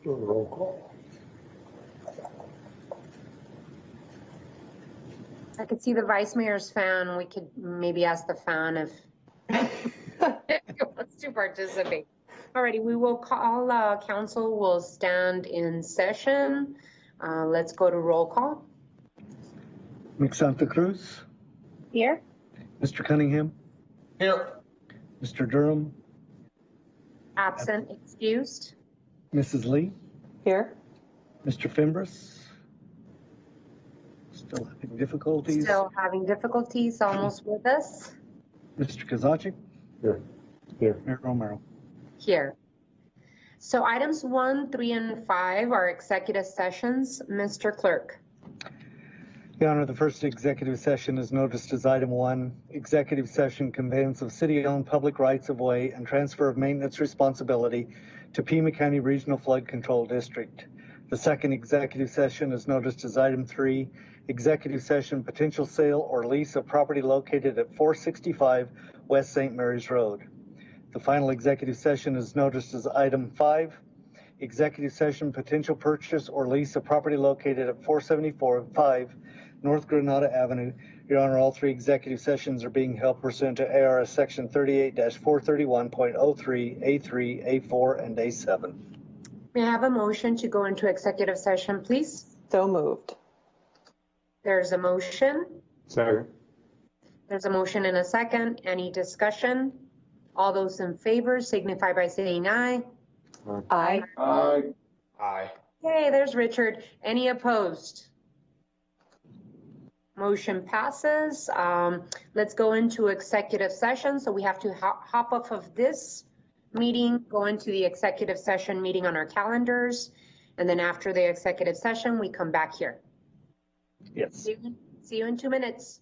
Do a roll call. I could see the vice mayor's fan. We could maybe ask the fan if he wants to participate. Alrighty, we will call, council will stand in session. Let's go to roll call. Mick Santa Cruz, Here. Mr. Cunningham, Here. Mr. Durham, Absent, excused. Mrs. Lee, Here. Mr. Fimbres. Still having difficulties. Still having difficulties, almost with us. Mr. Kozaczyk, Here. Here. Mayor Romero. Here. So items 1, 3, and 5 are executive sessions. Mr. Clerk. Your Honor, the first executive session is noticed as item 1, executive session conveyance of city-owned public rights-of-way and transfer of maintenance responsibility to Pima County Regional Flood Control District. The second executive session is noticed as item 3, executive session potential sale or lease of property located at 465 West St. Mary's Road. The final executive session is noticed as item 5, executive session potential purchase or lease of property located at 474-5 North Granada Avenue. Your Honor, all three executive sessions are being held pursuant to ARS Section 38-431.03, A3, A4, and A7. May I have a motion to go into executive session, please? So moved. There's a motion. Second. There's a motion and a second. Any discussion? All those in favor signify by saying aye. Aye. Aye. Aye. Okay, there's Richard. Any opposed? Motion passes. Let's go into executive session. So we have to hop off of this meeting, go into the executive session meeting on our calendars. And then after the executive session, we come back here. Yes. See you in 2 minutes.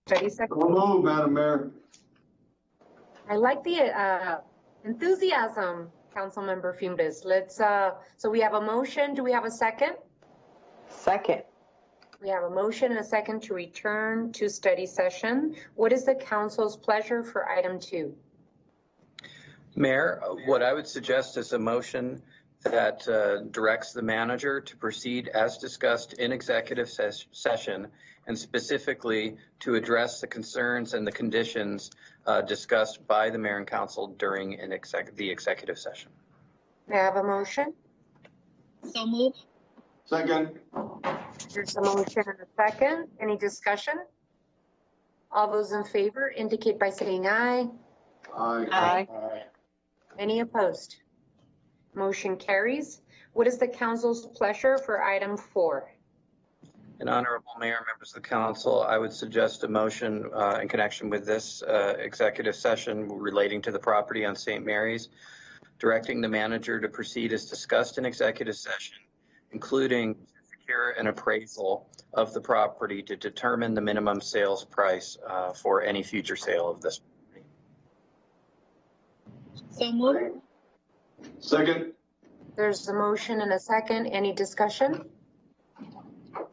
Study session. So moved, Madam Mayor. I like the enthusiasm, Councilmember Fuentes. So we have a motion. Do we have a second? Second. We have a motion and a second to return to study session. What is the council's pleasure for item 2? Mayor, what I would suggest is a motion that directs the manager to proceed as discussed in executive session, and specifically to address the concerns and the conditions discussed by the mayor and council during the executive session. May I have a motion? So moved. Second. There's a motion and a second. Any discussion? All those in favor indicate by saying aye. Aye. Aye. Any opposed? Motion carries. What is the council's pleasure for item 4? And Honorable Mayor, members of the council, I would suggest a motion in connection with this executive session relating to the property on St. Mary's, directing the manager to proceed as discussed in executive session, including to secure an appraisal of the property to determine the minimum sales price for any future sale of this property. So moved. Second. There's a motion and a second. Any discussion?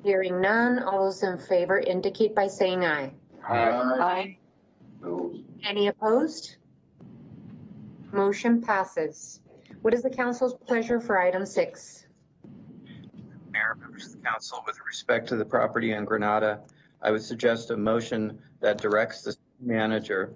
Hearing none. All those in favor indicate by saying aye. Aye. Any opposed? Motion passes. What is the council's pleasure for item 6? Mayor, members of the council, with respect to the property in Granada, I would suggest a motion that directs the manager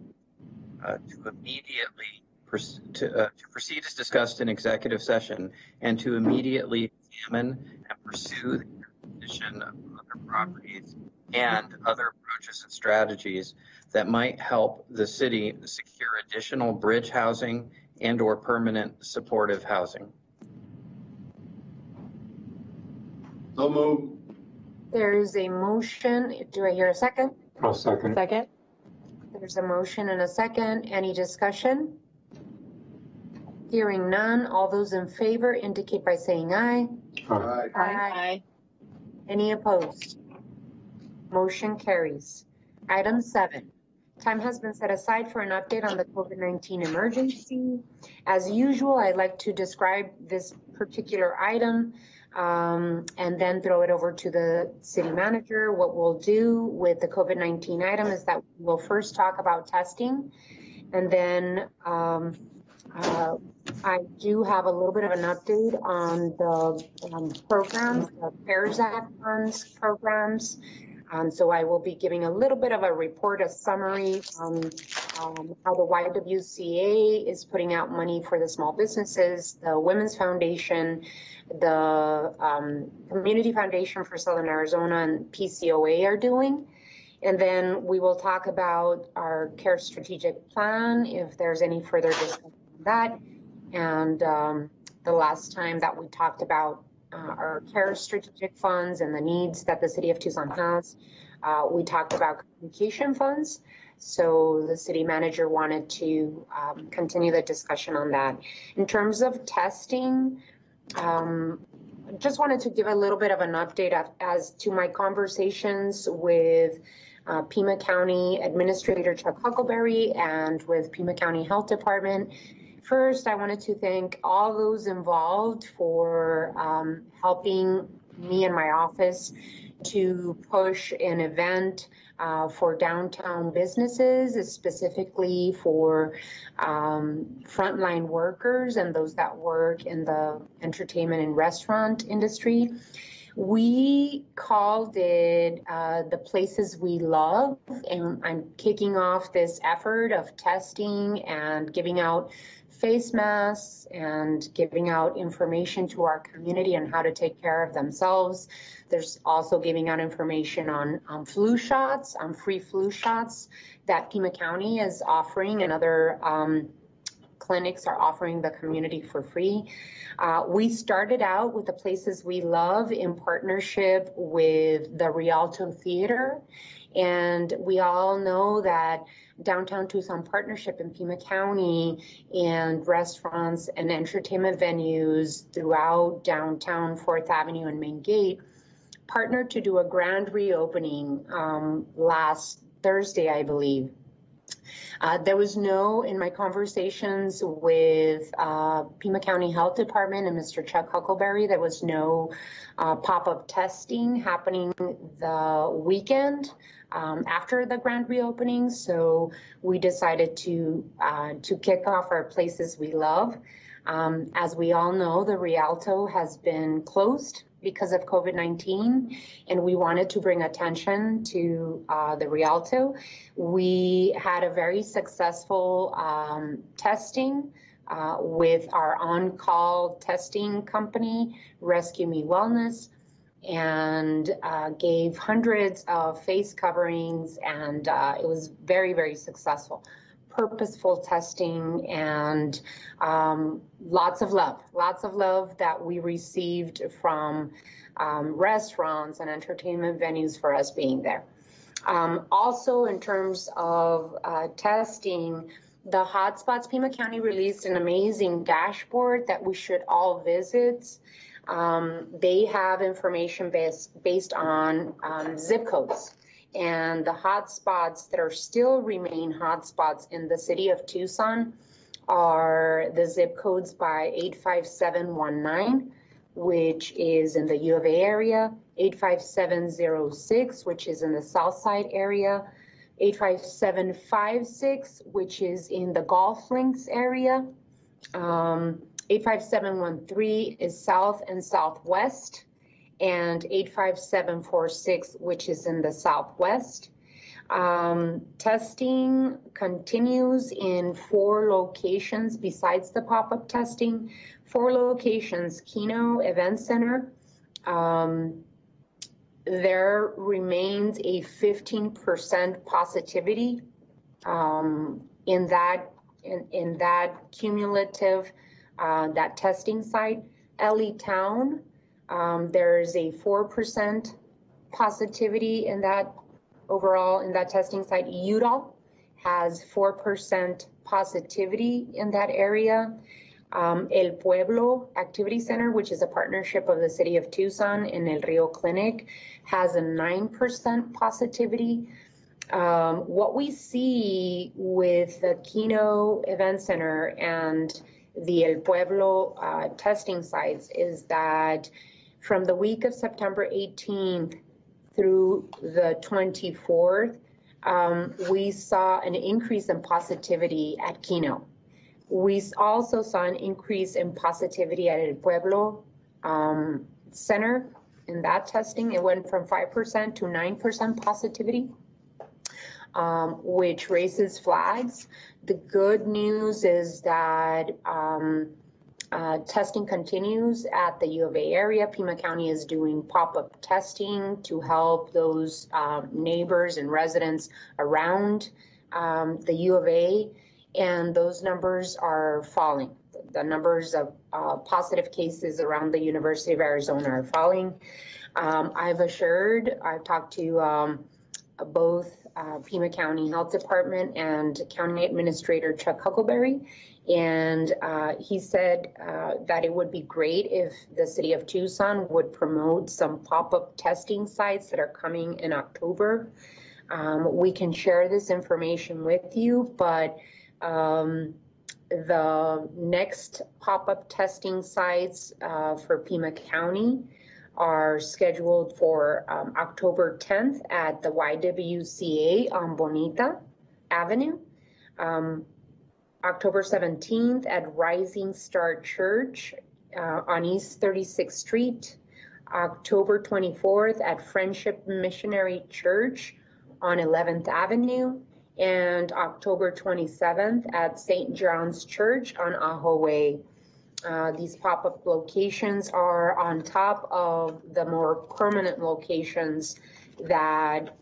to immediately proceed as discussed in executive session, and to immediately examine and pursue the acquisition of other properties and other approaches and strategies that might help the city secure additional bridge housing and or permanent supportive housing. So moved. There is a motion. Do I hear a second? I'll second. Second. There's a motion and a second. Any discussion? Hearing none. All those in favor indicate by saying aye. Aye. Aye. Any opposed? Motion carries. Item 7. Time has been set aside for an update on the COVID-19 emergency. As usual, I'd like to describe this particular item and then throw it over to the city manager. What we'll do with the COVID-19 item is that we'll first talk about testing, and then I do have a little bit of an update on the programs, the CARES Act funds programs. So I will be giving a little bit of a report, a summary on how the YWCA is putting out money for the small businesses, the Women's Foundation, the Community Foundation for Southern Arizona, and PCOA are doing. And then we will talk about our CARE strategic plan, if there's any further discussion on that. And the last time that we talked about our CARE strategic funds and the needs that the city of Tucson has, we talked about communication funds. So the city manager wanted to continue the discussion on that. In terms of testing, just wanted to give a little bit of an update as to my conversations with Pima County Administrator Chuck Huckleberry and with Pima County Health Department. First, I wanted to thank all those involved for helping me and my office to push an event for downtown businesses, specifically for frontline workers and those that work in the entertainment and restaurant industry. We called it the Places We Love, and I'm kicking off this effort of testing and giving out face masks and giving out information to our community on how to take care of themselves. There's also giving out information on flu shots, on free flu shots that Pima County is offering, and other clinics are offering the community for free. We started out with the Places We Love in partnership with the Rialto Theater. And we all know that Downtown Tucson Partnership in Pima County and restaurants and entertainment venues throughout downtown 4th Avenue and Main Gate partnered to do a grand reopening Thursday, I believe. There was no, in my conversations with Pima County Health Department and Mr. Chuck Huckleberry, there was no pop-up testing happening the weekend after the grand reopening. So we decided to kick off our places we love. As we all know, the Rialto has been closed because of COVID-19, and we wanted to bring attention to the Rialto. We had a very successful testing with our on-call testing company, Rescue Me Wellness, and gave hundreds of face coverings, and it was very, very successful. Purposeful testing, and lots of love that we received from restaurants and entertainment venues for us being there. Also, in terms of testing, the hotspots, Pima County released an amazing dashboard that we should all visit. They have information based on zip codes. And the hotspots that are still remain hotspots in the city of Tucson are the zip codes by 85719, which is in the U of A area, 85706, which is in the South Side area, 85756, which is in the Golf Links area, 85713 is South and Southwest, and 85746, which is in the Southwest. Testing continues in 4 locations besides the pop-up testing. 4 locations: Keno Event Center. There remains a 15% positivity in that cumulative that testing site. LE Town. There's a 4% positivity in that overall in that testing site. Udall has 4% positivity in that area. El Pueblo Activity Center, which is a partnership of the city of Tucson and El Rio Clinic, has a 9% positivity. What we see with the Keno Event Center and the El Pueblo testing sites is that from the week of September 18th through the 24th, we saw an increase in positivity at Keno. We also saw an increase in positivity at El Pueblo Center in that testing. It went from 5% to 9% positivity, which raises flags. The good news is that testing continues at the U of A area. Pima County is doing pop-up testing to help those neighbors and residents around the U of A, and those numbers are falling. The numbers of positive cases around the University of Arizona are falling. I've talked to both Pima County Health Department and County Administrator Chuck Huckleberry, and he said that it would be great if the city of Tucson would promote some pop-up testing sites that are coming in October. We can share this information with you, but the next pop-up testing sites for Pima County are scheduled for October 10th at the YWCA on Bonita Avenue, October 17th at Rising Star Church on East 36th Street, October 24th at Friendship Missionary Church on 11th Avenue, and October 27th at St. John's Church on Ajo Way. These pop-up locations are on top of the more permanent locations that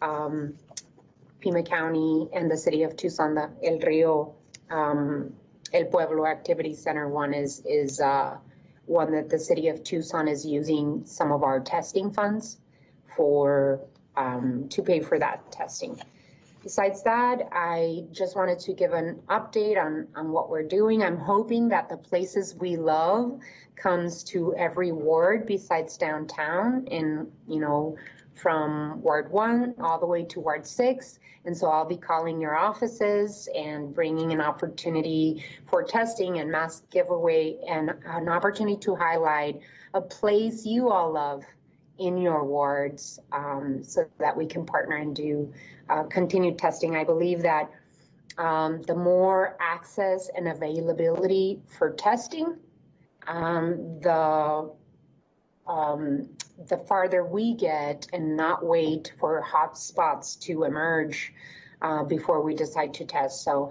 Pima County and the city of Tucson, the El Rio, El Pueblo Activity Center one is one that the city of Tucson is using some of our testing funds for to pay for that testing. Besides that, I just wanted to give an update on what we're doing. I'm hoping that the places we love comes to every ward besides downtown, and from Ward 1 all the way to Ward 6. And so I'll be calling your offices and bringing an opportunity for testing and mask giveaway and an opportunity to highlight a place you all love in your wards, so that we can partner and do continued testing. I believe that the more access and availability for testing, the farther we get and not wait for hot spots to emerge before we decide to test. So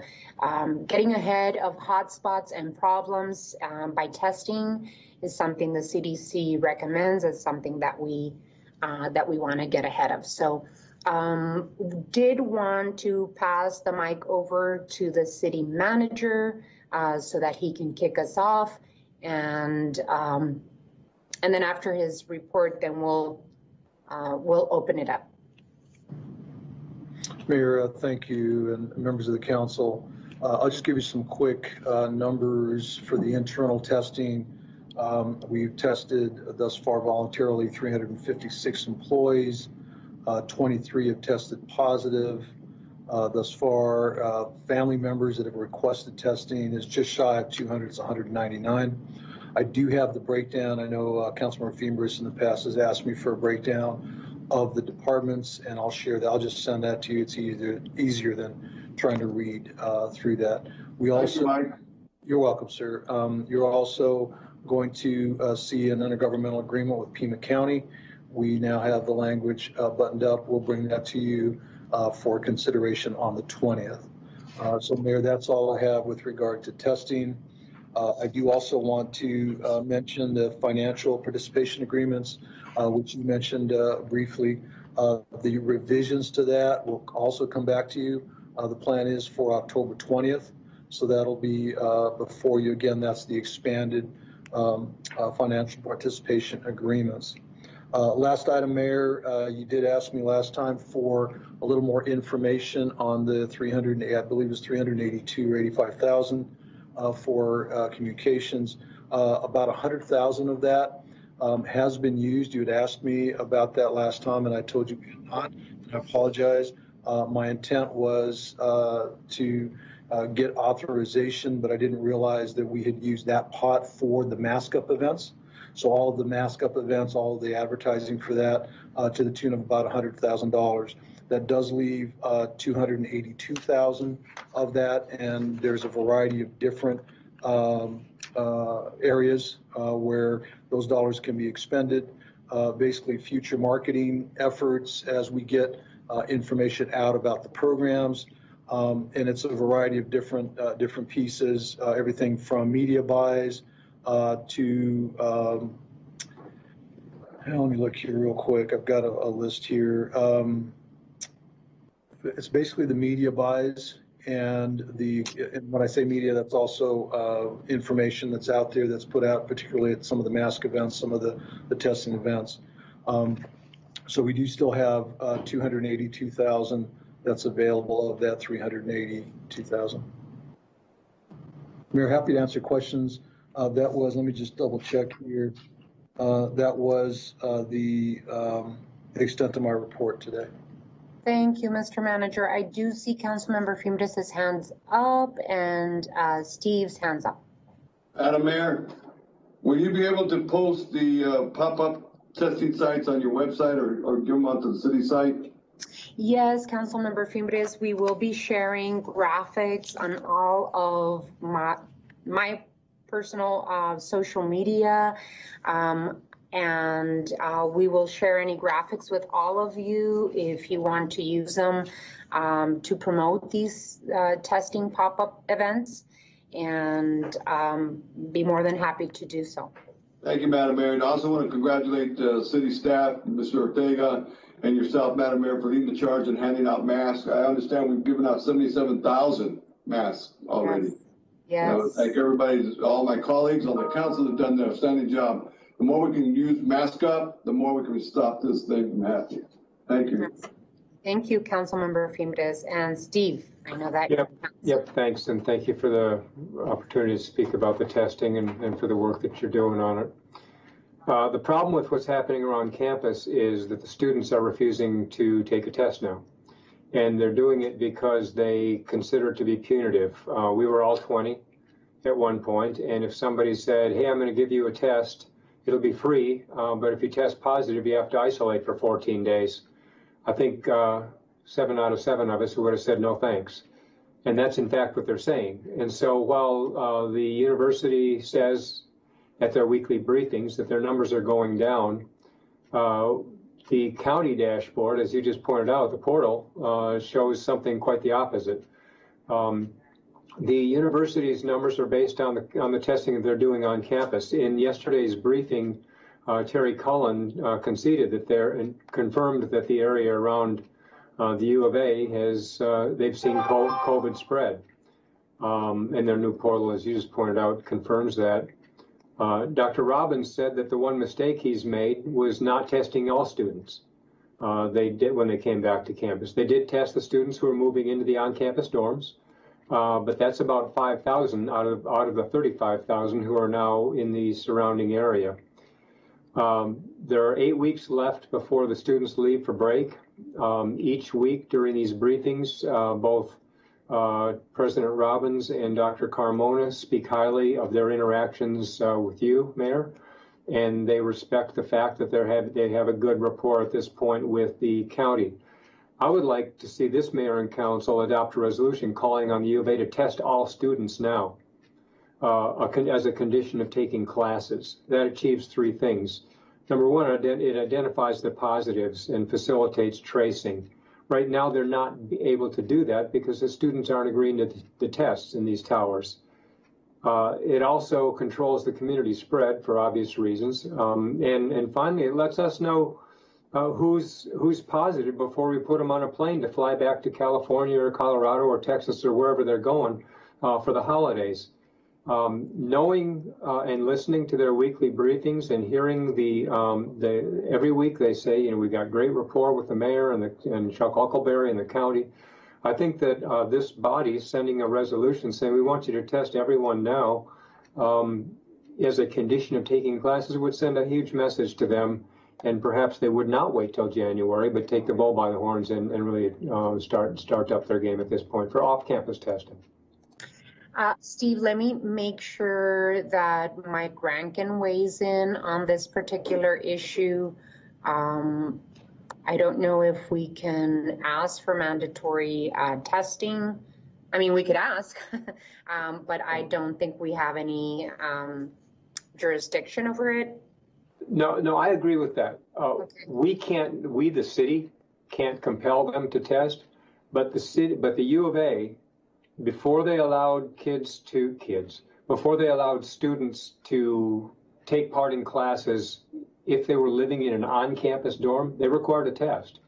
getting ahead of hot spots and problems by testing is something the CDC recommends. It's something that we want to get ahead of. So did want to pass the mic over to the city manager so that he can kick us off, and then after his report, then we'll open it up. Mayor, thank you, and members of the council. I'll just give you some quick numbers for the internal testing. We've tested thus far voluntarily 356 employees. 23 have tested positive. Thus far, family members that have requested testing is just shy of 200, it's 199. I do have the breakdown. I know Councilmember Fiembres in the past has asked me for a breakdown of the departments, and I'll share that. I'll just send that to you. It's easier than trying to read through that. We also, you're welcome, sir. You're also going to see an intergovernmental agreement with Pima County. We now have the language buttoned up. We'll bring that to you for consideration on the 20th. So, Mayor, that's all I have with regard to testing. I do also want to mention the financial participation agreements, which you mentioned briefly. The revisions to that will also come back to you. The plan is for October 20th, so that'll be before you. Again, that's the expanded financial participation agreements. Last item, Mayor, you did ask me last time for a little more information on the 300, I believe it was 382 or 85,000 for communications. About 100,000 of that has been used. You had asked me about that last time, and I told you we had not. I apologize. My intent was to get authorization, but I didn't realize that we had used that pot for the mask up events. So all of the mask up events, all of the advertising for that to the tune of about $100,000. That does leave 282,000 of that, and there's a variety of different areas where those dollars can be expended. Basically, future marketing efforts as we get information out about the programs, and it's a variety of different pieces, everything from media buys to. Let me look here real quick. I've got a list here. It's basically the media buys, and when I say media, that's also information that's out there that's put out, particularly at some of the mask events, some of the testing events. So we do still have 282,000 that's available of that 382,000. Mayor, happy to answer questions. That was, let me just double check here. That was the extent of my report today. Thank you, Mr. Manager. I do see Councilmember Fiembres' hands up and Steve's hands up. Madam Mayor, will you be able to post the pop-up testing sites on your website or give them onto the city site? Yes, Councilmember Fiembres, we will be sharing graphics on all of my personal social media, and we will share any graphics with all of you if you want to use them to promote these testing pop-up events, and be more than happy to do so. Thank you, Madam Mayor. And I also want to congratulate city staff, Mr. Ortega, and yourself, Madam Mayor, for leading the charge and handing out masks. I understand we've given out 77,000 masks already. Yes. Thank everybody, all my colleagues on the council have done an outstanding job. The more we can use mask up, the more we can stop this thing from happening. Thank you. Thank you, Councilmember Fiembres. And Steve, I know that. Yep, thanks, and thank you for the opportunity to speak about the testing and for the work that you're doing on it. The problem with what's happening around campus is that the students are refusing to take a test now. And they're doing it because they consider it to be punitive. We were all 20 at one point, and if somebody said, hey, I'm going to give you a test, it'll be free, but if you test positive, you have to isolate for 14 days. I think 7 out of 7 of us would have said no thanks. And that's in fact what they're saying. And so while the university says at their weekly briefings that their numbers are going down, the county dashboard, as you just pointed out, the portal, shows something quite the opposite. The university's numbers are based on the testing that they're doing on campus. In yesterday's briefing, Terry Cullen conceded that and confirmed that the area around the U of A they've seen COVID spread. And their new portal, as you just pointed out, confirms that. Dr. Robbins said that the one mistake he's made was not testing all students. They did when they came back to campus. They did test the students who were moving into the on-campus dorms, but that's about 5,000 out of the 35,000 who are now in the surrounding area. There are 8 weeks left before the students leave for break. Each week during these briefings, both President Robbins and Dr. Carmona speak highly of their interactions with you, Mayor, and they respect the fact that they have a good rapport at this point with the county. I would like to see this mayor and council adopt a resolution calling on the U of A to test all students now as a condition of taking classes. That achieves 3 things. Number one, it identifies the positives and facilitates tracing. Right now, they're not able to do that because the students aren't agreeing to the tests in these towers. It also controls the community spread for obvious reasons. And finally, it lets us know who's positive before we put them on a plane to fly back to California or Colorado or Texas or wherever they're going for the holidays. Knowing and listening to their weekly briefings and hearing every week they say, you know, we got great rapport with the mayor and Chuck Huckleberry and the county. I think that this body sending a resolution saying we want you to test everyone now as a condition of taking classes would send a huge message to them, and perhaps they would not wait till January, but take the bull by the horns and really start up their game at this point for off-campus testing. Steve, let me make sure that Mike Rankin weighs in on this particular issue. I don't know if we can ask for mandatory testing. I mean, we could ask, but I don't think we have any jurisdiction over it. No, I agree with that. Okay. We the city can't compel them to test, but the U of A, before they allowed before they allowed students to take part in classes, if they were living in an on-campus dorm, they required a test.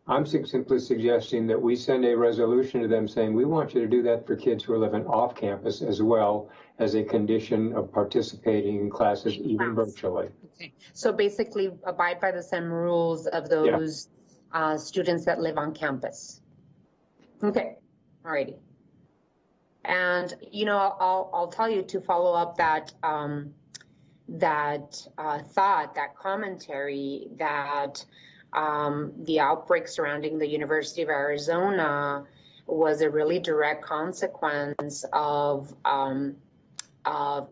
I'm simply suggesting that we send a resolution to them saying, we want you to do that for kids who are living off campus as well as a condition of participating in classes, even virtually. Okay. So basically abide by the same rules of those students that live on campus. Okay, all righty. And, you know, I'll tell you to follow up that that commentary that the outbreak surrounding the University of Arizona was a really direct consequence of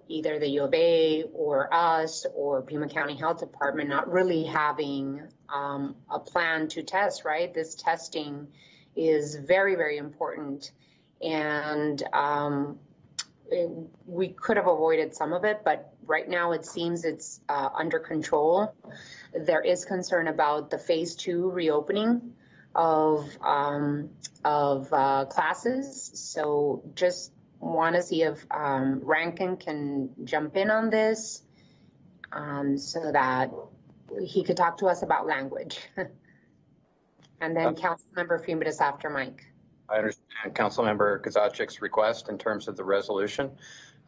either the U of A or us or Pima County Health Department not really having a plan to test, right? This testing is very, very important. And we could have avoided some of it, but right now it seems it's under control. There is concern about the phase 2 reopening of classes. So just want to see if Rankin can jump in on this so that he could talk to us about language. And then Councilmember Fumitas after Mike. I understand Councilmember Kozachik's request in terms of the resolution.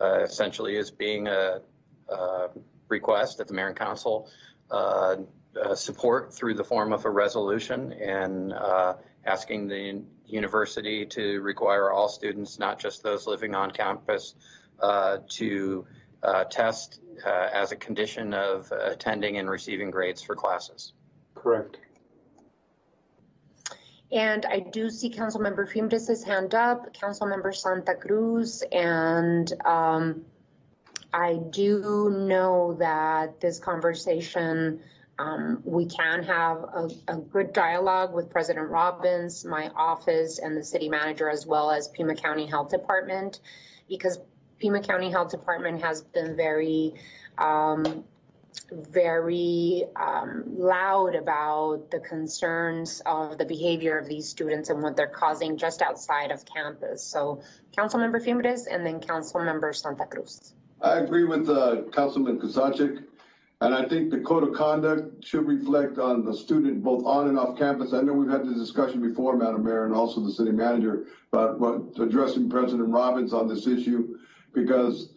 Essentially is being a request that the mayor and council support through the form of a resolution and asking the university to require all students, not just those living on campus, to test as a condition of attending and receiving grades for classes. Correct. And I do see Councilmember Fuentes' hand up, Councilmember Santa Cruz, and I do know that this conversation, we can have a good dialogue with President Robbins, my office, and the city manager, as well as Pima County Health Department, because Pima County Health Department has been very loud about the concerns of the behavior of these students and what they're causing just outside of campus. So Councilmember Fuentes and then Councilmember Santa Cruz. I agree with Councilman Kusachik, and I think the code of conduct should reflect on the student both on and off campus. I know we've had this discussion before, Madam Mayor, and also the city manager, about addressing President Robbins on this issue, because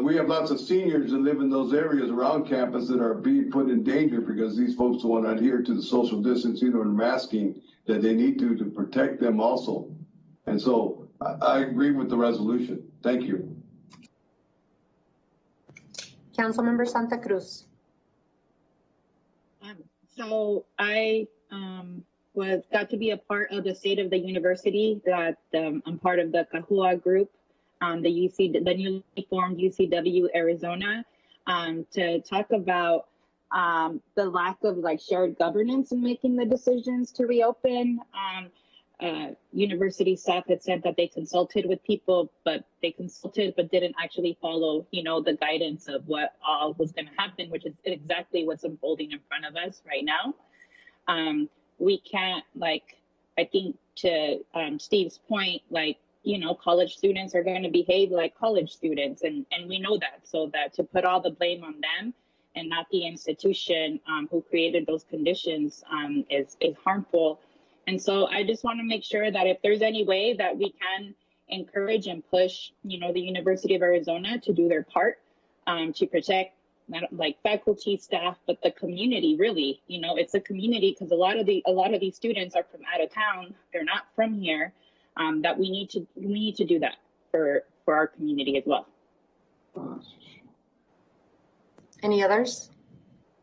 we have lots of seniors that live in those areas around campus that are being put in danger because these folks don't want to adhere to the social distancing or masking that they need to protect them also. And so I agree with the resolution. Thank you. Councilmember Santa Cruz. So I got to be a part of the State of the University that I'm part of the Kahua group, the newly formed UCW Arizona, to talk about the lack of shared governance in making the decisions to reopen. University staff had said that they consulted with people, but didn't actually follow, the guidance of what all was going to happen, which is exactly what's unfolding in front of us right now. We can't, I think to Steve's point, college students are going to behave like college students, and we know that. So that to put all the blame on them and not the institution who created those conditions is harmful. And so I just want to make sure that if there's any way that we can encourage and push, the University of Arizona to do their part to protect not faculty, staff, but the community. Really, it's a community, because a lot of these students are from out of town. They're not from here. That we need to do that for our community as well. Any others?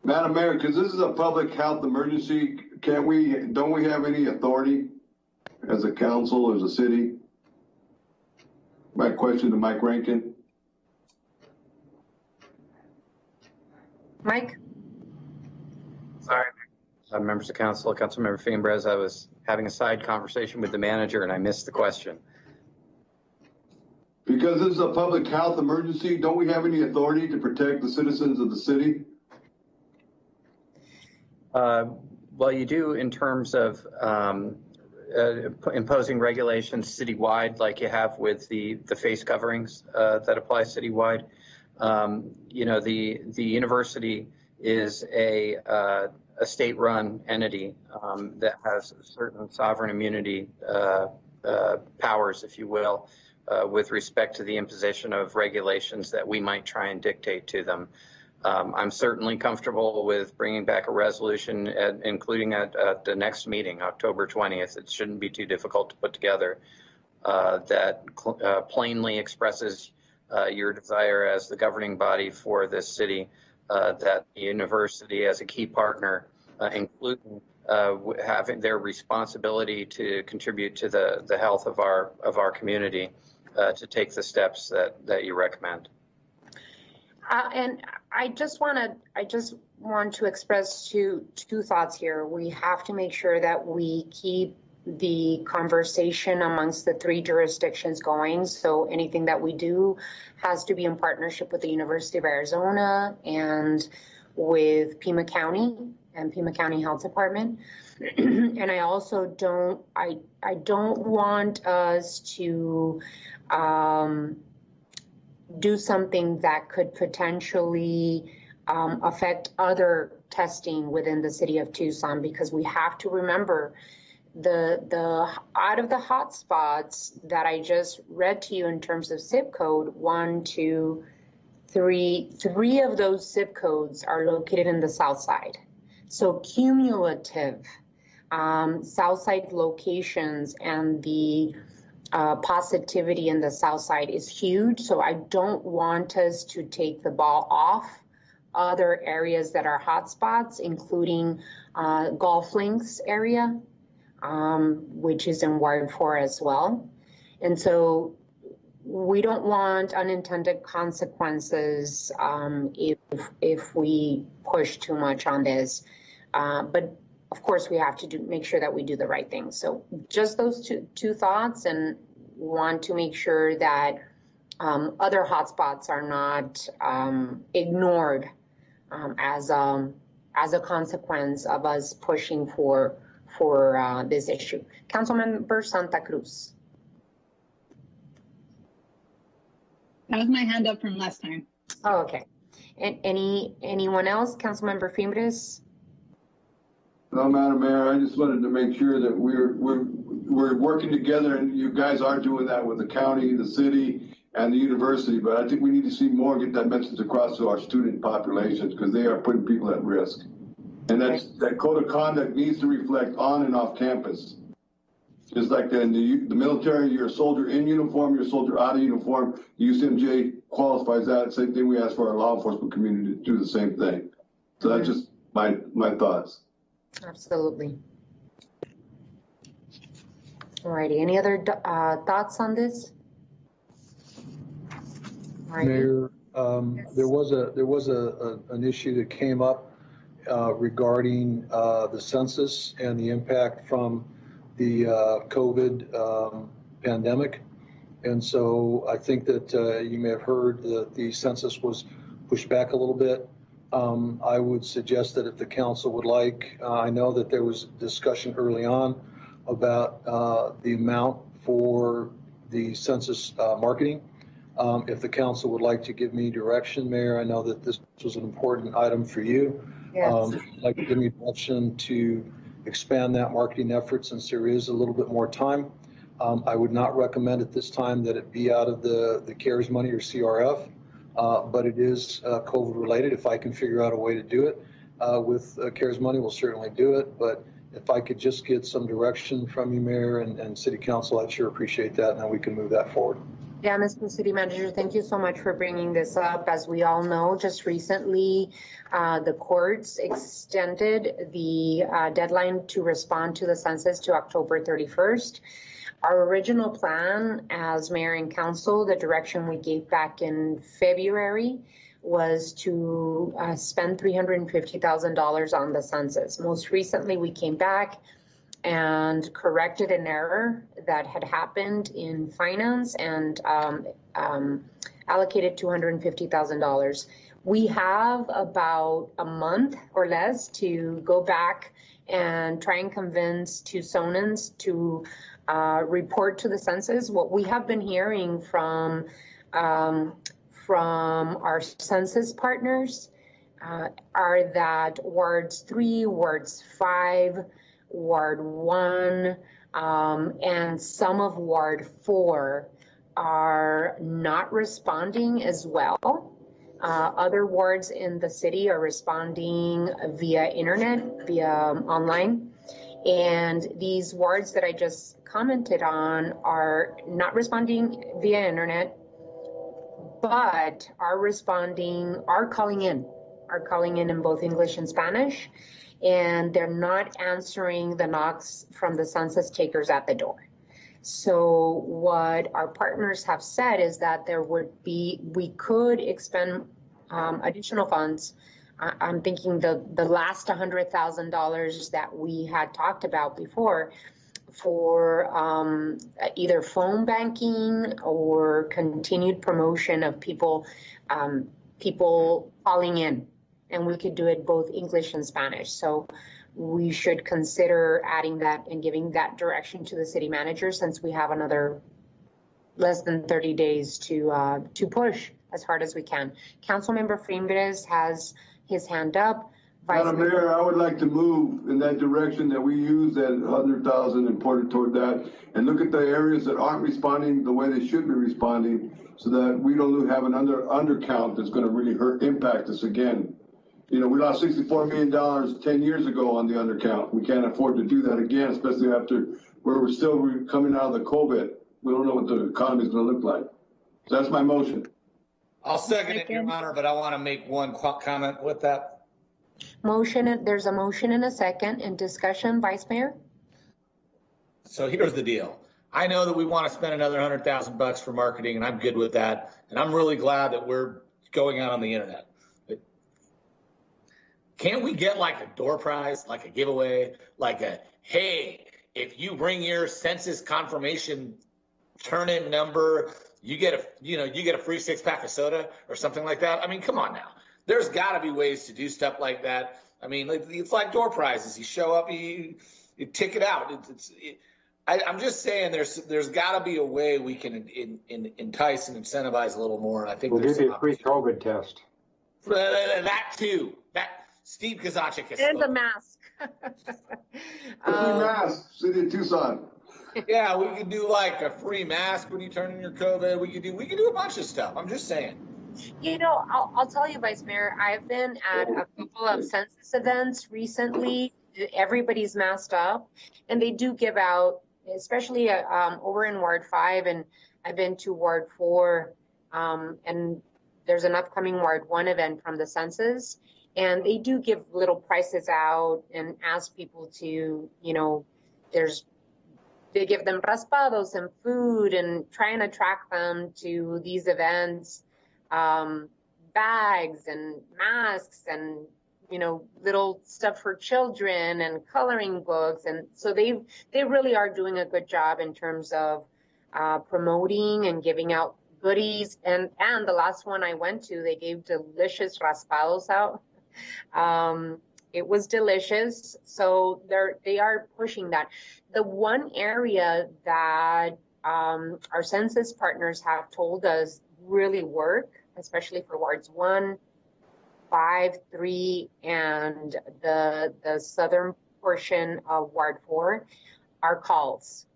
Madam Mayor, because this is a public health emergency, don't we have any authority as a council, as a city? My question to Mike Rankin. Mike? Sorry. Members of council, Councilmember Fiambrez, I was having a side conversation with the manager and I missed the question. Because this is a public health emergency, don't we have any authority to protect the citizens of the city? Well, you do in terms of imposing regulations citywide, like you have with the face coverings that apply citywide. The university is a state-run entity that has certain sovereign immunity powers, if you will, with respect to the imposition of regulations that we might try and dictate to them. I'm certainly comfortable with bringing back a resolution, including at the next meeting, October 20th. It shouldn't be too difficult to put together, that plainly expresses your desire as the governing body for this city, that the university as a key partner, including having their responsibility to contribute to the health of our community, to take the steps that you recommend. And I just want to express two thoughts here. We have to make sure that we keep the conversation amongst the three jurisdictions going. So anything that we do has to be in partnership with the University of Arizona and with Pima County and Pima County Health Department. And I also don't want us to do something that could potentially affect other testing within the city of Tucson, because we have to remember the out of the hotspots that I just read to you in terms of zip code, 1, 2, 3, 3 of those zip codes are located in the south side. So cumulative south side locations and the positivity in the south side is huge. So I don't want us to take the ball off other areas that are hotspots, including Golf Links area, which is in Ward 4 as well. And so we don't want unintended consequences if we push too much on this. But of course, we have to make sure that we do the right thing. So just those two thoughts, and want to make sure that other hotspots are not ignored as a consequence of us pushing for this issue. Councilmember Santa Cruz. That was my hand up from last time. Oh, okay. And anyone else? Councilmember Fimbres? No, Madam Mayor, I just wanted to make sure that we're working together, and you guys are doing that with the county, the city, and the university. But I think we need to see more, get that message across to our student populations, because they are putting people at risk. And that code of conduct needs to reflect on and off campus. Just like in the military, you're a soldier in uniform, you're a soldier out of uniform. The UCMJ qualifies that. Same thing we ask for our law enforcement community to do the same thing. So that's just my thoughts. Absolutely. Alrighty, any other thoughts on this? Mayor, there was an issue that came up regarding the census and the impact from the COVID pandemic. And so I think that you may have heard that the census was pushed back a little bit. I would suggest that if the council would like, I know that there was discussion early on about the amount for the census marketing. If the council would like to give me direction, Mayor, I know that this was an important item for you. Yes. If you'd like to give me direction to expand that marketing effort, since there is a little bit more time. I would not recommend at this time that it be out of the CARES money or CRF. But it is COVID related. If I can figure out a way to do it with CARES money, we'll certainly do it. But if I could just get some direction from you, Mayor and City Council, I'd sure appreciate that, and then we can move that forward. Yeah, Mr. City Manager, thank you so much for bringing this up. As we all know, just recently, the courts extended the deadline to respond to the census to October 31st. Our original plan as mayor and council, the direction we gave back in February, was to spend $350,000 on the census. Most recently, we came back and corrected an error that had happened in finance and allocated $250,000. We have about a month or less to go back and try and convince Tucsonans to report to the census. What we have been hearing from our census partners are that wards 3, wards 5, ward 1, and some of ward 4 are not responding as well. Other wards in the city are responding via internet, via online. And these wards that I just commented on are not responding via internet, but are calling in both English and Spanish, and they're not answering the knocks from the census takers at the door. So what our partners have said is that we could expend additional funds. I'm thinking the last $100,000 that we had talked about before for either phone banking or continued promotion of people calling in, and we could do it both English and Spanish. So we should consider adding that and giving that direction to the city manager, since we have another less than 30 days to push as hard as we can. Councilmember Fimbres has his hand up. Madam Mayor, I would like to move in that direction, that we use that 100,000 and put it toward that, and look at the areas that aren't responding the way they should be responding, so that we don't have an undercount that's going to really impact us again. You know, we lost $64 million 10 years ago on the undercount. We can't afford to do that again, especially after we're still coming out of the COVID We don't know what the economy is going to look like. So that's my motion. I'll second it, Your Honor, but I want to make one comment with that. There's a motion and a second in discussion, Vice Mayor. So here's the deal. I know that we want to spend another $100,000 for marketing, and I'm good with that. And I'm really glad that we're going out on the internet. But can't we get like a door prize, like a giveaway, like a, hey, if you bring your census confirmation turn-in number, you get a free 6-pack of soda or something like that? I mean, come on now. There's got to be ways to do stuff like that. I mean, it's like door prizes. You show up, you tick it out. I'm just saying there's got to be a way we can entice and incentivize a little more. And I think We'll there's give you a free COVID test. That too. That Steve Kazachik has And the spoken. mask. Free mask, City of Tucson. Yeah, we could do like a free mask when you turn in your COVID. We could do a bunch of stuff. I'm just saying. You know, I'll tell you, Vice Mayor, I've been at a couple of census events recently. Everybody's masked up, and they do give out, especially over in Ward 5, and I've been to Ward 4, and there's an upcoming Ward 1 event from the census, and they do give little prices out and ask people to, you know, they give them raspados and food and try and attract them to these events. Bags and masks and, you know, little stuff for children and coloring books. And so they really are doing a good job in terms of promoting and giving out goodies. And the last one I went to, they gave delicious raspados out. It was delicious. So they are pushing that. The one area that our census partners have told us really work, especially for wards 1, 5, 3, and the southern portion of Ward 4, are calls.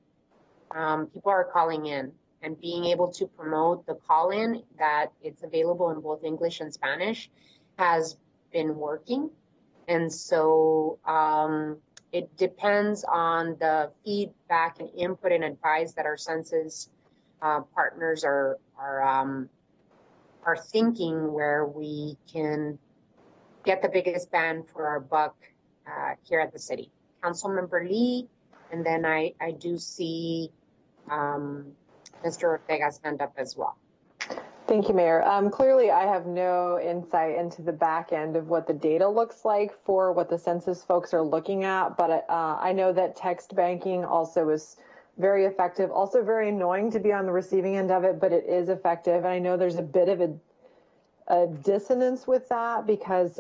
People are calling in and being able to promote the call-in that it's available in both English and Spanish has been working. And so it depends on the feedback and input and advice that our census partners are thinking where we can get the biggest bang for our buck here at the city. Councilmember Lee, and then I do see Mr. Ortega's hand up as well. Thank you, Mayor. Clearly, I have no insight into the back end of what the data looks like for what the census folks are looking at, but I know that text banking also is very effective, also very annoying to be on the receiving end of it, but it is effective. And I know there's a bit of a dissonance with that because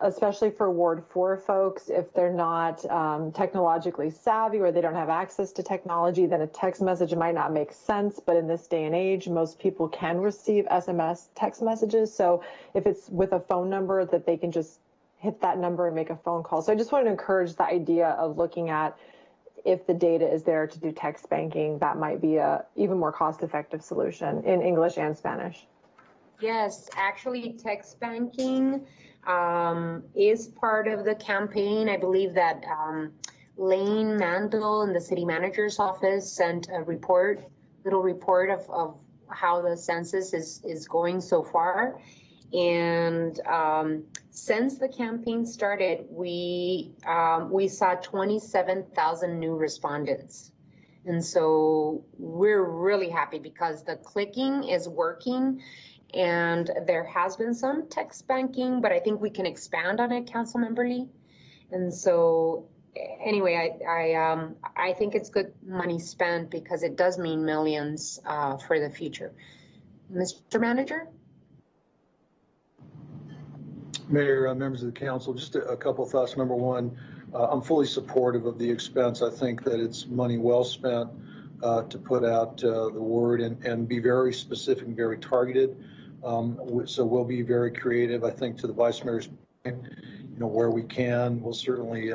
especially for Ward 4 folks, if they're not technologically savvy or they don't have access to technology, then a text message might not make sense. But in this day and age, most people can receive SMS text messages. So if it's with a phone number, that they can just hit that number and make a phone call. So I just want to encourage the idea of looking at if the data is there to do text banking, that might be a even more cost-effective solution in English and Spanish. Yes, actually text banking is part of the campaign. I believe that Lane Mandel in the city manager's office sent a little report of how the census is going so far. And since the campaign started, we saw 27,000 new respondents. And so we're really happy because the clicking is working. And there has been some text banking, but I think we can expand on it, Councilmember Lee. And so anyway, I think it's good money spent because it does mean millions for the future. Mr. Manager? Mayor, members of the council, just a couple of thoughts. Number one, I'm fully supportive of the expense. I think that it's money well spent to put out the word and be very specific and very targeted. So we'll be very creative. I think to the Vice Mayor's point, where we can, we'll certainly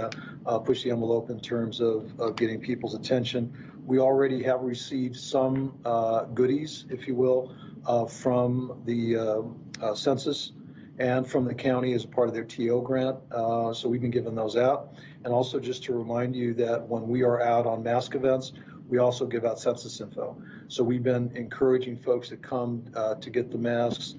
push the envelope in terms of getting people's attention. We already have received some goodies, if you will, from the census and from the county as part of their TO grant. So we've been giving those out. And also just to remind you that when we are out on mask events, we also give out census info. So we've been encouraging folks to come to get the masks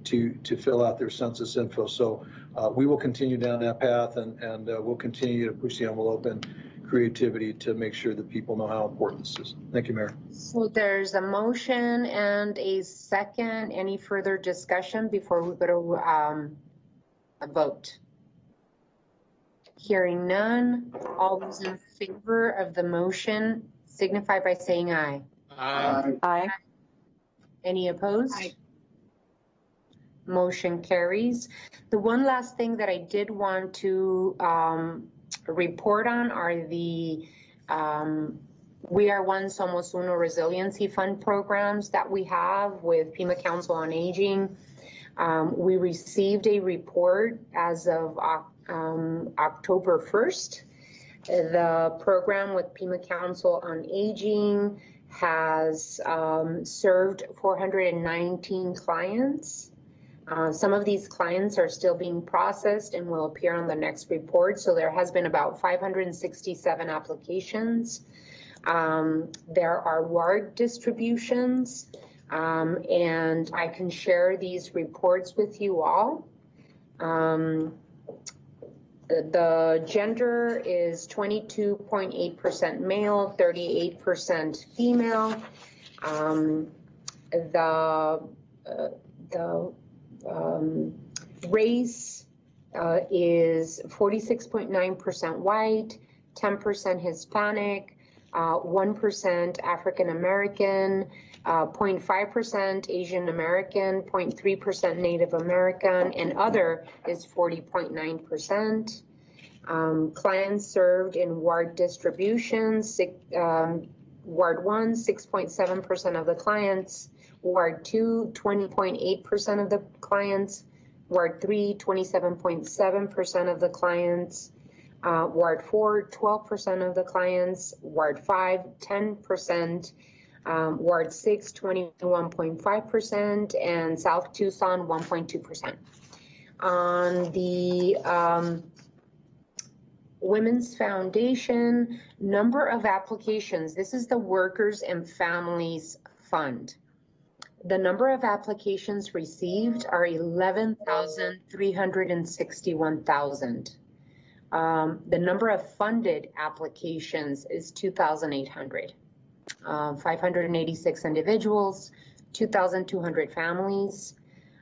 to fill out their census info. So we will continue down that path, and we'll continue to push the envelope and creativity to make sure that people know how important this is. Thank you, Mayor. So there's a motion and a second. Any further discussion before we go to a vote? Hearing none, all those in favor of the motion signify by saying aye. Aye. Any opposed? Aye. Motion carries. The one last thing that I did want to report on are the We Are One Somos Uno Resiliency Fund programs that we have with Pima Council on Aging. We received a report as of October 1st. The program with Pima Council on Aging has served 419 clients. Some of these clients are still being processed and will appear on the next report. So there has been about 567 applications. There are ward distributions, and I can share these reports with you all. The gender is 22.8% male, 38% female. Race is 46.9% white, 10% Hispanic, 1% African American, 0.5% Asian American, 0.3% Native American, and other is 40.9%. Clients served in ward distributions, Ward 1, 6.7% of the clients, Ward 2, 20.8% of the clients, Ward 3, 27.7% of the clients, Ward 4, 12% of the clients, Ward 5, 10%, Ward 6, 21.5%, and South Tucson, 1.2%. On the Women's Foundation, number of applications, this is the Workers and Families Fund. The number of applications received are 11,361,000. The number of funded applications is 2,800. 586 individuals, 2,200 families.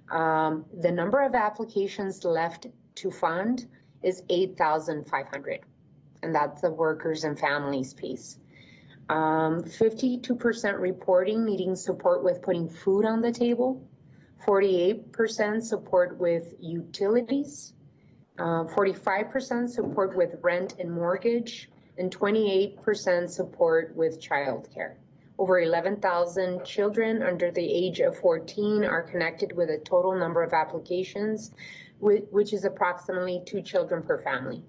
The number of applications left to fund is 8,500, and that's the workers and families piece. 52% reporting needing support with putting food on the table, 48% support with utilities, 45% support with rent and mortgage, and 28% support with childcare. Over 11,000 children under the age of 14 are connected with a total number of applications, which is approximately 2 children per family.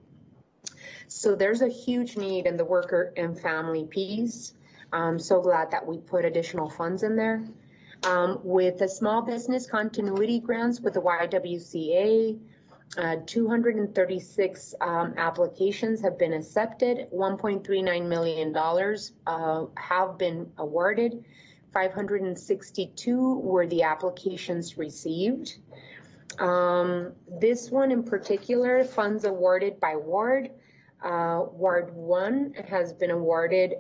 So there's a huge need in the worker and family piece. I'm so glad that we put additional funds in there. With the small business continuity grants with the YWCA, 236 applications have been accepted. $1.39 million have been awarded. 562 were the applications received. This one in particular, funds awarded by ward. Ward 1 has been awarded,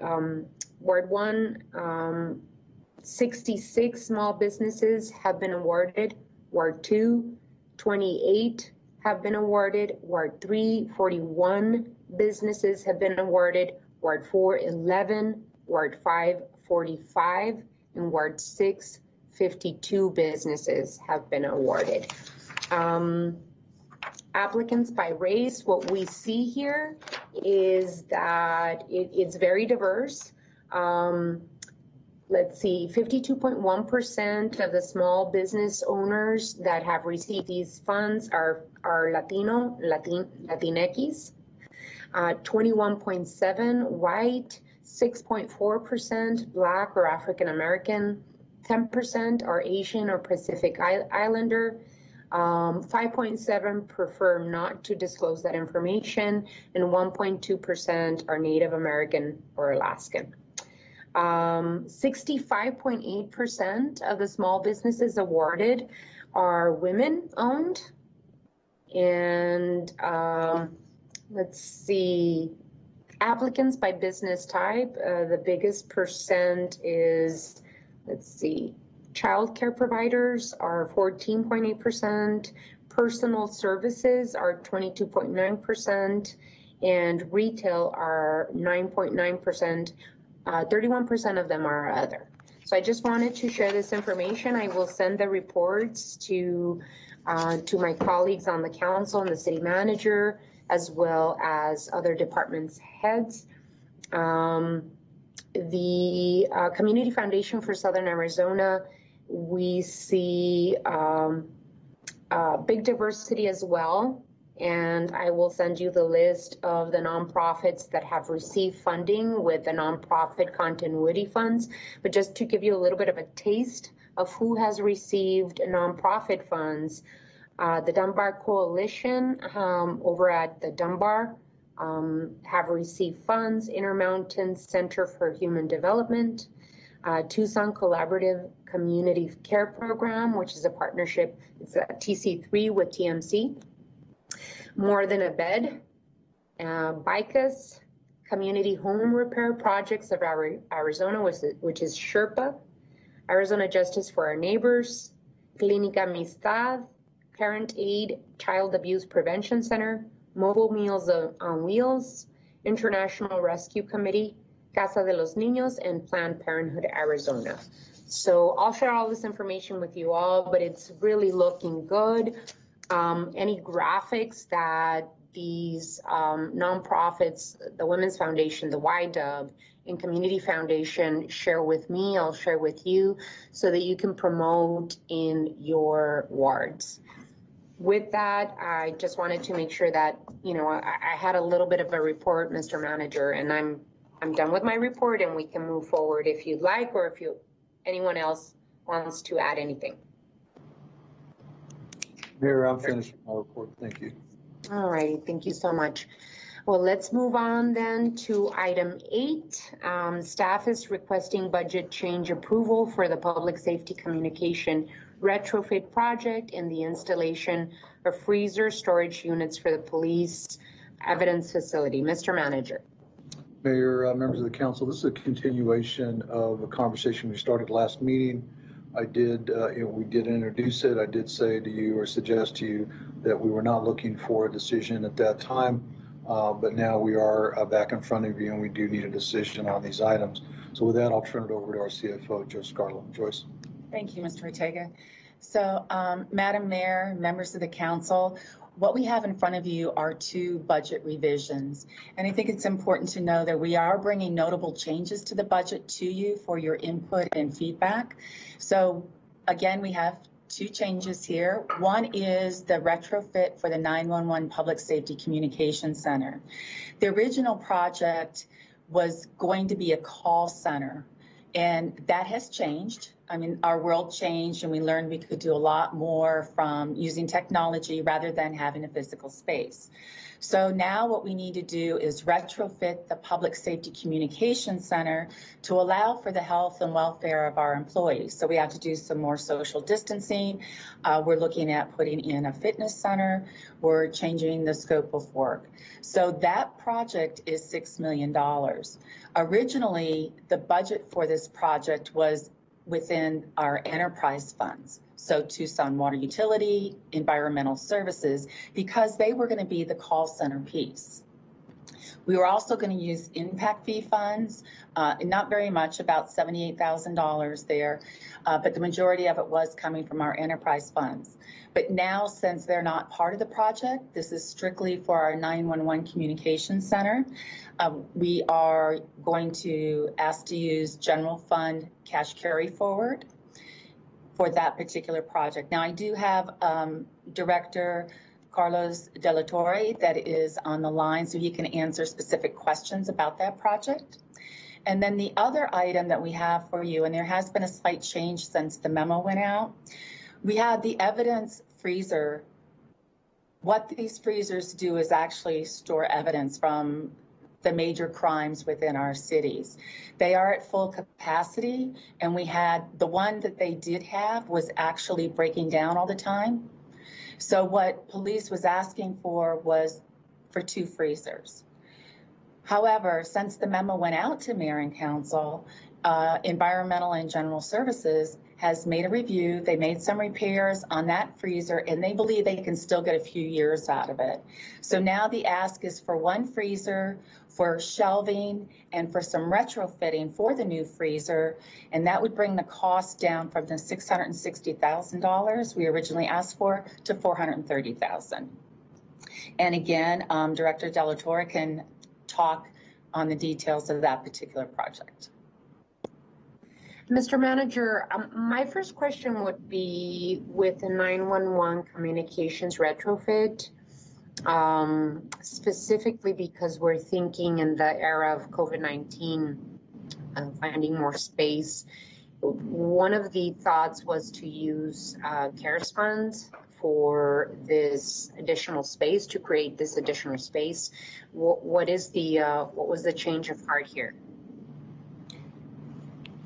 Ward 1, 66 small businesses have been awarded. Ward 2, 28 have been awarded. Ward 3, 41 businesses have been awarded. Ward 4, 11. Ward 5, 45. And Ward 6, 52 businesses have been awarded. Applicants by race, what we see here is that it's very diverse. Let's see, 52.1% of the small business owners that have received these funds are Latinx, 21.7% white, 6.4% Black or African American, 10% are Asian or Pacific Islander, 5.7% prefer not to disclose that information, and 1.2% are Native American or Alaskan. 65.8% of the small businesses awarded are women owned. And let's see, applicants by business type, the biggest percent is, let's see, childcare providers are 14.8%, personal services are 22.9%, and retail are 9.9%. 31% of them are other. So I just wanted to share this information. I will send the reports to my colleagues on the council and the city manager, as well as other departments heads. The Community Foundation for Southern Arizona, we see big diversity as well. And I will send you the list of the nonprofits that have received funding with the nonprofit continuity funds. But just to give you a little bit of a taste of who has received nonprofit funds, the Dunbar Coalition over at the Dunbar have received funds, Intermountain Center for Human Development, Tucson Collaborative Community Care Program, which is a partnership, it's a TC3 with TMC. More Than a Bed, BICAS, Community Home Repair Projects of Arizona, which is Sherpa, Arizona Justice for Our Neighbors, Clínica Amistad, Parent Aid Child Abuse Prevention Center, Mobile Meals on Wheels, International Rescue Committee, Casa de los Niños, and Planned Parenthood Arizona. So I'll share all this information with you all, but it's really looking good. Any graphics that these nonprofits, the Women's Foundation, the YDUB, and Community Foundation share with me, I'll share with you so that you can promote in your wards. With that, I just wanted to make sure that, you know, I had a little bit of a report, Mr. Manager, and I'm done with my report, and we can move forward if you'd like, or if anyone else wants to add anything. Mayor, I'm finished with my report. Thank you. All righty, thank you so much. Well, let's move on then to item 8. Staff is requesting budget change approval for the public safety communication retrofit project and the installation of freezer storage units for the police evidence facility. Mr. Manager. Mayor, members of the council, this is a continuation of a conversation we started last meeting. I did, we did introduce it. I did say to you or suggest to you that we were not looking for a decision at that time, but now we are back in front of you and we do need a decision on these items. So with that, I'll turn it over to our CFO, Joyce Garland. Joyce. Thank you, Mr. Ortega. So, Madam Mayor, members of the council, what we have in front of you are 2 budget revisions. And I think it's important to know that we are bringing notable changes to the budget to you for your input and feedback. So again, we have 2 changes here. One is the retrofit for the 911 Public Safety Communication Center. The original project was going to be a call center, and that has changed. I mean, our world changed and we learned we could do a lot more from using technology rather than having a physical space. So now what we need to do is retrofit the Public Safety Communication Center to allow for the health and welfare of our employees. So we have to do some more social distancing. We're looking at putting in a fitness center. We're changing the scope of work. So that project is $6 million. Originally, the budget for this project was within our enterprise funds. So Tucson Water Utility, Environmental Services, because they were going to be the call center piece. We were also going to use impact fee funds, not very much, about $78,000 there, but the majority of it was coming from our enterprise funds. But now, since they're not part of the project, this is strictly for our 911 communication center. We are going to ask to use general fund cash carry forward for that particular project. Now, I do have Director Carlos De La Torre that is on the line, so he can answer specific questions about that project. And then the other item that we have for you, and there has been a slight change since the memo went out, we had the evidence freezer. What these freezers do is actually store evidence from the major crimes within our cities. They are at full capacity, and we had the one that they did have was actually breaking down all the time. So what police was asking for was for 2 freezers. However, since the memo went out to mayor and council, Environmental and General Services has made a review. They made some repairs on that freezer, and they believe they can still get a few years out of it. So now the ask is for 1 freezer, for shelving, and for some retrofitting for the new freezer, and that would bring the cost down from the $660,000 we originally asked for to $430,000. And again, Director Delatorre can talk on the details of that particular project. Mr. Manager, my first question would be with the 911 communications retrofit, specifically because we're thinking in the era of COVID-19, finding more space. One of the thoughts was to use CARES funds for this additional space, to create this additional space. What was the change of heart here?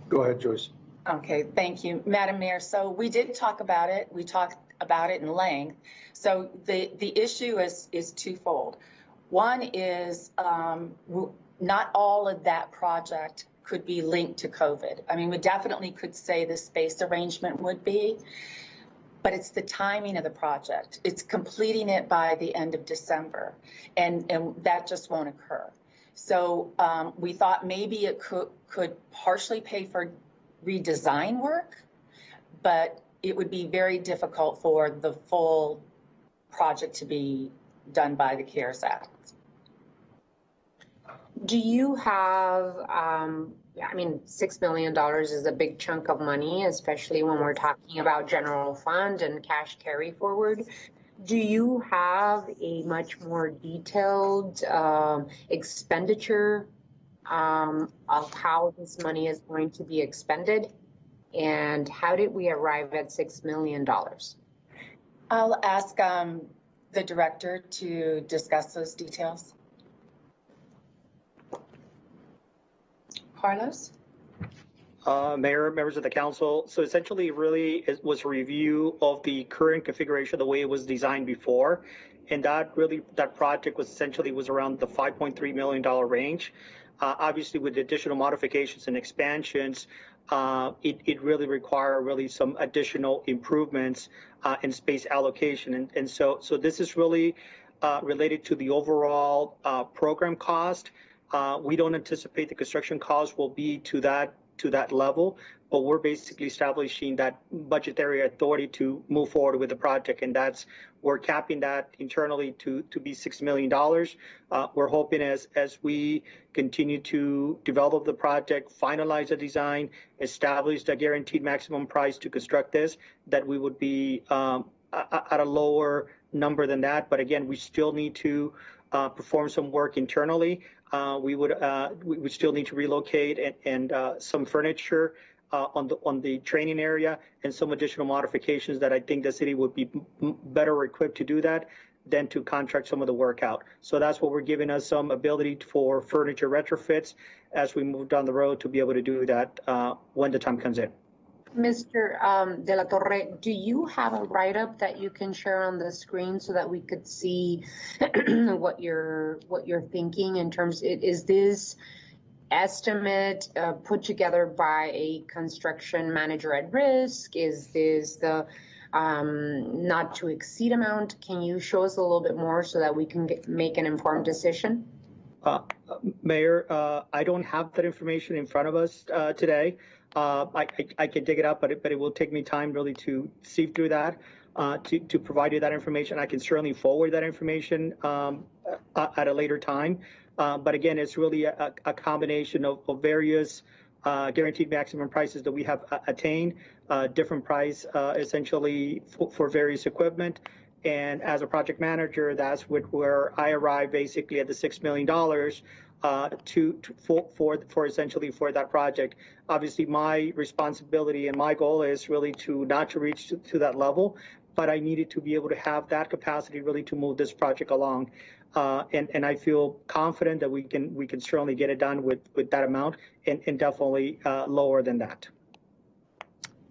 Go ahead, Joyce. Okay, thank you, Madam Mayor. So we did talk about it. We talked about it in length. So the issue is twofold. One is not all of that project could be linked to COVID. I mean, we definitely could say the space arrangement would be, but it's the timing of the project. It's completing it by the end of December, and that just won't occur. So we thought maybe it could partially pay for redesign work, but it would be very difficult for the full project to be done by the CARES Act. Do you have, I mean, $6 million is a big chunk of money, especially when we're talking about general fund and cash carry forward. Do you have a much more detailed expenditure of how this money is going to be expended? And how did we arrive at $6 million? I'll ask the director to discuss those details. Carlos? Mayor, members of the council. So essentially really it was a review of the current configuration, the way it was designed before. And that project was essentially around the $5.3 million range. Obviously with the additional modifications and expansions, it really required some additional improvements in space allocation. And so this is really related to the overall program cost. We don't anticipate the construction cost will be to that level, but we're basically establishing that budgetary authority to move forward with the project, and we're capping that internally to be $6 million. We're hoping as we continue to develop the project, finalize the design, establish the guaranteed maximum price to construct this, that we would be at a lower number than that. But again, we still need to perform some work internally. We would still need to relocate and some furniture on the training area and some additional modifications that I think the city would be better equipped to do that than to contract some of the work out. So that's what we're giving us some ability for furniture retrofits as we move down the road to be able to do that when the time comes in. Mr. Delatorre, do you have a write-up that you can share on the screen so that we could see what you're thinking in terms? Is this estimate put together by a construction manager at risk? Is this the not to exceed amount? Can you show us a little bit more so that we can make an informed decision? Mayor, I don't have that information in front of us today. I can dig it up, but it will take me time really to sift through that to provide you that information. I can certainly forward that information at a later time. But again, it's really a combination of various guaranteed maximum prices that we have attained, different price essentially for various equipment. And as a project manager, that's where I arrive basically at the $6 million for essentially for that project. Obviously, my responsibility and my goal is really not to reach to that level, but I needed to be able to have that capacity really to move this project along. And I feel confident that we can certainly get it done with that amount and definitely lower than that.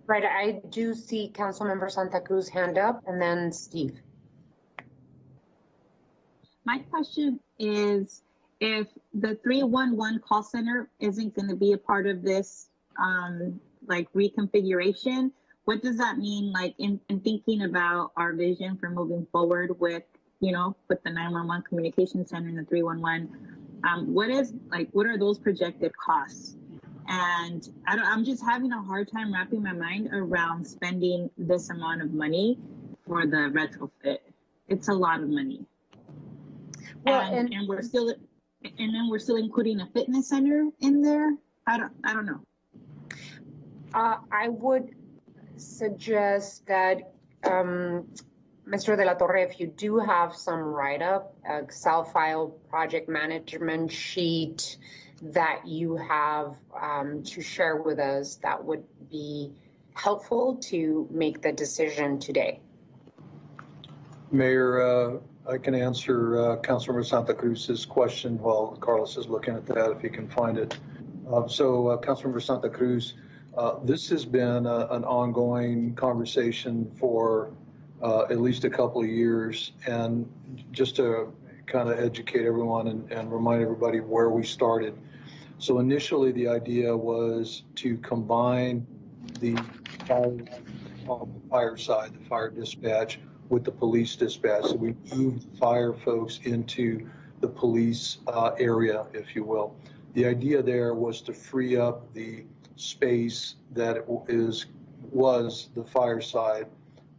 Right, I do see Councilmember Santa Cruz hand up, and then Steve. My question is, if the 311 call center isn't going to be a part of this like reconfiguration, what does that mean, like in thinking about our vision for moving forward with, you know, with the 911 communication center and the 311? What are those projected costs? And I'm just having a hard time wrapping my mind around spending this amount of money for the retrofit. It's a lot of money. Well, and we're still, and then we're still including a fitness center in there. I don't know. I would suggest that, Mr. De La Torre, if you do have some write-up, Excel file, project management sheet that you have to share with us, that would be helpful to make the decision today. Mayor, I can answer Councilmember Santa Cruz's question while Carlos is looking at that, if he can find it. Councilmember Santa Cruz, this has been an ongoing conversation for at least a couple of years. And just to kind of educate everyone and remind everybody where we started. So initially the idea was to combine the fire side, the fire dispatch, with the police dispatch. So we moved the fire folks into the police area, if you will. The idea there was to free up the space that was the fire side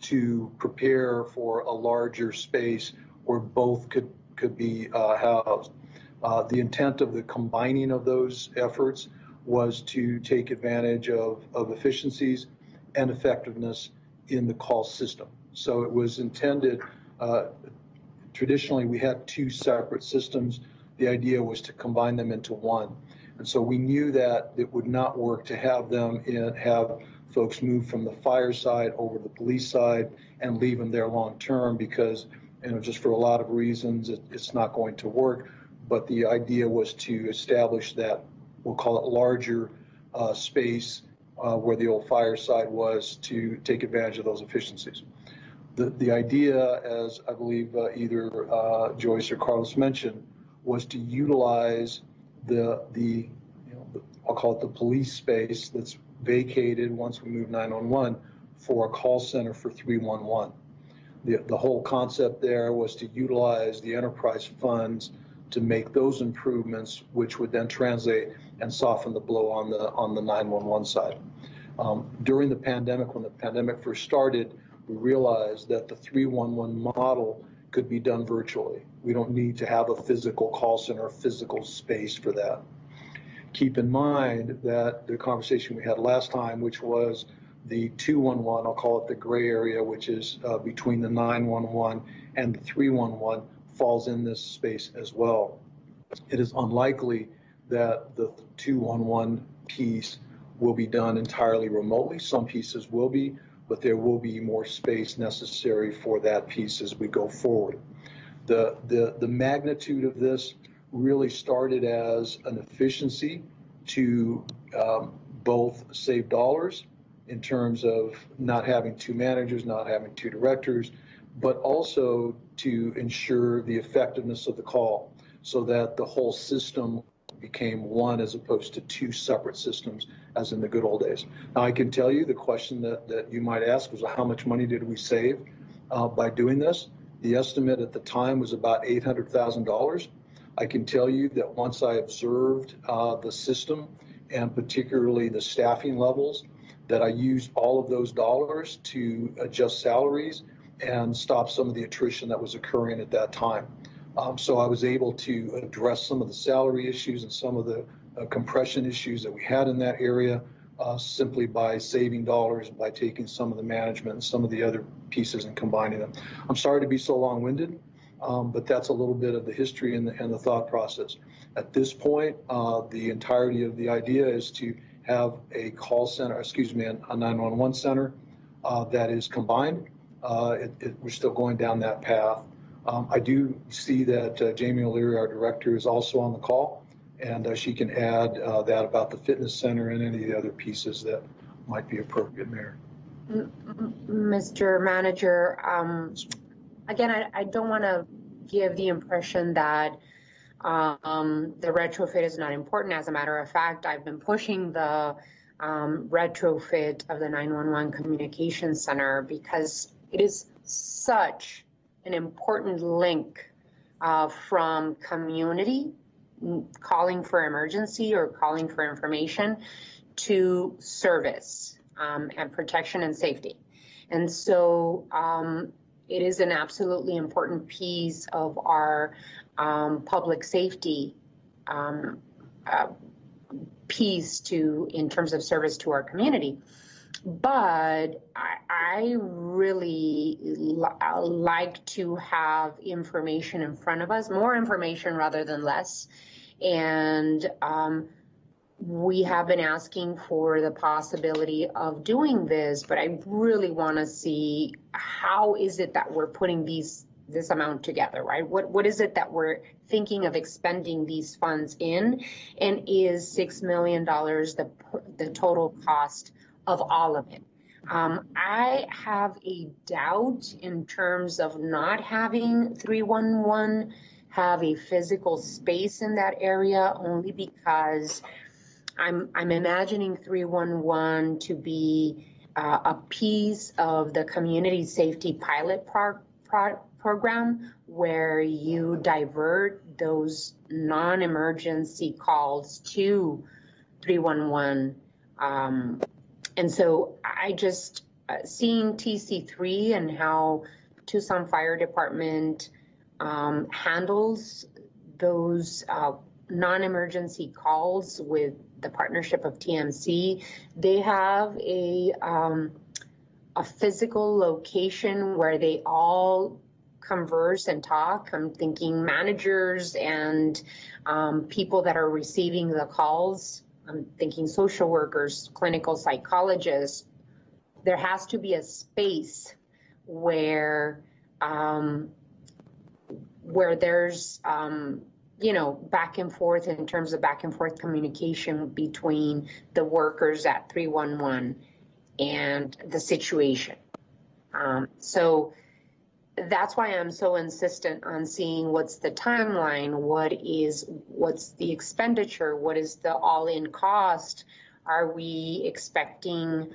to prepare for a larger space where both could be housed. The intent of the combining of those efforts was to take advantage of efficiencies and effectiveness in the call system. So it was intended, traditionally we had two separate systems. The idea was to combine them into one. And so we knew that it would not work to have folks move from the fire side over to the police side and leave them there long term, because, you know, just for a lot of reasons, it's not going to work. But the idea was to establish that, we'll call it larger space where the old fire side was, to take advantage of those efficiencies. The idea, as I believe either Joyce or Carlos mentioned, was to utilize I'll call it the police space that's vacated once we move 911 for a call center for 311. The whole concept there was to utilize the enterprise funds to make those improvements, which would then translate and soften the blow on the 911 side. During the pandemic, when the pandemic first started, we realized that the 311 model could be done virtually. We don't need to have a physical call center or physical space for that. Keep in mind that the conversation we had last time, which was the 211, I'll call it the gray area, which is between the 911 and the 311, falls in this space as well. It is unlikely that the 211 piece will be done entirely remotely. Some pieces will be, but there will be more space necessary for that piece as we go forward. The magnitude of this really started as an efficiency to both save dollars in terms of not having two managers, not having two directors, but also to ensure the effectiveness of the call so that the whole system became one as opposed to two separate systems as in the good old days. Now, I can tell you the question that you might ask was, how much money did we save by doing this? The estimate at the time was about $800,000. I can tell you that once I observed the system and particularly the staffing levels, that I used all of those dollars to adjust salaries and stop some of the attrition that was occurring at that time. So I was able to address some of the salary issues and some of the compression issues that we had in that area simply by saving dollars, by taking some of the management and some of the other pieces and combining them. I'm sorry to be so long-winded, but that's a little bit of the history and the thought process. At this point, the entirety of the idea is to have a call center, a 911 center that is combined We're still going down that path. I do see that Jamie O'Leary, our director, is also on the call, and she can add that about the fitness center and any of the other pieces that might be appropriate, Mayor. Mr. Manager, again, I don't want to give the impression that the retrofit is not important. As a matter of fact, I've been pushing the retrofit of the 911 communications center because it is such an important link from community calling for emergency or calling for information to service and protection and safety. And so it is an absolutely important piece of our public safety piece in terms of service to our community. But I really like to have information in front of us, more information rather than less. And we have been asking for the possibility of doing this, but I really want to see how is it that we're putting this amount together, right? What is it that we're thinking of expending these funds in? And is $6 million the total cost of all of it? I have a doubt in terms of not having 311 have a physical space in that area, only because I'm imagining 311 to be a piece of the community safety pilot program where you divert those non-emergency calls to 311. And so I just seeing TC3 and how Tucson Fire Department handles those non-emergency calls with the partnership of TMC. They have a physical location where they all converse and talk. I'm thinking managers and people that are receiving the calls. I'm thinking social workers, clinical psychologists. There has to be a space where there's back and forth in terms of back and forth communication between the workers at 311 and the situation. So that's why I'm so insistent on seeing what's the timeline, what's the expenditure, what is the all-in cost. Are we expecting,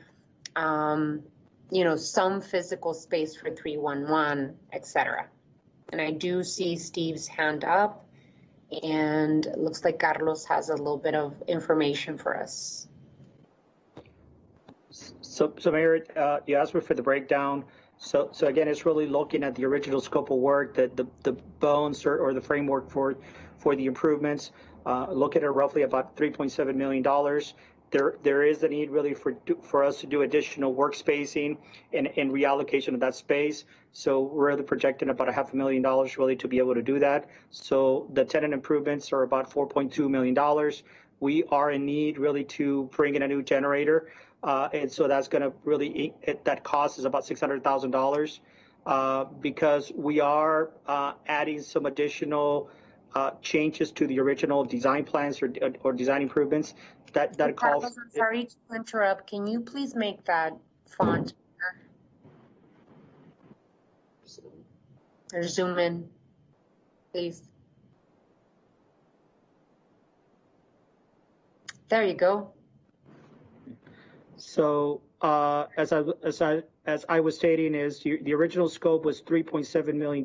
some physical space for 311, et cetera? And I do see Steve's hand up, and it looks like Carlos has a little bit of information for us. So Mayor, you asked me for the breakdown. So again, it's really looking at the original scope of work, the bones or the framework for the improvements. Look at it roughly about $3.7 million. There is a need really for us to do additional work spacing and reallocation of that space. So we're really projecting about $500,000 really to be able to do that. So the tenant improvements are about $4.2 million. We are in need really to bring in a new generator. And so that's going to really, that cost is about $600,000 because we are adding some additional changes to the original design plans or design improvements that calls. I'm sorry to interrupt. Can you please make that font bigger? Or zoom in, please. There you go. So as I was stating, is the original scope was $3.7 million.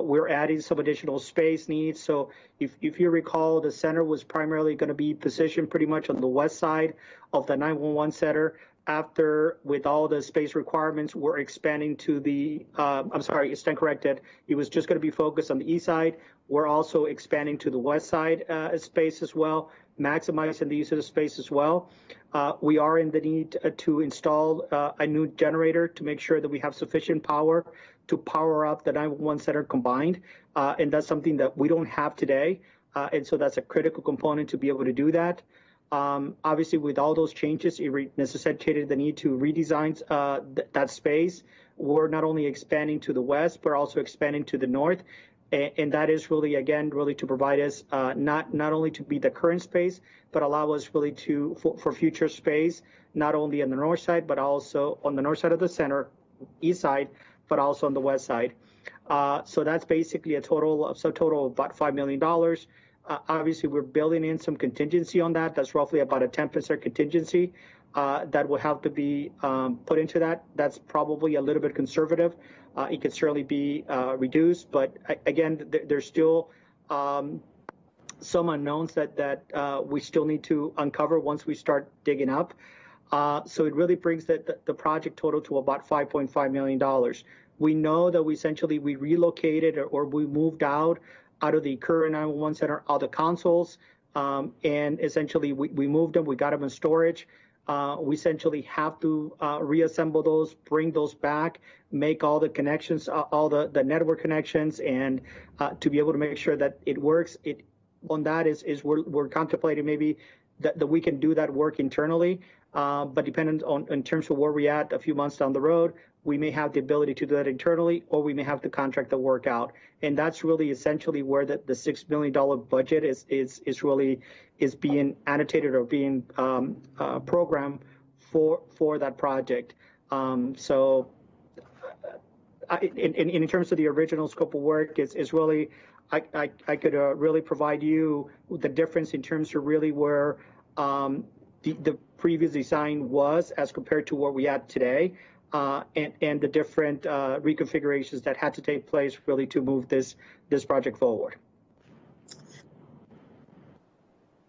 We're adding some additional space needs. So if you recall, the center was primarily going to be positioned pretty much on the west side of the 911 center. After, with all the space requirements, we're expanding to the, I'm sorry, stand corrected. It was just going to be focused on the east side. We're also expanding to the west side space as well, maximizing the use of the space as well. We are in the need to install a new generator to make sure that we have sufficient power to power up the 911 center combined. And that's something that we don't have today. And so that's a critical component to be able to do that. Obviously, with all those changes, it necessitated the need to redesign that space. We're not only expanding to the west, but also expanding to the north. And that is really, again, really to provide us not only to be the current space, but allow us really for future space, not only on the north side, but also on the north side of the center, east side, but also on the west side. So that's basically a subtotal of about $5 million. Obviously, we're building in some contingency on that. That's roughly about a 10% contingency that will have to be put into that. That's probably a little bit conservative. It could certainly be reduced, but again, there's still some unknowns that we still need to uncover once we start digging up. So it really brings the project total to about $5.5 million. We know that we relocated or we moved out of the current 911 center, all the consoles, and essentially we moved them, we got them in storage. We essentially have to reassemble those, bring those back, make all the connections, all the network connections, and to be able to make sure that it works. On that is we're contemplating maybe that we can do that work internally, but depending on in terms of where we're at a few months down the road, we may have the ability to do that internally, or we may have to contract the work out. And that's really essentially where the $6 million budget is being annotated or being programmed for that project. So in terms of the original scope of work, is really, I could really provide you with the difference in terms of really where the previous design was as compared to where we at today. And the different reconfigurations that had to take place really to move this project forward.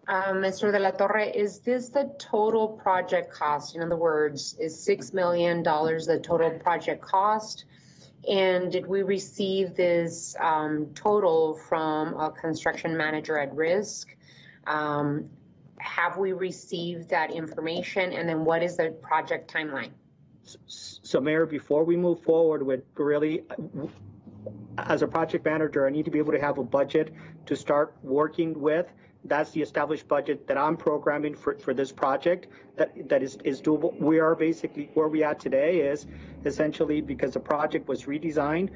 Mr. De La Torre, is this the total project cost? In other words, is $6 million the total project cost? And did we receive this total from a construction manager at risk? Have we received that information? And then what is the project timeline? So, Mayor, before we move forward with really, as a project manager, I need to be able to have a budget to start working with. That's the established budget that I'm programming for this project that is doable. We are basically where we are today is essentially because the project was redesigned.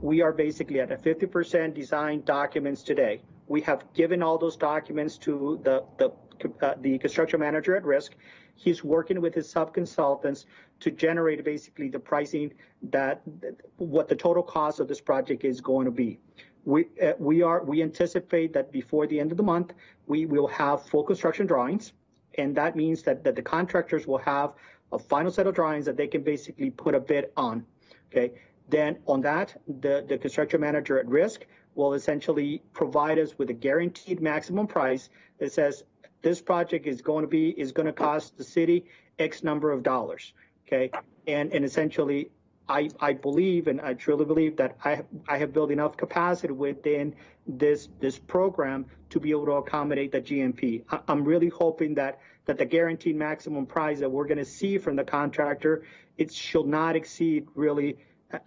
We are basically at a 50% design documents today. We have given all those documents to the construction manager at risk. He's working with his sub-consultants to generate basically the pricing what the total cost of this project is going to be. We anticipate that before the end of the month, we will have full construction drawings. And that means that the contractors will have a final set of drawings that they can basically put a bid on. Okay. Then on that, the construction manager at risk will essentially provide us with a guaranteed maximum price that says, this project is going to cost the city X number of dollars. Okay. And essentially, I believe, and I truly believe that I have built enough capacity within this program to be able to accommodate the GMP. I'm really hoping that the guaranteed maximum price that we're going to see from the contractor, it should not exceed really.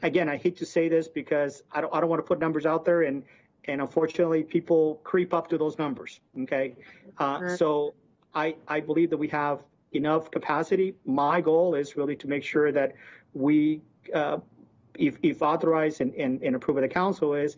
Again, I hate to say this because I don't want to put numbers out there, and unfortunately people creep up to those numbers. Okay. So I believe that we have enough capacity. My goal is really to make sure that we, if authorized and approved by the council, is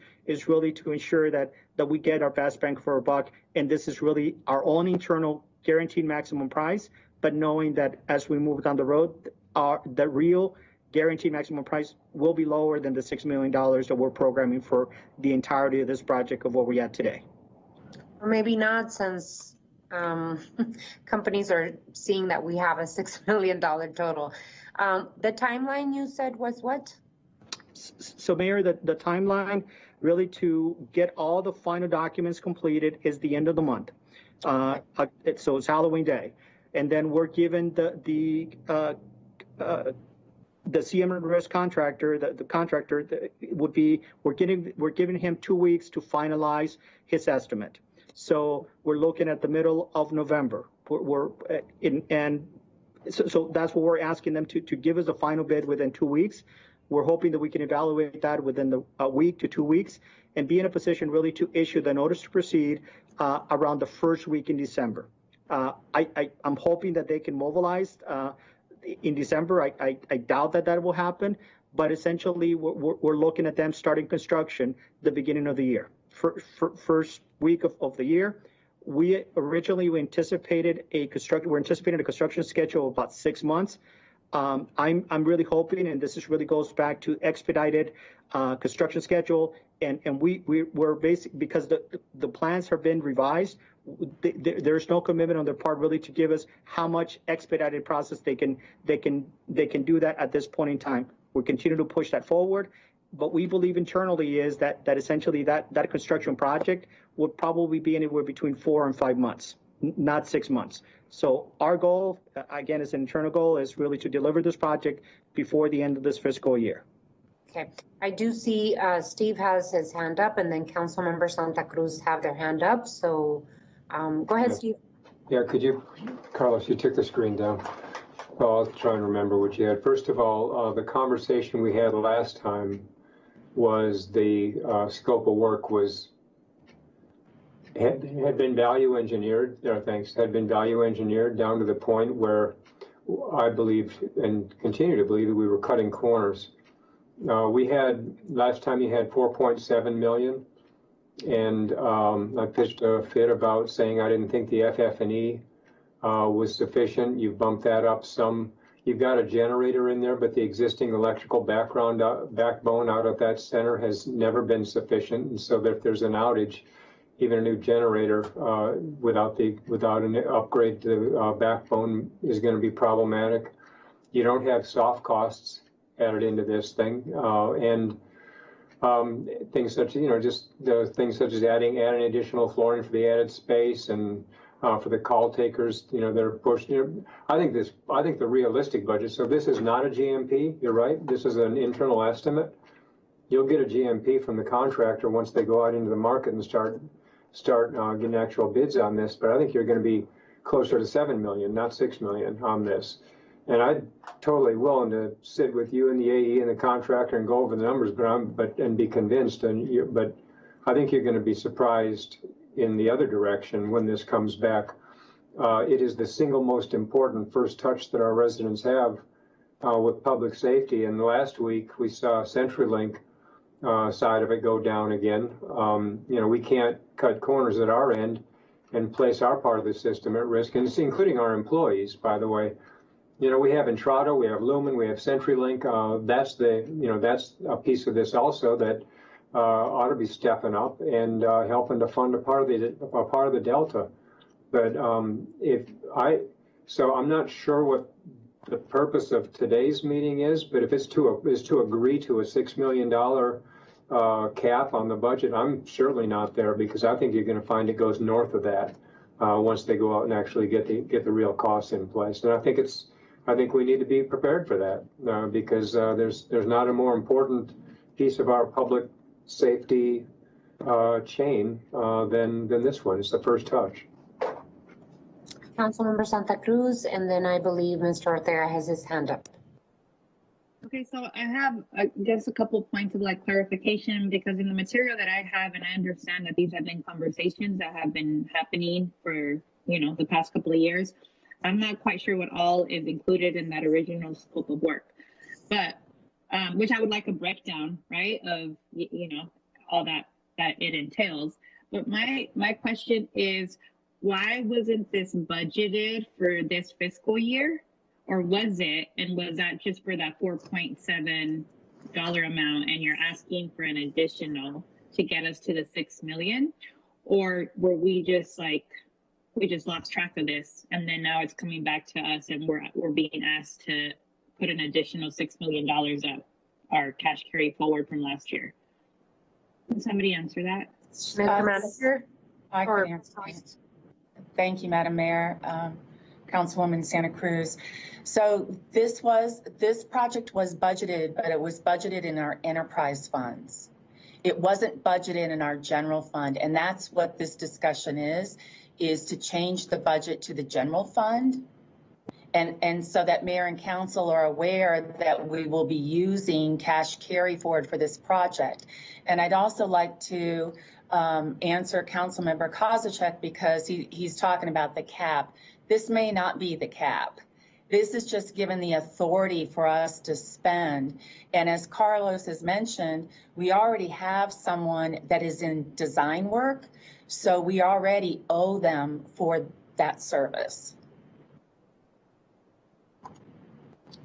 really to ensure that we get our best bang for our buck. And this is really our own internal guaranteed maximum price, but knowing that as we move down the road, the real guaranteed maximum price will be lower than the $6 million that we're programming for the entirety of this project of what we're at today. Or maybe not, since companies are seeing that we have a $6 million total. The timeline you said was what? So, Mayor, the timeline really to get all the final documents completed is the end of the month. So it's Halloween Day. And then we're given the CM risk contractor, the contractor would be, we're giving him 2 weeks to finalize his estimate. So we're looking at the middle of November. So that's what we're asking them to give us a final bid within 2 weeks. We're hoping that we can evaluate that within a week to 2 weeks and be in a position really to issue the notice to proceed around the first week in December. I'm hoping that they can mobilize in December. I doubt that will happen, but essentially we're looking at them starting construction the beginning of the year, first week of the year. We originally anticipated we're anticipating a construction schedule of about 6 months. I'm really hoping, and this really goes back to expedited construction schedule, and we're basically, because the plans have been revised, there's no commitment on their part really to give us how much expedited process they can do that at this point in time. We continue to push that forward, but we believe internally is that essentially that construction project would probably be anywhere between 4 and 5 months, not 6 months. So our goal, again, as an internal goal, is really to deliver this project before the end of this fiscal year. Okay, I do see Steve has his hand up, and then Councilmember Santa Cruz have their hand up. So go ahead, Steve. Yeah, could you, Carlos, you took the screen down. Well, I'll try and remember what you had. First of all, the conversation we had last time was the scope of work had been value engineered, had been value engineered down to the point where I believe and continue to believe that we were cutting corners. Last time you had 4.7 million, and I pitched a fit about saying I didn't think the FF&E was sufficient. You've bumped that up some. You've got a generator in there, but the existing electrical backbone out of that center has never been sufficient. And so if there's an outage, even a new generator without an upgrade to the backbone is going to be problematic. You don't have soft costs added into this thing, and things such as just the things such as adding additional flooring for the added space and for the call takers, they're pushed. I think the realistic budget. So this is not a GMP. You're right. This is an internal estimate. You'll get a GMP from the contractor once they go out into the market and start getting actual bids on this. But I think you're going to be closer to 7 million, not 6 million on this. And I'm totally willing to sit with you and the AE and the contractor and go over the numbers, and be convinced. But I think you're going to be surprised in the other direction when this comes back. It is the single most important first touch that our residents have with public safety. And last week we saw CenturyLink side of it go down again. We can't cut corners at our end and place our part of the system at risk, and it's including our employees, by the way. We have Entrado, we have Lumen, we have CenturyLink. That's a piece of this also that ought to be stepping up and helping to fund a part of the delta. But so I'm not sure what the purpose of today's meeting is, but if it's to agree to a $6 million cap on the budget, I'm certainly not there, because I think you're going to find it goes north of that once they go out and actually get the real costs in place. And I think we need to be prepared for that because there's not a more important piece of our public safety chain than this one. It's the first touch. Councilmember Santa Cruz, and then I believe Mr. Ortega has his hand up. Okay, so I have, I guess, a couple points of clarification, because in the material that I have, and I understand that these have been conversations that have been happening for, the past couple of years. I'm not quite sure what all is included in that original scope of work, but which I would like a breakdown, right, of, all that it entails. But my question is, why wasn't this budgeted for this fiscal year? Or was it, and was that just for that $4.7 amount, and you're asking for an additional to get us to the 6 million? Or were we just we just lost track of this, and then now it's coming back to us, and we're being asked to put an additional $6 million up our cash carry forward from last year? Can somebody answer that? Mr. Manager? I can answer. Thank you, Madam Mayor. Councilwoman Santa Cruz. So this project was budgeted, but it was budgeted in our enterprise funds. It wasn't budgeted in our general fund, and that's what this discussion is to change the budget to the general fund. And so that mayor and council are aware that we will be using cash carry forward for this project. And I'd also like to answer Councilmember Kozaczek because he's talking about the cap. This may not be the cap. This is just given the authority for us to spend. And as Carlos has mentioned, we already have someone that is in design work, so we already owe them for that service.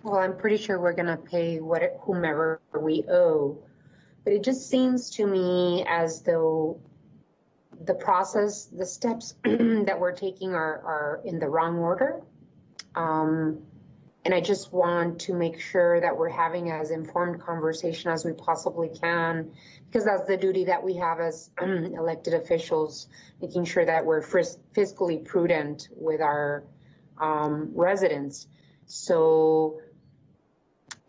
Well, I'm pretty sure we're gonna pay whomever we owe, but it just seems to me as though the process, the steps that we're taking are in the wrong order. And I just want to make sure that we're having as informed conversation as we possibly can, because that's the duty that we have as elected officials, making sure that we're fiscally prudent with our residents. So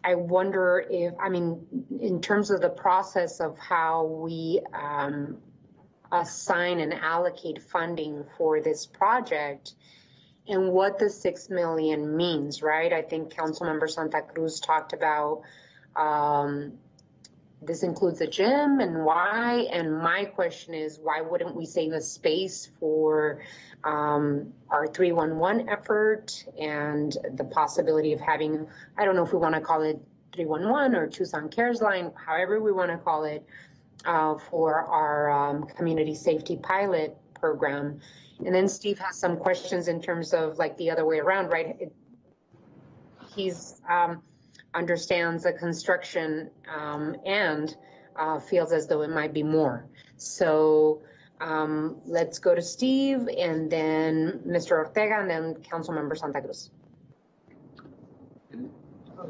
I wonder if, I mean, in terms of the process of how we assign and allocate funding for this project, and what the 6 million means, right? I think Councilmember Santa Cruz talked about this includes a gym and why. And my question is, why wouldn't we save a space for our 311 effort and the possibility of having, I don't know if we want to call it 311 or Tucson Cares Line, however we want to call it, for our community safety pilot program. And then Steve has some questions in terms of like the other way around, right? He's understands the construction and feels as though it might be more. So let's go to Steve and then Mr. Ortega and then Councilmember Santa Cruz.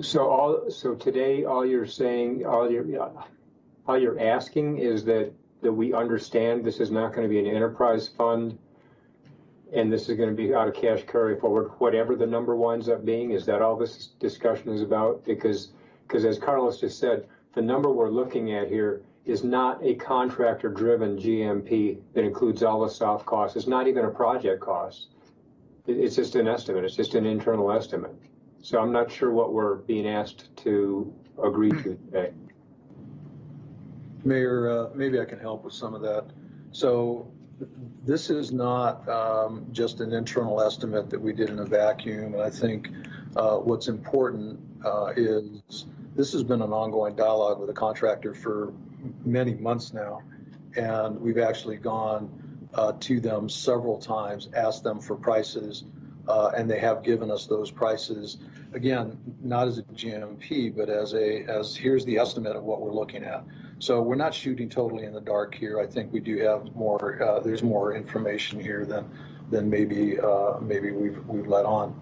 So today, all you're saying, all you're asking is that we understand this is not going to be an enterprise fund, and this is going to be out of cash carry forward, whatever the number winds up being. Is that all this discussion is about? Because as Carlos just said, the number we're looking at here is not a contractor-driven GMP that includes all the soft costs. It's not even a project cost. It's just an estimate. It's just an internal estimate. So I'm not sure what we're being asked to agree to today. Mayor, maybe I can help with some of that. So this is not just an internal estimate that we did in a vacuum. And I think what's important is this has been an ongoing dialogue with the contractor for many months now. And we've actually gone to them several times, asked them for prices, and they have given us those prices. Again, not as a GMP, but as here's the estimate of what we're looking at. So we're not shooting totally in the dark here. I think we do have more. There's more information here than maybe we've let on.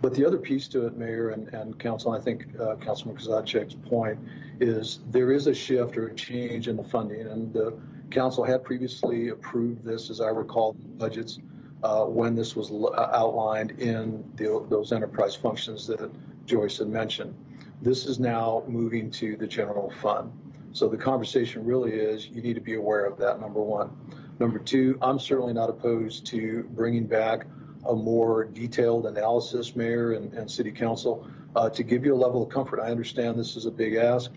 But the other piece to it, Mayor and Council, I think Councilman Kozaczek's point is there is a shift or a change in the funding, and the Council had previously approved this, as I recall, budgets when this was outlined in those enterprise functions that Joyce had mentioned. This is now moving to the general fund. So the conversation really is you need to be aware of that, number one. Number two, I'm certainly not opposed to bringing back a more detailed analysis, Mayor and City Council, to give you a level of comfort. I understand this is a big ask.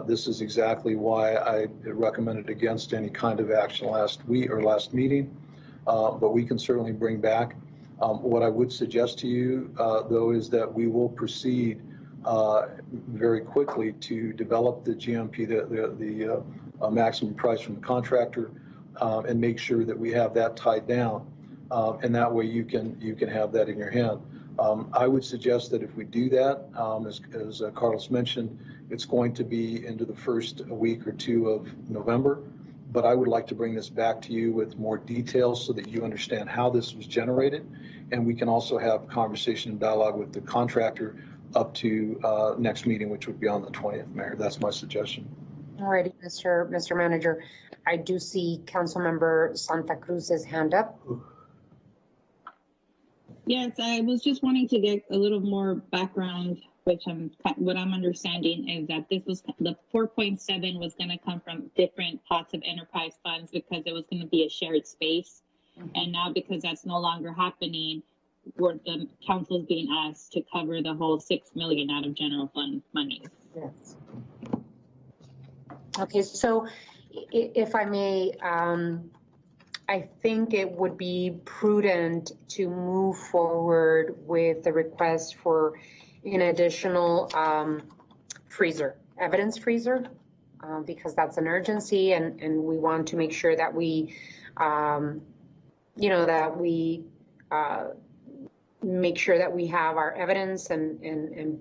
This is exactly why I recommended against any kind of action last week or last meeting, but we can certainly bring back. What I would suggest to you, though, is that we will proceed very quickly to develop the GMP, the maximum price from the contractor, and make sure that we have that tied down. And that way you can have that in your hand. I would suggest that if we do that, as Carlos mentioned, it's going to be into the first week or two of November. But I would like to bring this back to you with more details so that you understand how this was generated. And we can also have conversation and dialogue with the contractor up to next meeting, which would be on the 20th, Mayor. That's my suggestion. All righty, Mr. Manager. I do see Councilmember Santa Cruz's hand up. Yes, I was just wanting to get a little more background, which what I'm understanding is that this was the 4.7 was going to come from different pots of enterprise funds because it was going to be a shared space. Mm-hmm. And now because that's no longer happening, the council is being asked to cover the whole $6 million out of general fund money. Yes. Okay, so if I may, I think it would be prudent to move forward with the request for an additional evidence freezer, because that's an urgency, and we want to make sure that we, make sure that we have our evidence and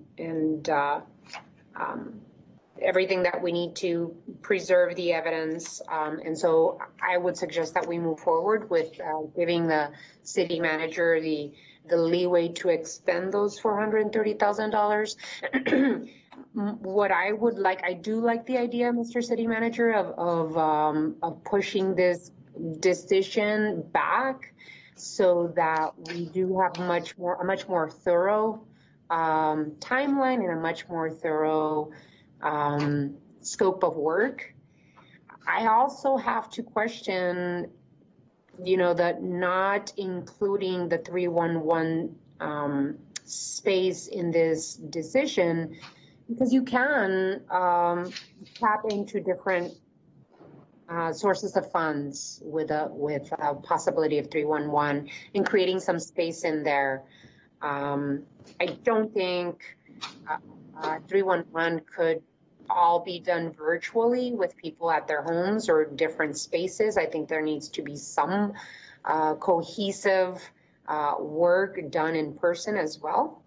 everything that we need to preserve the evidence. And so I would suggest that we move forward with giving the city manager the leeway to expend those $430,000. What I would like, I do like the idea, Mr. City Manager, of pushing this decision back so that we do have a much more thorough timeline and a much more thorough scope of work. I also have to question, that not including the 311 space in this decision, because you can tap into different sources of funds with a possibility of 311 and creating some space in there. I don't think 311 could all be done virtually with people at their homes or different spaces. I think there needs to be some cohesive work done in person as well.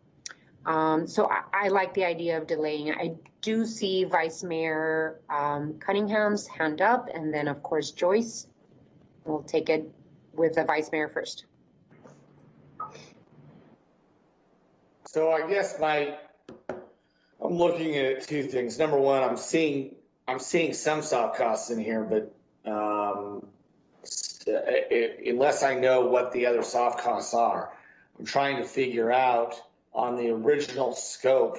So I like the idea of delaying. I do see Vice Mayor Cunningham's hand up, and then of course Joyce. We'll take it with the Vice Mayor first. So I guess I'm looking at two things. Number one, I'm seeing some soft costs in here, but unless I know what the other soft costs are, I'm trying to figure out on the original scope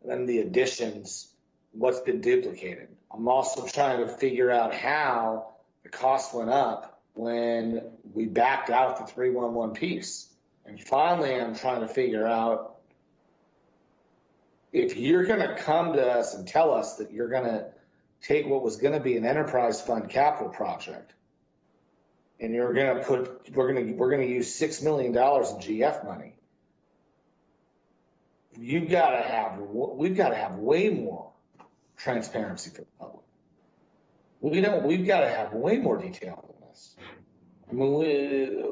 and the additions what's been duplicated. I'm also trying to figure out how the cost went up when we backed out the 311 piece. And finally, I'm trying to figure out, if you're going to come to us and tell us that you're going to take what was going to be an enterprise fund capital project, and you're going to we're going to use $6 million in GF money, we've got to have way more transparency for the public. We've got to have way more detail than this. I mean,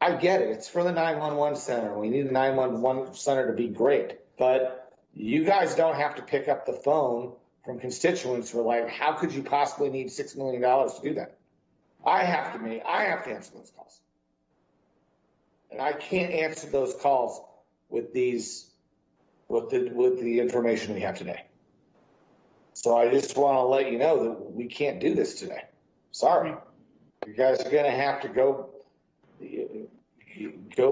I get it. It's for the 911 center. We need the 911 center to be great. But you guys don't have to pick up the phone from constituents who are like, how could you possibly need $6 million to do that? I have to answer those calls. And I can't answer those calls with the information we have today. So I just want to let you know that we can't do this today. Sorry. You guys are going to have to go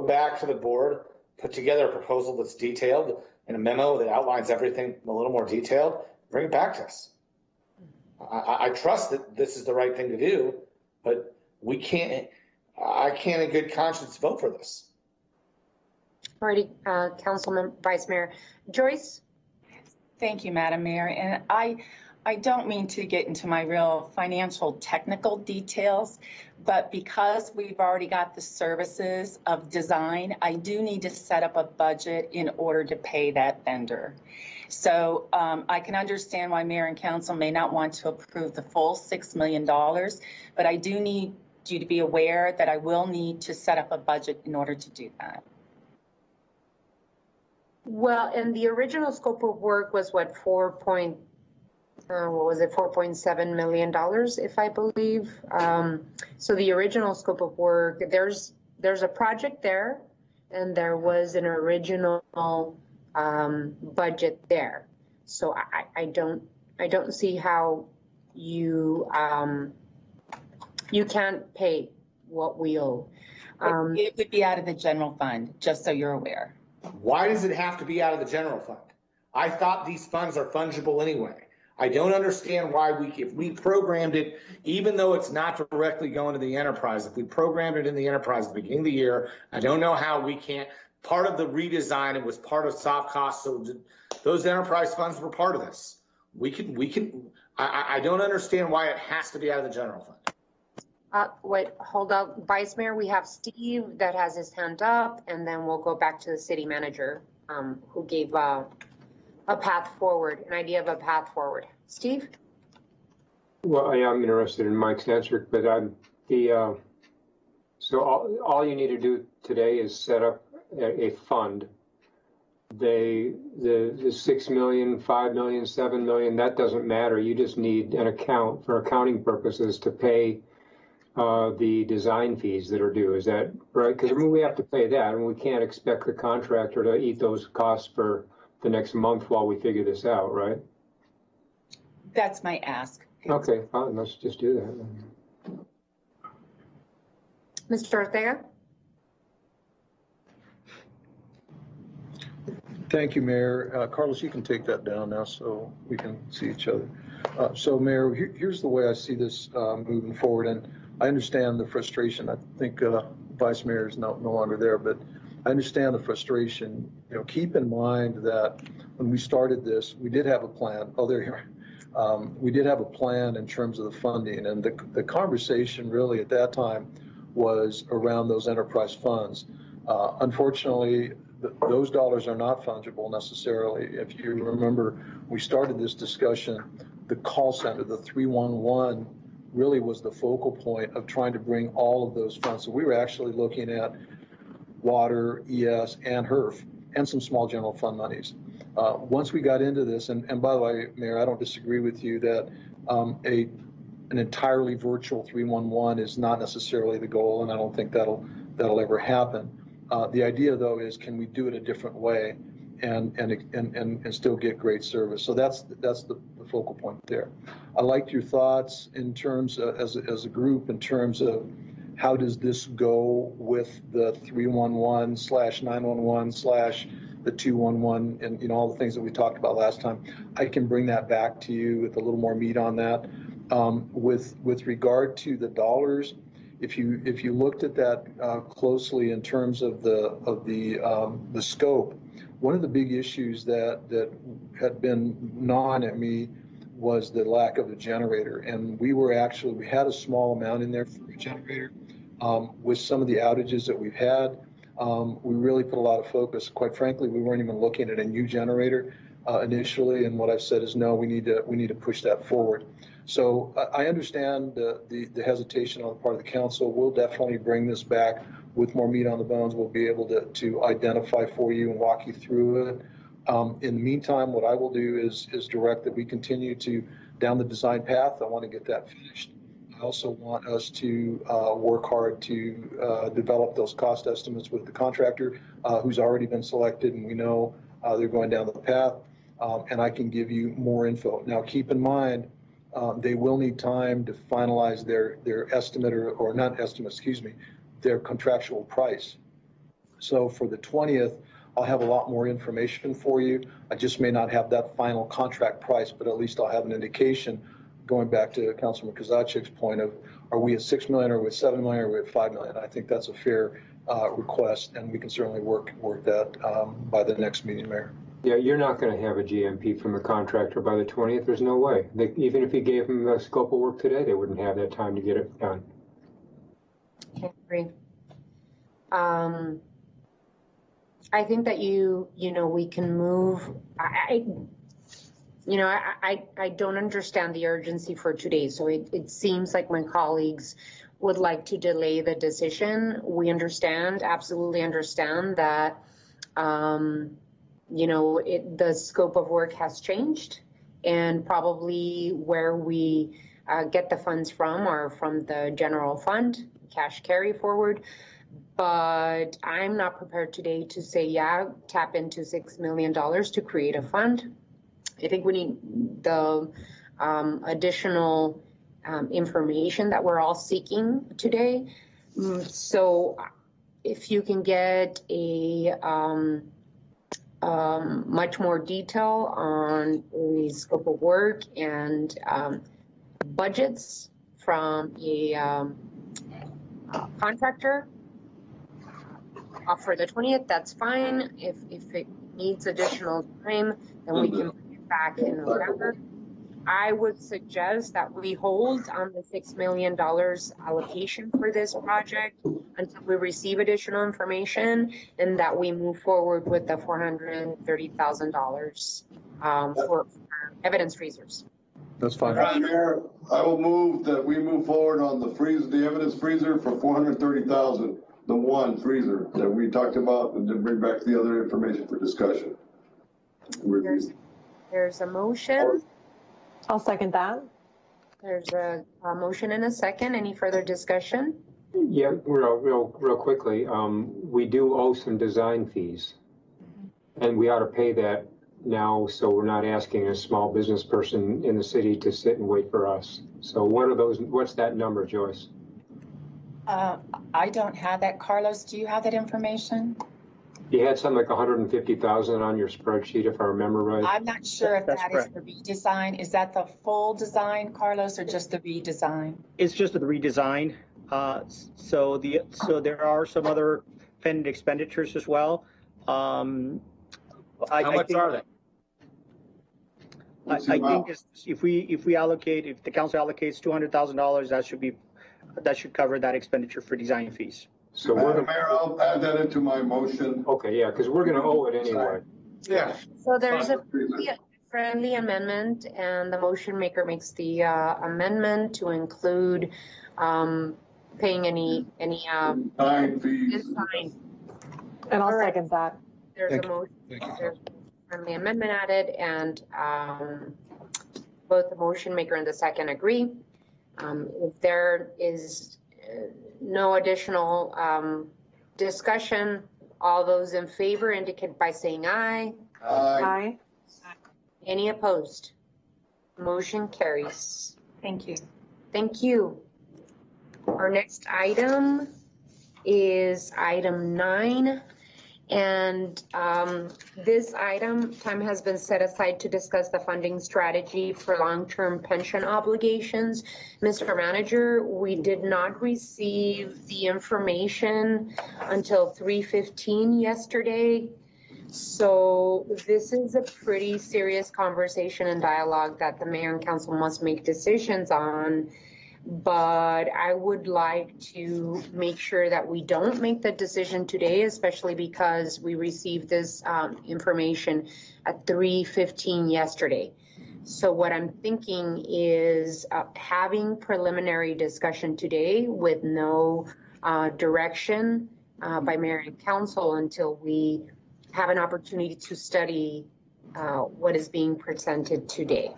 back to the board, put together a proposal that's detailed and a memo that outlines everything a little more detailed, bring it back to us. I trust that this is the right thing to do, but I can't in good conscience vote for this. Alrighty, Councilman Vice Mayor. Joyce? Thank you, Madam Mayor. And I don't mean to get into my real financial technical details, but because we've already got the services of design, I do need to set up a budget in order to pay that vendor. So I can understand why Mayor and Council may not want to approve the full $6 million, but I do need you to be aware that I will need to set up a budget in order to do that. Well, and the original scope of work was what, $4.7 million, if I believe. So the original scope of work, there's a project there, and there was an original budget there. So I don't see how you can't pay what we owe. It would be out of the general fund, just so you're aware. Why does it have to be out of the general fund? I thought these funds are fungible anyway. I don't understand why if we programmed it, even though it's not directly going to the enterprise, if we programmed it in the enterprise at the beginning of the year, I don't know how we can't. Part of the redesign, it was part of soft costs, so those enterprise funds were part of this. I don't understand why it has to be out of the general fund. Wait, hold up, Vice Mayor, we have Steve that has his hand up, and then we'll go back to the city manager, who gave a path forward, an idea of a path forward. Steve? Well, I am interested in Mike's answer, but so all you need to do today is set up a fund. The 6 million, 5 million, 7 million, that doesn't matter. You just need an account for accounting purposes to pay the design fees that are due. Is that right? Because we have to pay that, and we can't expect the contractor to eat those costs for the next month while we figure this out, right? That's my ask. Okay, fine. Let's just do that. Mr. Ortega? Thank you, Mayor. Carlos, you can take that down now so we can see each other. So, Mayor, here's the way I see this moving forward, and I understand the frustration. I think Vice Mayor is no longer there, but I understand the frustration. You know, keep in mind that when we started this, we did have a plan. Oh, there you are. We did have a plan in terms of the funding, and the conversation really at that time was around those enterprise funds. Unfortunately, those dollars are not fungible necessarily. If you remember, we started this discussion, the call center, the 311, really was the focal point of trying to bring all of those funds. So we were actually looking at water, ES, and HERF, and some small general fund monies. Once we got into this, and by the way, Mayor, I don't disagree with you that an entirely virtual 311 is not necessarily the goal, and I don't think that'll ever happen. The idea, though, is can we do it a different way and still get great service? So that's the focal point there. I liked your thoughts in terms of, as a group, in terms of how does this go with the 311/911/ the 211 and all the things that we talked about last time. I can bring that back to you with a little more meat on that. With regard to the dollars, if you looked at that closely in terms of the scope, one of the big issues that had been gnawing at me was the lack of a generator, and we had a small amount in there for a generator. With some of the outages that we've had, we really put a lot of focus. Quite frankly, we weren't even looking at a new generator initially, and what I've said is no, we need to push that forward. So I understand the hesitation on the part of the council. We'll definitely bring this back with more meat on the bones. We'll be able to identify for you and walk you through it. In the meantime, what I will do is direct that we continue down the design path. I want to get that finished. I also want us to work hard to develop those cost estimates with the contractor who's already been selected, and we know they're going down the path, and I can give you more info. Now, keep in mind, they will need time to finalize their estimate or not estimate, excuse me, their contractual price. So for the 20th, I'll have a lot more information for you. I just may not have that final contract price, but at least I'll have an indication, going back to Councilman Kozachik's point of, are we at 6 million, or are we at 7 million, or are we at 5 million? I think that's a fair request, and we can certainly work that by the next meeting, Mayor. Yeah, you're not going to have a GMP from the contractor by the 20th. There's no way. Even if you gave them the scope of work today, they wouldn't have that time to get it done. I agree. I think that we can move. I don't understand the urgency for today. So it seems like my colleagues would like to delay the decision. We absolutely understand that, the scope of work has changed, and probably where we get the funds from are from the general fund, cash carry forward. But I'm not prepared today to say, tap into $6 million to create a fund. I think we need the additional information that we're all seeking today. So if you can get a much more detail on the scope of work and budgets from a contractor for the 20th, that's fine. If it needs additional time, then we can bring it back in November. I would suggest that we hold on the $6 million allocation for this project until we receive additional information, and that we move forward with the $430,000 for evidence freezers. That's fine. Madam Mayor, I will move that we move forward on the evidence freezer for 430,000, the one freezer that we talked about, and then bring back the other information for discussion. There's a motion. I'll second that. There's a motion and a second. Any further discussion? Yeah, real quickly. We do owe some design fees, and we ought to pay that now, so we're not asking a small business person in the city to sit and wait for us. So what are those? What's that number, Joyce? I don't have that. Carlos, do you have that information? You had something like 150,000 on your spreadsheet, if I remember right. I'm not sure if That's that correct. is the redesign. Is that the full design, Carlos, or just the redesign? It's just the redesign. So there are some other pending expenditures as well. How much are they? I think if the council allocates $200,000, that should cover that expenditure for design fees. So Madam Mayor, I'll add that into my motion. okay, yeah, because we're going to owe it anyway. Yeah. So there's a friendly amendment, and the motion maker makes the amendment to include paying any Design fees. design. And I'll All right. second that. There's Thank a you. motion. Thank you. There's a friendly amendment added, and both the motion maker and the second agree. If there is no additional discussion, all those in favor indicate by saying aye. Aye. Any opposed? Motion carries. Thank you. Thank you. Our next item is item 9. And this item, time has been set aside to discuss the funding strategy for long-term pension obligations. Mr. Manager, we did not receive the information until 3:15 yesterday. So this is a pretty serious conversation and dialogue that the mayor and council must make decisions on. But I would like to make sure that we don't make the decision today, especially because we received this information at 3:15 yesterday. So what I'm thinking is having preliminary discussion today with no direction by mayor and council until we have an opportunity to study what is being presented today.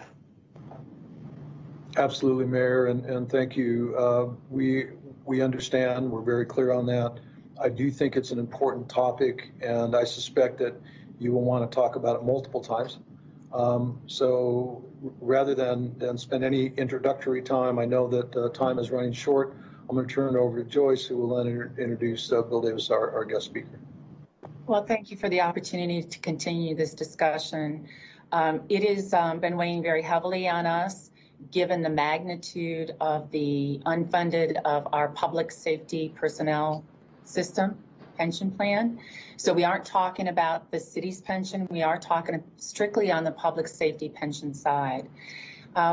Absolutely, Mayor, and thank you. We understand, we're very clear on that. I do think it's an important topic, and I suspect that you will want to talk about it multiple times. So rather than spend any introductory time, I know that time is running short. I'm going to turn it over to Joyce, who will then introduce Bill Davis, our guest speaker. Well, thank you for the opportunity to continue this discussion. It has been weighing very heavily on us, given the magnitude of the unfunded of our public safety personnel system pension plan. So we aren't talking about the city's pension. We are talking strictly on the public safety pension side.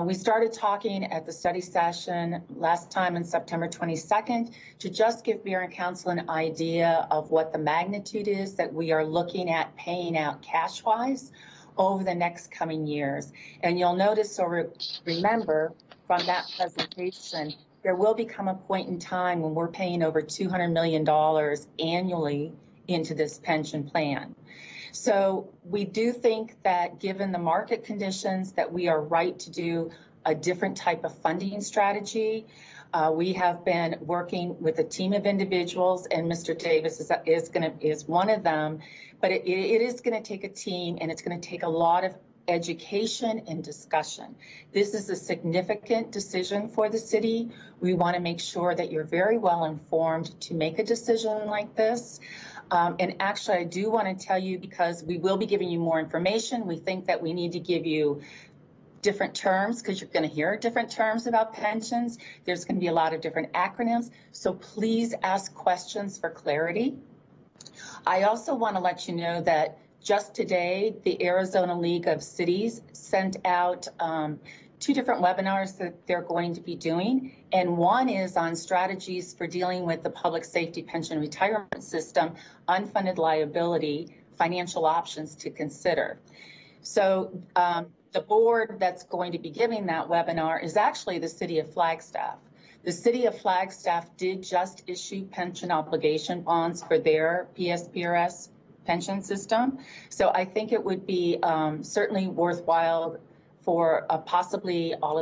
We started talking at the study session last time on September 22nd to just give mayor and council an idea of what the magnitude is that we are looking at paying out cash-wise over the next coming years. And you'll notice or remember from that presentation, there will become a point in time when we're paying over $200 million annually into this pension plan. So we do think that given the market conditions that we are right to do a different type of funding strategy. We have been working with a team of individuals, and Mr. Davis is one of them. But it is going to take a team, and it's going to take a lot of education and discussion. This is a significant decision for the city. We want to make sure that you're very well informed to make a decision like this. And actually, I do want to tell you, because we will be giving you more information, we think that we need to give you different terms, because you're going to hear different terms about pensions. There's going to be a lot of different acronyms. So please ask questions for clarity. I also want to let you know that just today, the Arizona League of Cities sent out 2 different webinars that they're going to be doing. And one is on strategies for dealing with the public safety pension retirement system, unfunded liability, financial options to consider. So the board that's going to be giving that webinar is actually the City of Flagstaff. The City of Flagstaff did just issue pension obligation bonds for their PSPRS pension system. So I think it would be certainly worthwhile for possibly all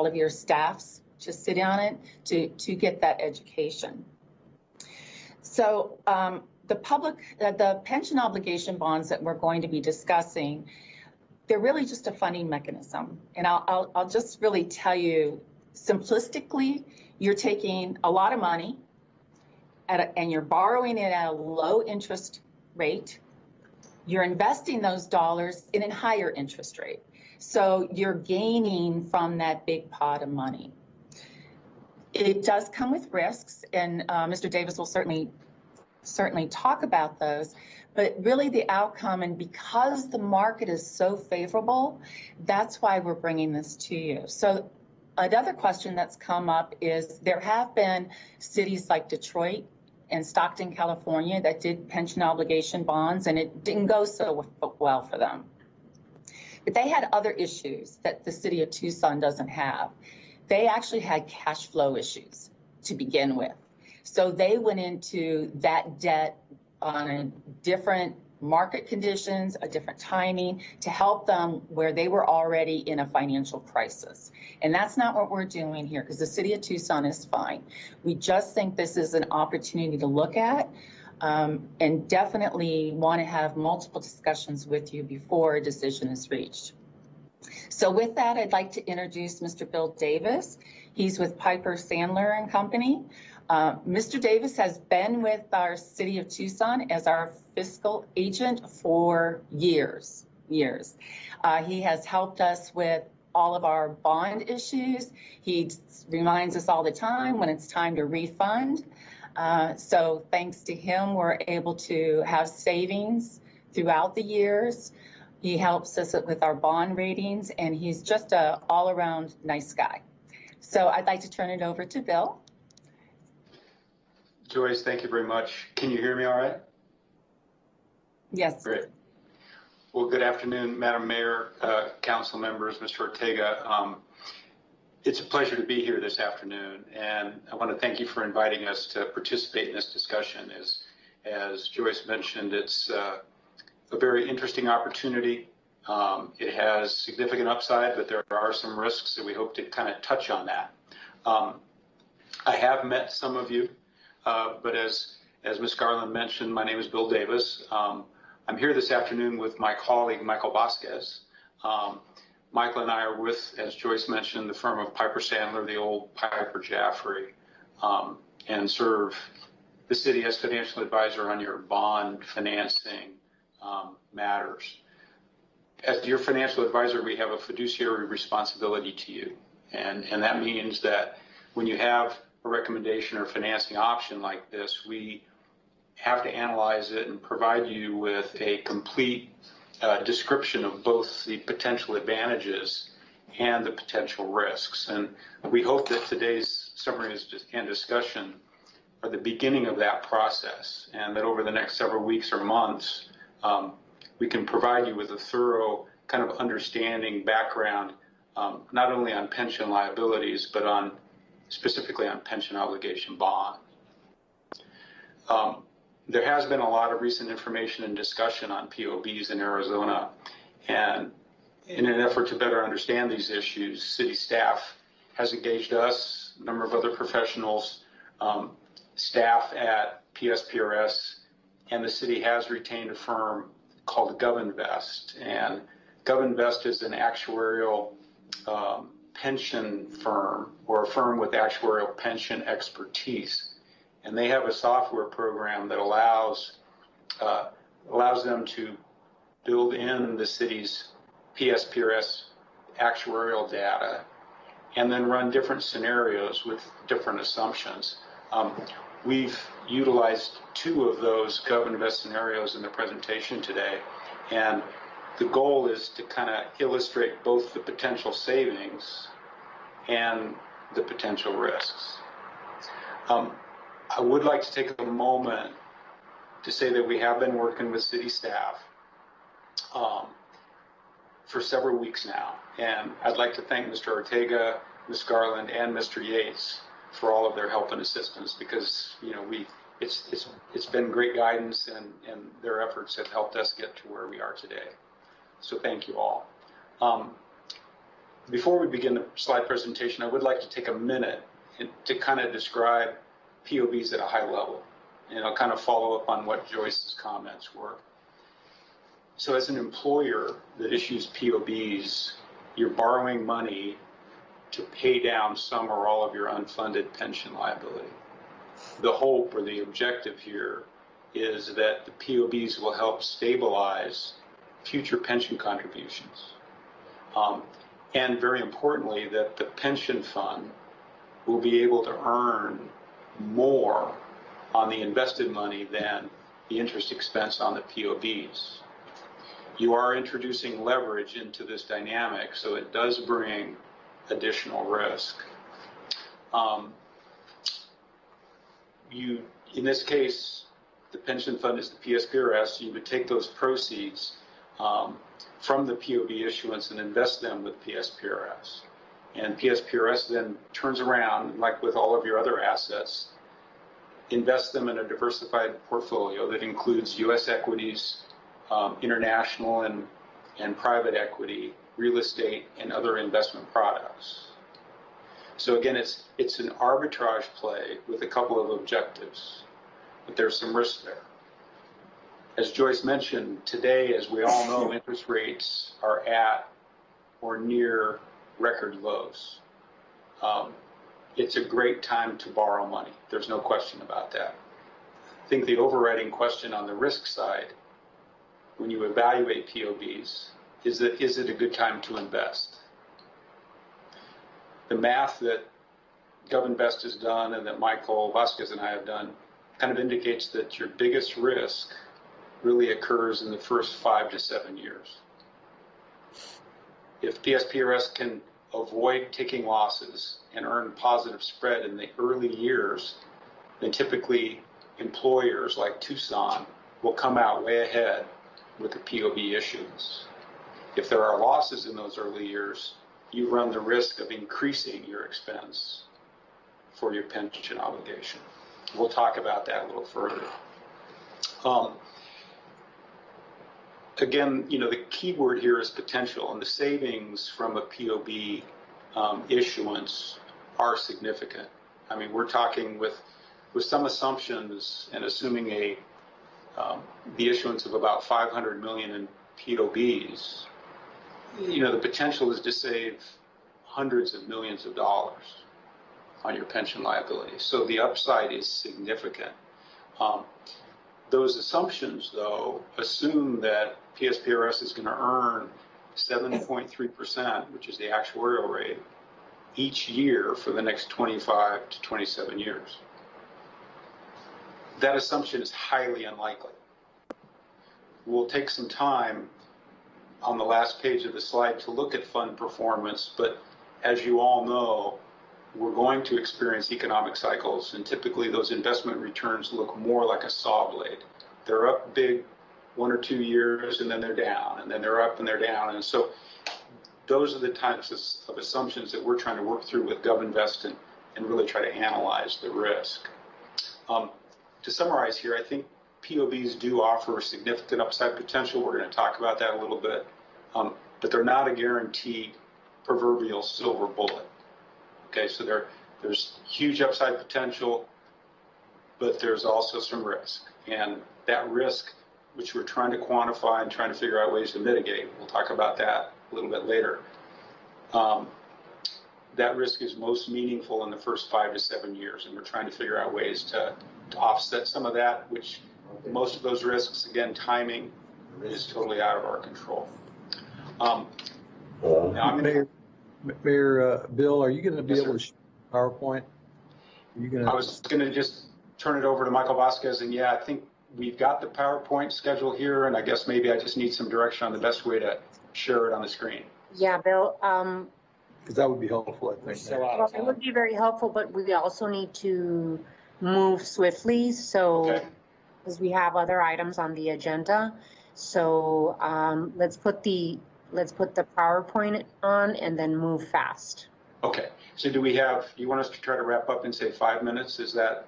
of your staffs to sit on it to get that education. So the pension obligation bonds that we're going to be discussing, they're really just a funding mechanism. And I'll just really tell you simplistically, you're taking a lot of money and you're borrowing it at a low interest rate. You're investing those dollars in a higher interest rate. So you're gaining from that big pot of money. It does come with risks, and Mr. Davis will certainly talk about those, but really the outcome, and because the market is so favorable, that's why we're bringing this to you. So another question that's come up is there have been cities like Detroit and Stockton, California that did pension obligation bonds, and it didn't go so well for them. But they had other issues that the city of Tucson doesn't have. They actually had cash flow issues to begin with. So they went into that debt on a different market conditions, a different timing to help them where they were already in a financial crisis. And that's not what we're doing here because the city of Tucson is fine. We just think this is an opportunity to look at and definitely want to have multiple discussions with you before a decision is reached. So with that, I'd like to introduce Mr. Bill Davis. He's with Piper Sandler and Company. Mr. Davis has been with our city of Tucson as our fiscal agent for years. He has helped us with all of our bond issues. He reminds us all the time when it's time to refund. So thanks to him, we're able to have savings throughout the years. He helps us with our bond ratings, and he's just an all-around nice guy. So I'd like to turn it over to Bill. Joyce, thank you very much. Can you hear me all right? Yes. Great. Well, good afternoon, Madam Mayor, council members, Mr. Ortega. It's a pleasure to be here this afternoon, and I want to thank you for inviting us to participate in this discussion. As Joyce mentioned, it's a very interesting opportunity. It has significant upside, but there are some risks, and we hope to kind of touch on that. I have met some of you, but as Ms. Garland mentioned, my name is Bill Davis. I'm here this afternoon with my colleague, Michael Vasquez. Michael and I are with, as Joyce mentioned, the firm of Piper Sandler, the old Piper Jaffray, and serve the city as financial advisor on your bond financing matters. As your financial advisor, we have a fiduciary responsibility to you. And that means that when you have a recommendation or financing option like this, we have to analyze it and provide you with a complete description of both the potential advantages and the potential risks. And we hope that today's summary and discussion are the beginning of that process, and that over the next several weeks or months, we can provide you with a thorough kind of understanding background, not only on pension liabilities, but specifically on pension obligation bond. There has been a lot of recent information and discussion on POBs in Arizona, and in an effort to better understand these issues, city staff has engaged us, a number of other professionals, staff at PSPRS, and the city has retained a firm called GovInvest. And GovInvest is an actuarial pension firm, or a firm with actuarial pension expertise. And they have a software program that allows them to build in the city's PSPRS actuarial data and then run different scenarios with different assumptions. We've utilized 2 of those GovInvest scenarios in the presentation today. And the goal is to kind of illustrate both the potential savings and the potential risks. I would like to take a moment to say that we have been working with city staff for several weeks now. And I'd like to thank Mr. Ortega, Ms. Garland, and Mr. Yates for all of their help and assistance, because, you know, it's been great guidance, and their efforts have helped us get to where we are today. So thank you all. Before we begin the slide presentation, I would like to take a minute to kind of describe POBs at a high level, and I'll kind of follow up on what Joyce's comments were. So as an employer that issues POBs, you're borrowing money to pay down some or all of your unfunded pension liability. The hope or the objective here is that the POBs will help stabilize future pension contributions. And very importantly, that the pension fund will be able to earn more on the invested money than the interest expense on the POBs. You are introducing leverage into this dynamic, so it does bring additional risk. In this case, the pension fund is the PSPRS. You would take those proceeds from the POB issuance and invest them with PSPRS. And PSPRS then turns around, like with all of your other assets, invest them in a diversified portfolio that includes U.S. equities, international and private equity, real estate, and other investment products. So again, it's an arbitrage play with a couple of objectives, but there's some risk there. As Joyce mentioned, today, as we all know, interest rates are at or near record lows. It's a great time to borrow money. There's no question about that. I think the overriding question on the risk side, when you evaluate POBs, is it a good time to invest? The math that GovInvest has done and that Michael Vasquez and I have done kind of indicates that your biggest risk really occurs in the first 5 to 7 years. If PSPRS can avoid taking losses and earn positive spread in the early years, then typically employers like Tucson will come out way ahead with the POB issuance. If there are losses in those early years, you run the risk of increasing your expense for your pension obligation. We'll talk about that a little further. Again, you know, the key word here is potential, and the savings from a POB issuance are significant. I mean, we're talking with some assumptions and assuming the issuance of about 500 million in POBs, you know, the potential is to save hundreds of millions of dollars on your pension liability. So the upside is significant. Those assumptions, though, assume that PSPRS is going to earn 7.3%, which is the actuarial rate, each year for the next 25 to 27 years. That assumption is highly unlikely. We'll take some time on the last page of the slide to look at fund performance, but as you all know, we're going to experience economic cycles, and typically those investment returns look more like a saw blade. They're up big 1 or 2 years, and then they're down, and then they're up and they're down. And so those are the types of assumptions that we're trying to work through with GovInvest and really try to analyze the risk. To summarize here, I think POBs do offer significant upside potential. We're going to talk about that a little bit, but they're not a guaranteed proverbial silver bullet. Okay, so there's huge upside potential, but there's also some risk. And that risk, which we're trying to quantify and trying to figure out ways to mitigate, we'll talk about that a little bit later. That risk is most meaningful in the first 5 to 7 years, and we're trying to figure out ways to offset some of that, which most of those risks, again, timing is totally out of our control. Now I'm going to... Mayor Bill, are you going to be Yes, able to show PowerPoint? I was going to just turn it over to Michael Vasquez, and yeah, I think we've got the PowerPoint schedule here, and I guess maybe I just need some direction on the best way to share it on the screen. Yeah, Bill, Because that would be helpful, I think. well, it would be very helpful, but we also need to move swiftly, so, Okay. because we have other items on the agenda. So, let's put the PowerPoint on and then move fast. Okay, so you want us to try to wrap up in, say, 5 minutes? Is that?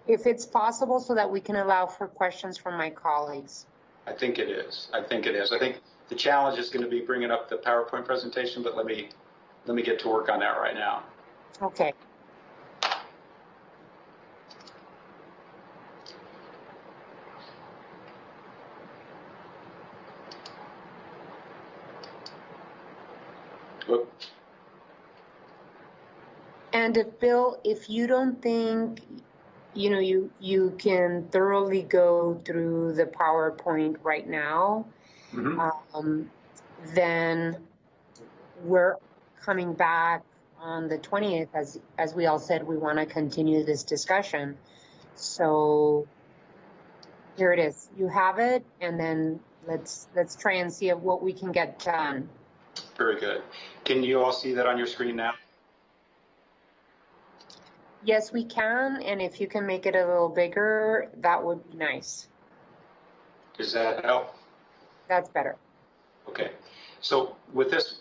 If it's possible, so that we can allow for questions from my colleagues. I think it is. I think the challenge is going to be bringing up the PowerPoint presentation, but let me get to work on that right now. Okay. Whoop. And if Bill, if you don't think, you can thoroughly go through the PowerPoint right now, then we're coming back on the 20th, as we all said, we want to continue this discussion. So here it is. You have it, and then let's try and see what we can get done. Very good. Can you all see that on your screen now? Yes, we can, and if you can make it a little bigger, that would be nice. Does that help? That's better. Okay. So with this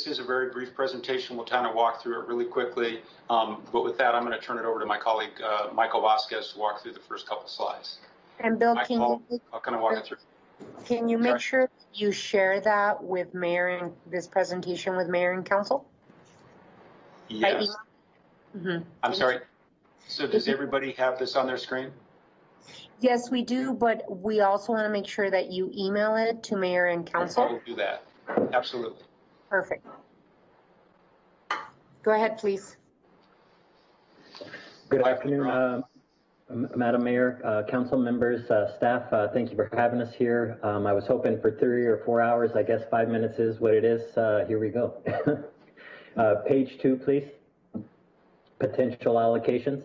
is a very brief presentation. We'll kind of walk through it really quickly. But with that, I'm going to turn it over to my colleague, Michael Vasquez, to walk through the first couple slides. And Bill, I'll kind of walk it through. Can you make sure you share that with Mayor and this presentation with Mayor and Council? Yes. I'm sorry. So does everybody have this on their screen? Yes, we do, but we also want to make sure that you email it to Mayor and Council. I will do that. Absolutely. Perfect. Go ahead, please. Good afternoon, Madam Mayor, council members, staff. Thank you for having us here. I was hoping for 3 or 4 hours. I guess 5 minutes is what it is. Here we go. Page 2, please. Potential allocations.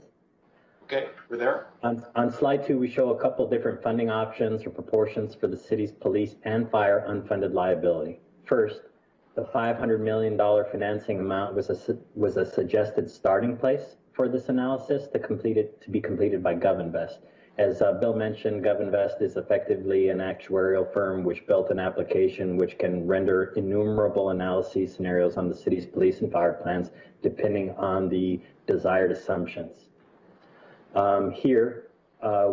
Okay, we're there. On slide 2, we show a couple different funding options or proportions for the city's police and fire unfunded liability. First, the $500 million financing amount was a suggested starting place for this analysis to be completed by GovInvest. As Bill mentioned, GovInvest is effectively an actuarial firm which built an application which can render innumerable analyses scenarios on the city's police and fire plans depending on the desired assumptions. Here,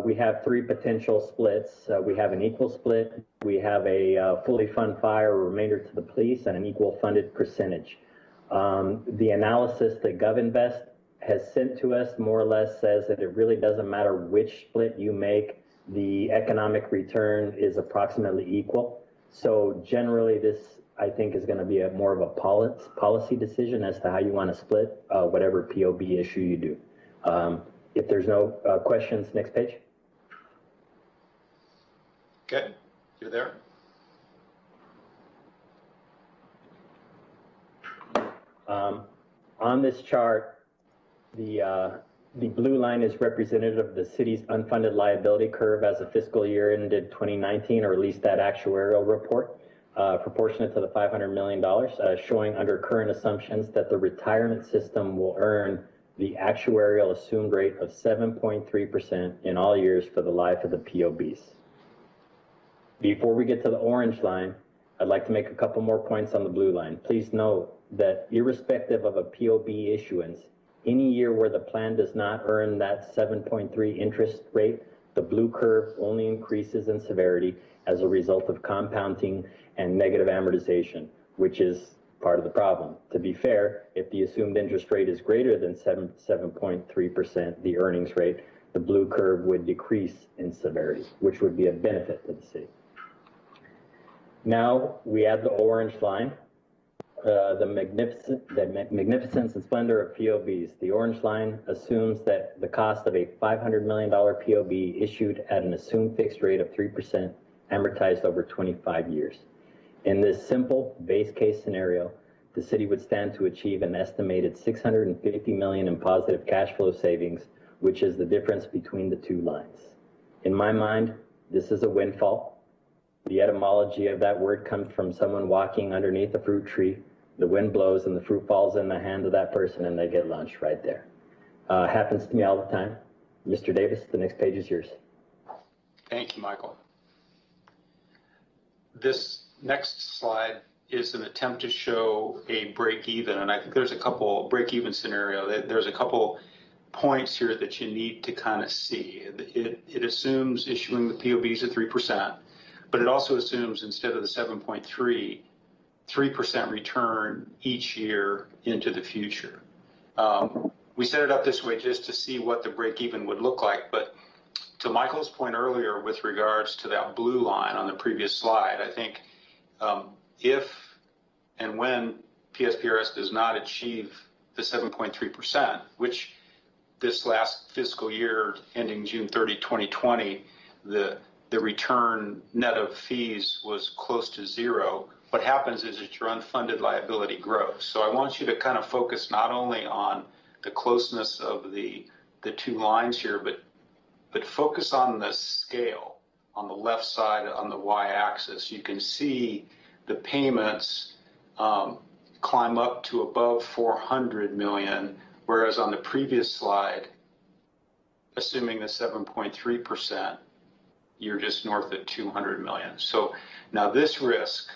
we have 3 potential splits. We have an equal split, we have a fully fund fire remainder to the police, and an equal funded percentage. The analysis that GovInvest has sent to us more or less says that it really doesn't matter which split you make, the economic return is approximately equal. So generally this, I think, is going to be more of a policy decision as to how you want to split whatever POB issue you do. If there's no questions, next page. Okay, you're there. On this chart, the blue line is representative of the city's unfunded liability curve as the fiscal year ended 2019, or at least that actuarial report, proportionate to the $500 million, showing under current assumptions that the retirement system will earn the actuarial assumed rate of 7.3% in all years for the life of the POBs. Before we get to the orange line, I'd like to make a couple more points on the blue line. Please note that irrespective of a POB issuance, any year where the plan does not earn that 7.3 interest rate, the blue curve only increases in severity as a result of compounding and negative amortization, which is part of the problem. To be fair, if the assumed interest rate is greater than 7.3%, the earnings rate, the blue curve would decrease in severity, which would be a benefit to the city. Now we add the orange line, the magnificence and splendor of POBs. The orange line assumes that the cost of a $500 million POB issued at an assumed fixed rate of 3% amortized over 25 years. In this simple base case scenario, the city would stand to achieve an estimated $650 million in positive cash flow savings, which is the difference between the two lines. In my mind, this is a windfall. The etymology of that word comes from someone walking underneath a fruit tree. The wind blows and the fruit falls in the hand of that person and they get lunch right there. Happens to me all the time. Mr. Davis, the next page is yours. Thank you, Michael. This next slide is an attempt to show a break even, and I think there's a couple break even scenario. There's a couple points here that you need to kind of see. It assumes issuing the POBs at 3%, but it also assumes instead of the 7.3, 3% return each year into the future. We set it up this way just to see what the break even would look like, but to Michael's point earlier with regards to that blue line on the previous slide, I think if and when PSPRS does not achieve the 7.3%, which this last fiscal year ending June 30, 2020, the return net of fees was close to zero. What happens is that your unfunded liability grows. So I want you to kind of focus not only on the closeness of the two lines here, but focus on the scale on the left side on the y-axis. You can see the payments climb up to above 400 million, whereas on the previous slide, assuming the 7.3%, you're just north of 200 million. So now this risk,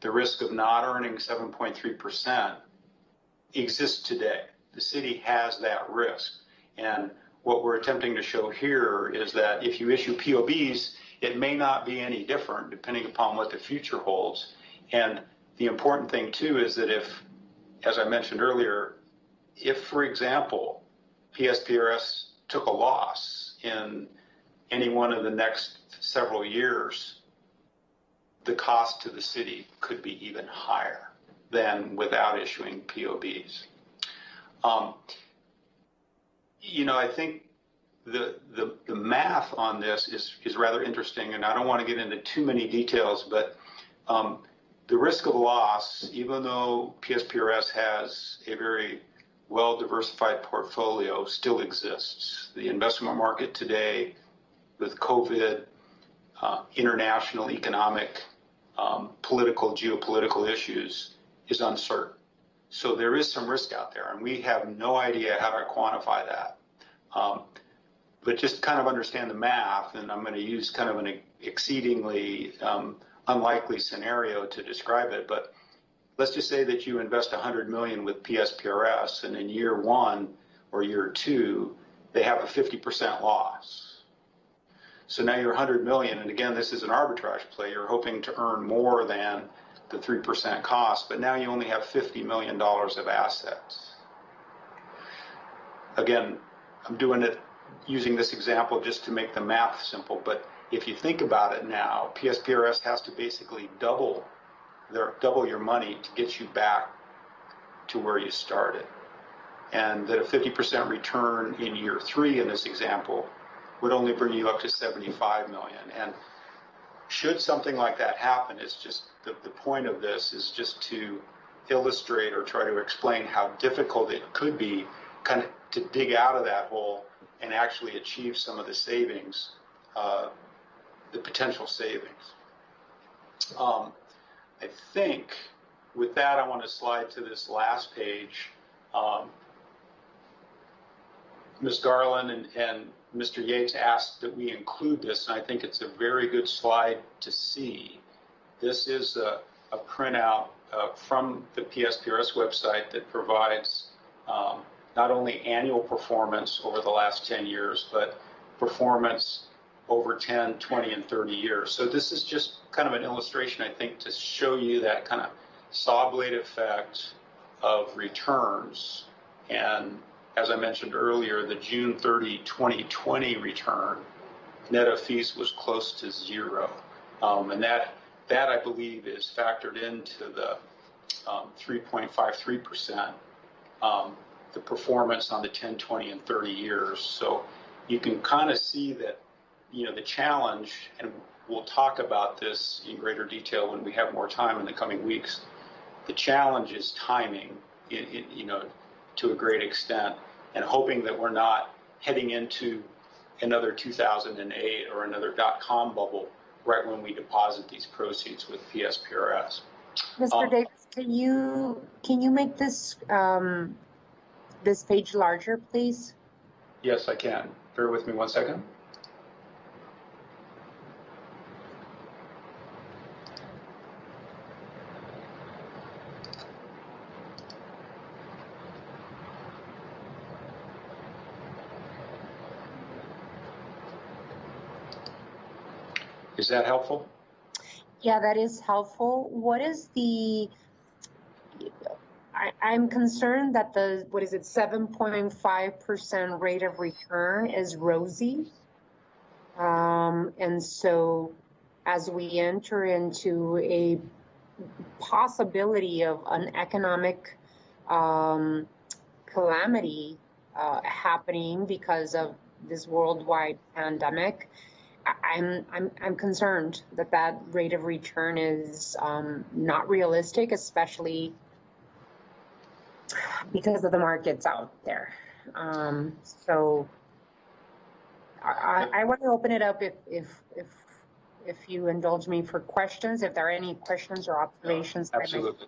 the risk of not earning 7.3%, exists today. The city has that risk. And what we're attempting to show here is that if you issue POBs, it may not be any different depending upon what the future holds. And the important thing too is that if, as I mentioned earlier, if, for example, PSPRS took a loss in any one of the next several years, the cost to the city could be even higher than without issuing POBs. I think the math on this is rather interesting, and I don't want to get into too many details, but the risk of loss, even though PSPRS has a very well-diversified portfolio, still exists. The investment market today, with COVID, international economic, political, geopolitical issues, is uncertain. So there is some risk out there, and we have no idea how to quantify that. But just kind of understand the math, and I'm going to use kind of an exceedingly unlikely scenario to describe it, but let's just say that you invest 100 million with PSPRS, and in year one or year two, they have a 50% loss. So now you're 100 million, and again, this is an arbitrage play. You're hoping to earn more than the 3% cost, but now you only have $50 million of assets. Again, I'm doing it using this example just to make the math simple, but if you think about it now, PSPRS has to basically double your money to get you back to where you started. And that a 50% return in year three in this example would only bring you up to 75 million. And should something like that happen, it's just the point of this is just to illustrate or try to explain how difficult it could be kind of to dig out of that hole and actually achieve some of the savings, the potential savings. I think with that, I want to slide to this last page. Ms. Garland and Mr. Yates asked that we include this, and I think it's a very good slide to see. This is a printout from the PSPRS website that provides not only annual performance over the last 10 years, but performance over 10, 20, and 30 years. So this is just kind of an illustration, I think, to show you that kind of saw blade effect of returns. And as I mentioned earlier, the June 30, 2020 return, net of fees, was close to zero. And that I believe is factored into the 3.53%, the performance on the 10, 20, and 30 years. So you can kind of see that, the challenge, and we'll talk about this in greater detail when we have more time in the coming weeks. The challenge is timing, to a great extent, and hoping that we're not heading into another 2008 or another dot-com bubble right when we deposit these proceeds with PSPRS. Mr. Davis, can you make this this page larger, please? Yes, I can. Bear with me 1 second. Is that helpful? Yeah, that is helpful. What is the, I'm concerned that the, 7.5% rate of return is rosy. And so as we enter into a possibility of an economic calamity happening because of this worldwide pandemic, I'm concerned that that rate of return is not realistic, especially because of the markets out there. So I want to open it up if you indulge me for questions, if there are any questions or observations. Absolutely.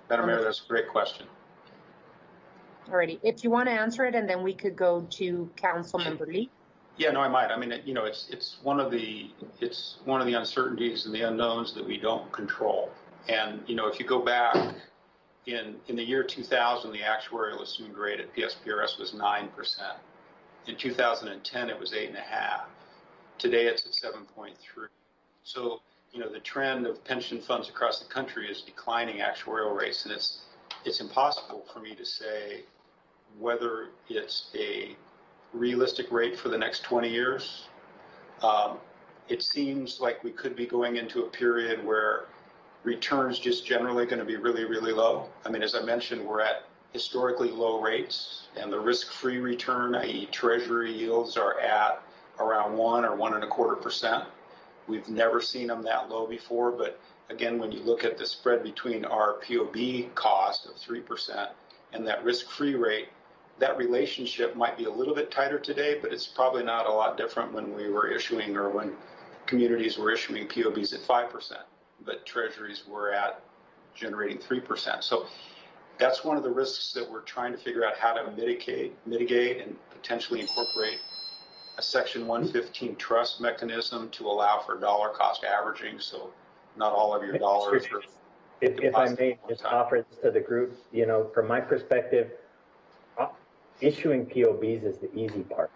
Madam Mayor, that's a great question. Alrighty, if you want to answer it, and then we could go to Councilmember Lee. Yeah, no, I might. I mean, you know, it's one of the uncertainties and the unknowns that we don't control. And you know, if you go back in the year 2000, the actuarial assumed rate at PSPRS was 9%. In 2010, it was 8.5%. Today, it's at 7.3%. So, you know, the trend of pension funds across the country is declining actuarial rates, and it's impossible for me to say whether it's a realistic rate for the next 20 years. It seems like we could be going into a period where returns just generally going to be really, really low. I mean, as I mentioned, we're at historically low rates, and the risk-free return, i.e. treasury yields, are at around 1 or 1.25%. We've never seen them that low before, but again, when you look at the spread between our POB cost of 3% and that risk-free rate, that relationship might be a little bit tighter today, but it's probably not a lot different when we were issuing, or when communities were issuing POBs at 5%, but treasuries were at generating 3%. So that's one of the risks that we're trying to figure out how to mitigate and potentially incorporate a Section 115 trust mechanism to allow for dollar cost averaging, so not all of your dollars are. If I may just offer this to the group, you know, from my perspective, issuing POBs is the easy part.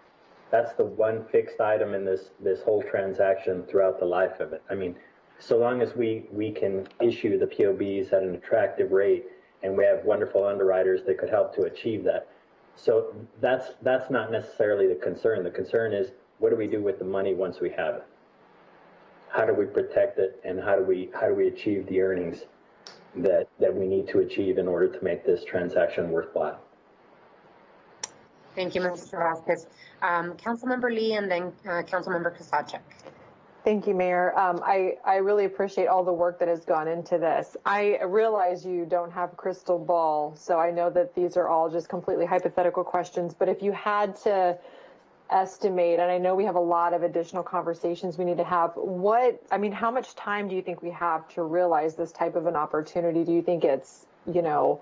That's the one fixed item in this whole transaction throughout the life of it. I mean, so long as we can issue the POBs at an attractive rate, and we have wonderful underwriters that could help to achieve that. So that's not necessarily the concern. The concern is, what do we do with the money once we have it? How do we protect it, and how do we achieve the earnings that we need to achieve in order to make this transaction worthwhile? Thank you, Mr. Vasquez. Councilmember Lee, and then Councilmember Kosacek. Thank you, Mayor. I really appreciate all the work that has gone into this. I realize you don't have a crystal ball, so I know that these are all just completely hypothetical questions, but if you had to estimate, and I know we have a lot of additional conversations we need to have, how much time do you think we have to realize this type of an opportunity? Do you think it's, you know,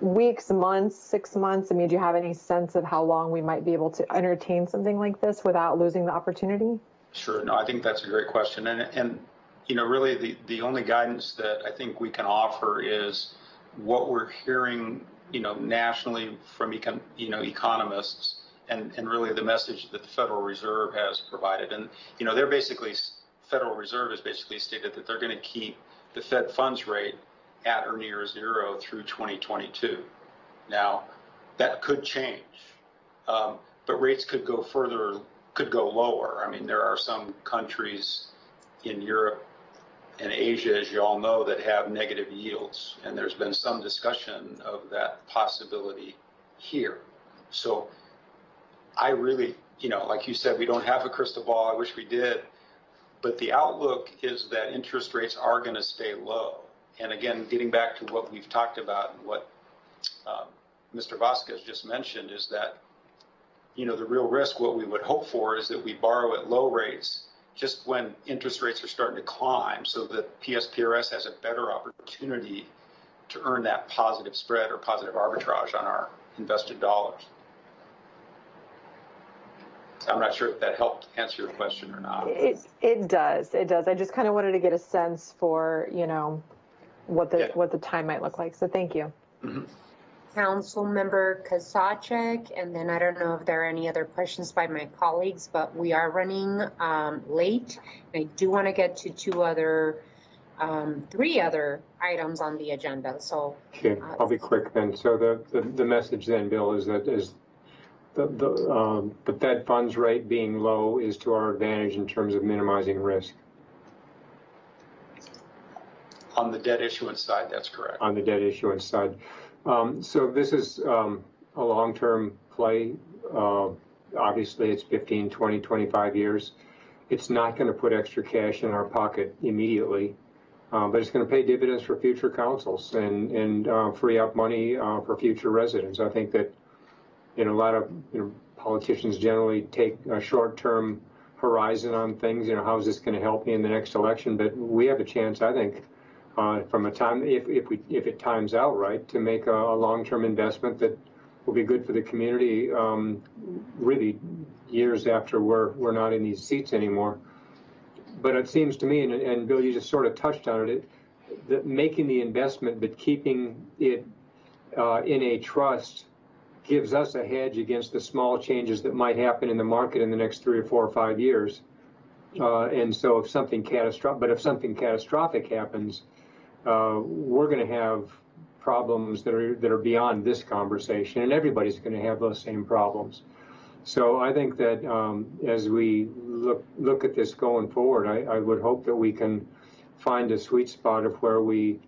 weeks, months, 6 months? I mean, do you have any sense of how long we might be able to entertain something like this without losing the opportunity? Sure. No, I think that's a great question. And you know, really the only guidance that I think we can offer is what we're hearing, you know, nationally from, economists, and really the message that the Federal Reserve has provided. And, you know, Federal Reserve has basically stated that they're going to keep the Fed funds rate at or near zero through 2022. Now, that could change, but rates could go lower. I mean, there are some countries in Europe and Asia, as you all know, that have negative yields, and there's been some discussion of that possibility here. So I really, you know, like you said, we don't have a crystal ball. I wish we did, but the outlook is that interest rates are going to stay low. And again, getting back to what we've talked about and what Mr. Vasquez just mentioned, is that the real risk, what we would hope for is that we borrow at low rates just when interest rates are starting to climb, so that PSPRS has a better opportunity to earn that positive spread or positive arbitrage on our invested dollars. So I'm not sure if that helped answer your question or not. It does. I just kind of wanted to get a sense for, what the time might look like. So thank you. Mm-hmm. Councilmember Kasachek, and then I don't know if there are any other questions by my colleagues, but we are running late. I do want to get to three other items on the agenda. So okay, I'll be quick then. So the message then, Bill, is that the Fed funds rate being low is to our advantage in terms of minimizing risk. On the debt issuance side, that's correct. On the debt issuance side. So this is a long-term play. Obviously, it's 15, 20, 25 years. It's not going to put extra cash in our pocket immediately, but it's going to pay dividends for future councils and free up money for future residents. I think that a lot of politicians generally take a short-term horizon on things. How is this going to help me in the next election? But we have a chance, I think, from a time, if it times out right, to make a long-term investment that will be good for the community, really years after we're not in these seats anymore. But it seems to me, and Bill, you just sort of touched on it, that making the investment but keeping it in a trust gives us a hedge against the small changes that might happen in the market in the next 3 or 4 or 5 years. And so if something catastrophic happens, we're going to have problems that are beyond this conversation, and everybody's going to have those same problems. So I think that as we look at this going forward, I would hope that we can find a sweet spot of where we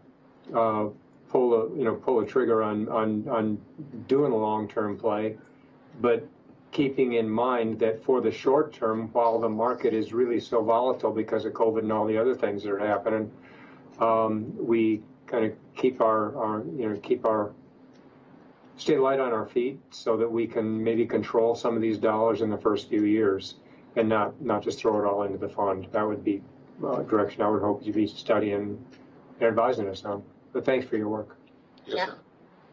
pull a trigger on doing a long-term play, but keeping in mind that for the short term, while the market is really so volatile because of COVID and all the other things that are happening, we kind of stay light on our feet so that we can maybe control some of these dollars in the first few years and not just throw it all into the fund. That would be a direction I would hope you'd be studying and advising us on. But thanks for your work. Yes, yeah. sir.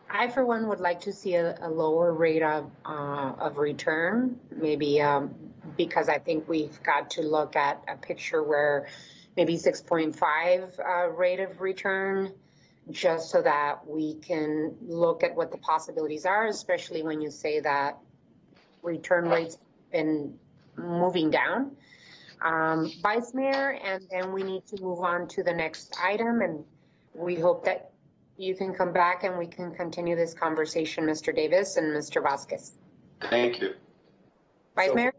I, for one, would like to see a lower rate of return, maybe because I think we've got to look at a picture where maybe 6.5 rate of return, just so that we can look at what the possibilities are, especially when you say that return rates have been moving down. Vice Mayor, and then we need to move on to the next item, and we hope that you can come back and we can continue this conversation, Mr. Davis and Mr. Vasquez. Thank you. Vice Mayor?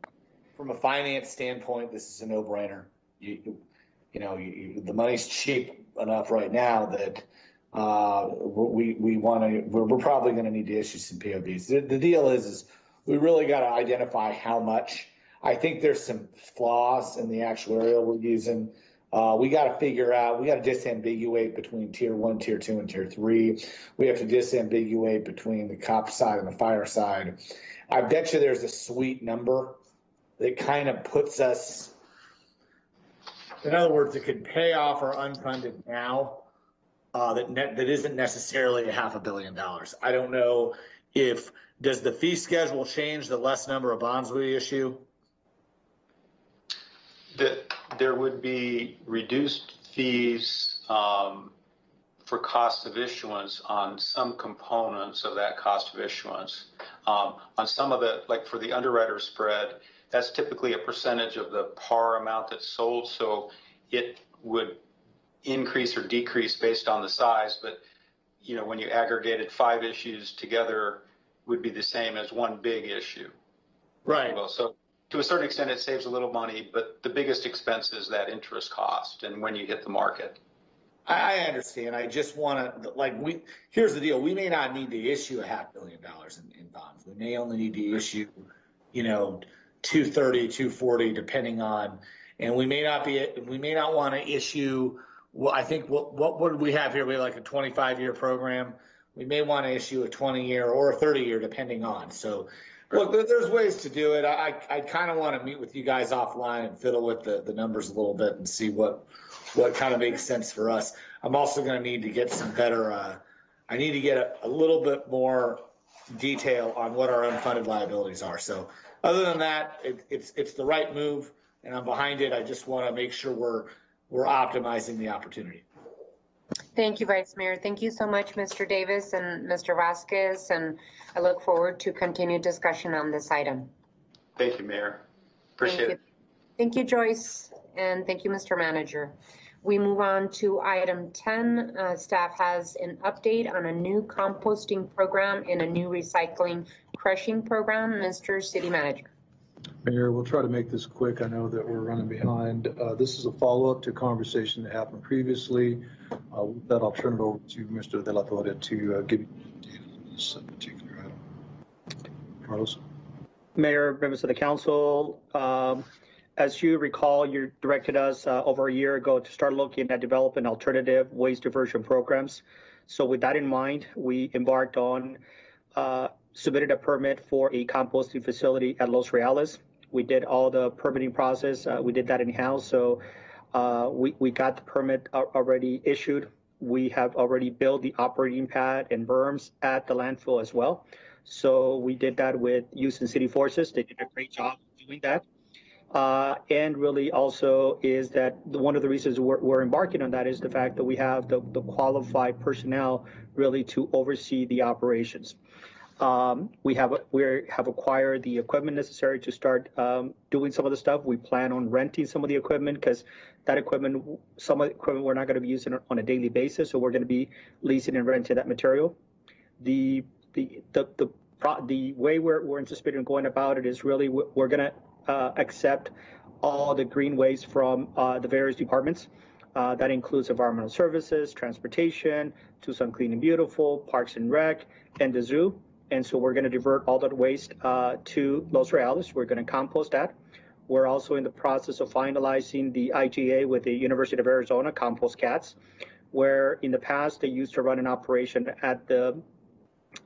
From a finance standpoint, this is a no-brainer. The money's cheap enough right now that we're probably going to need to issue some POBs. The deal is we really got to identify how much. I think there's some flaws in the actuarial we're using. We got to figure out, we got to disambiguate between tier 1, tier 2, and tier 3. We have to disambiguate between the cop side and the fire side. I bet you there's a sweet number that kind of puts us, in other words, it could pay off our unfunded now that isn't necessarily $500 million. I don't know does the fee schedule change the less number of bonds we issue? There would be reduced fees for cost of issuance on some components of that cost of issuance. On some of the, like for the underwriter spread, that's typically a percentage of the par amount that's sold, so it would increase or decrease based on the size, but when you aggregated 5 issues together would be the same as one big issue. Right. Well, so to a certain extent, it saves a little money, but the biggest expense is that interest cost and when you hit the market. I understand. I just want to, here's the deal. We may not need to issue $500 million in bonds. We may only need to issue, 230, 240, depending on, and we may not want to issue, well, I think, what do we have here? We have like a 25-year program. We may want to issue a 20-year or a 30-year, depending on. So Well, there's ways to do it. I kind of want to meet with you guys offline and fiddle with the numbers a little bit and see what kind of makes sense for us. I'm also going to need to get some better, I need to get a little bit more detail on what our unfunded liabilities are. So other than that, it's the right move and I'm behind it. I just want to make sure we're optimizing the opportunity. Thank you, Vice Mayor. Thank you so much, Mr. Davis and Mr. Vasquez, and I look forward to continued discussion on this item. Thank you, Mayor. Appreciate it. Thank you, Joyce, and thank you, Mr. Manager. We move on to item 10. Staff has an update on a new composting program and a new recycling crushing program. Mr. City Manager. Mayor, we'll try to make this quick. I know that we're running behind. This is a follow-up to a conversation that happened previously. With that, I'll turn it over to Mr. De La Torre to give you this particular item. Carlos. Mayor, members of the council, as you recall, you directed us over a year ago to start looking at developing alternative waste diversion programs. So with that in mind, we embarked on submitted a permit for a composting facility at Los Reales. We did all the permitting process. We did that in-house. So we got the permit already issued. We have already built the operating pad and berms at the landfill as well. So we did that with Houston City Forces. They did a great job doing that. And really also is that one of the reasons we're embarking on that is the fact that we have the qualified personnel really to oversee the operations. We have acquired the equipment necessary to start doing some of the stuff. We plan on renting some of the equipment because that equipment, some of the equipment we're not going to be using on a daily basis, so we're going to be leasing and renting that material. The way we're anticipating going about it is really we're going to accept all the green waste from the various departments. That includes environmental services, transportation, Tucson Clean and Beautiful, Parks and Rec, and the zoo. And so we're going to divert all that waste to Los Reales. We're going to compost that. We're also in the process of finalizing the IGA with the University of Arizona Compost Cats, where in the past they used to run an operation at the